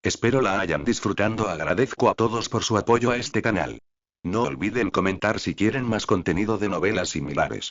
S1: Espero la hayan disfrutando. Agradezco a todos por su apoyo a este canal. No olviden comentar si quieren más contenido de novelas similares.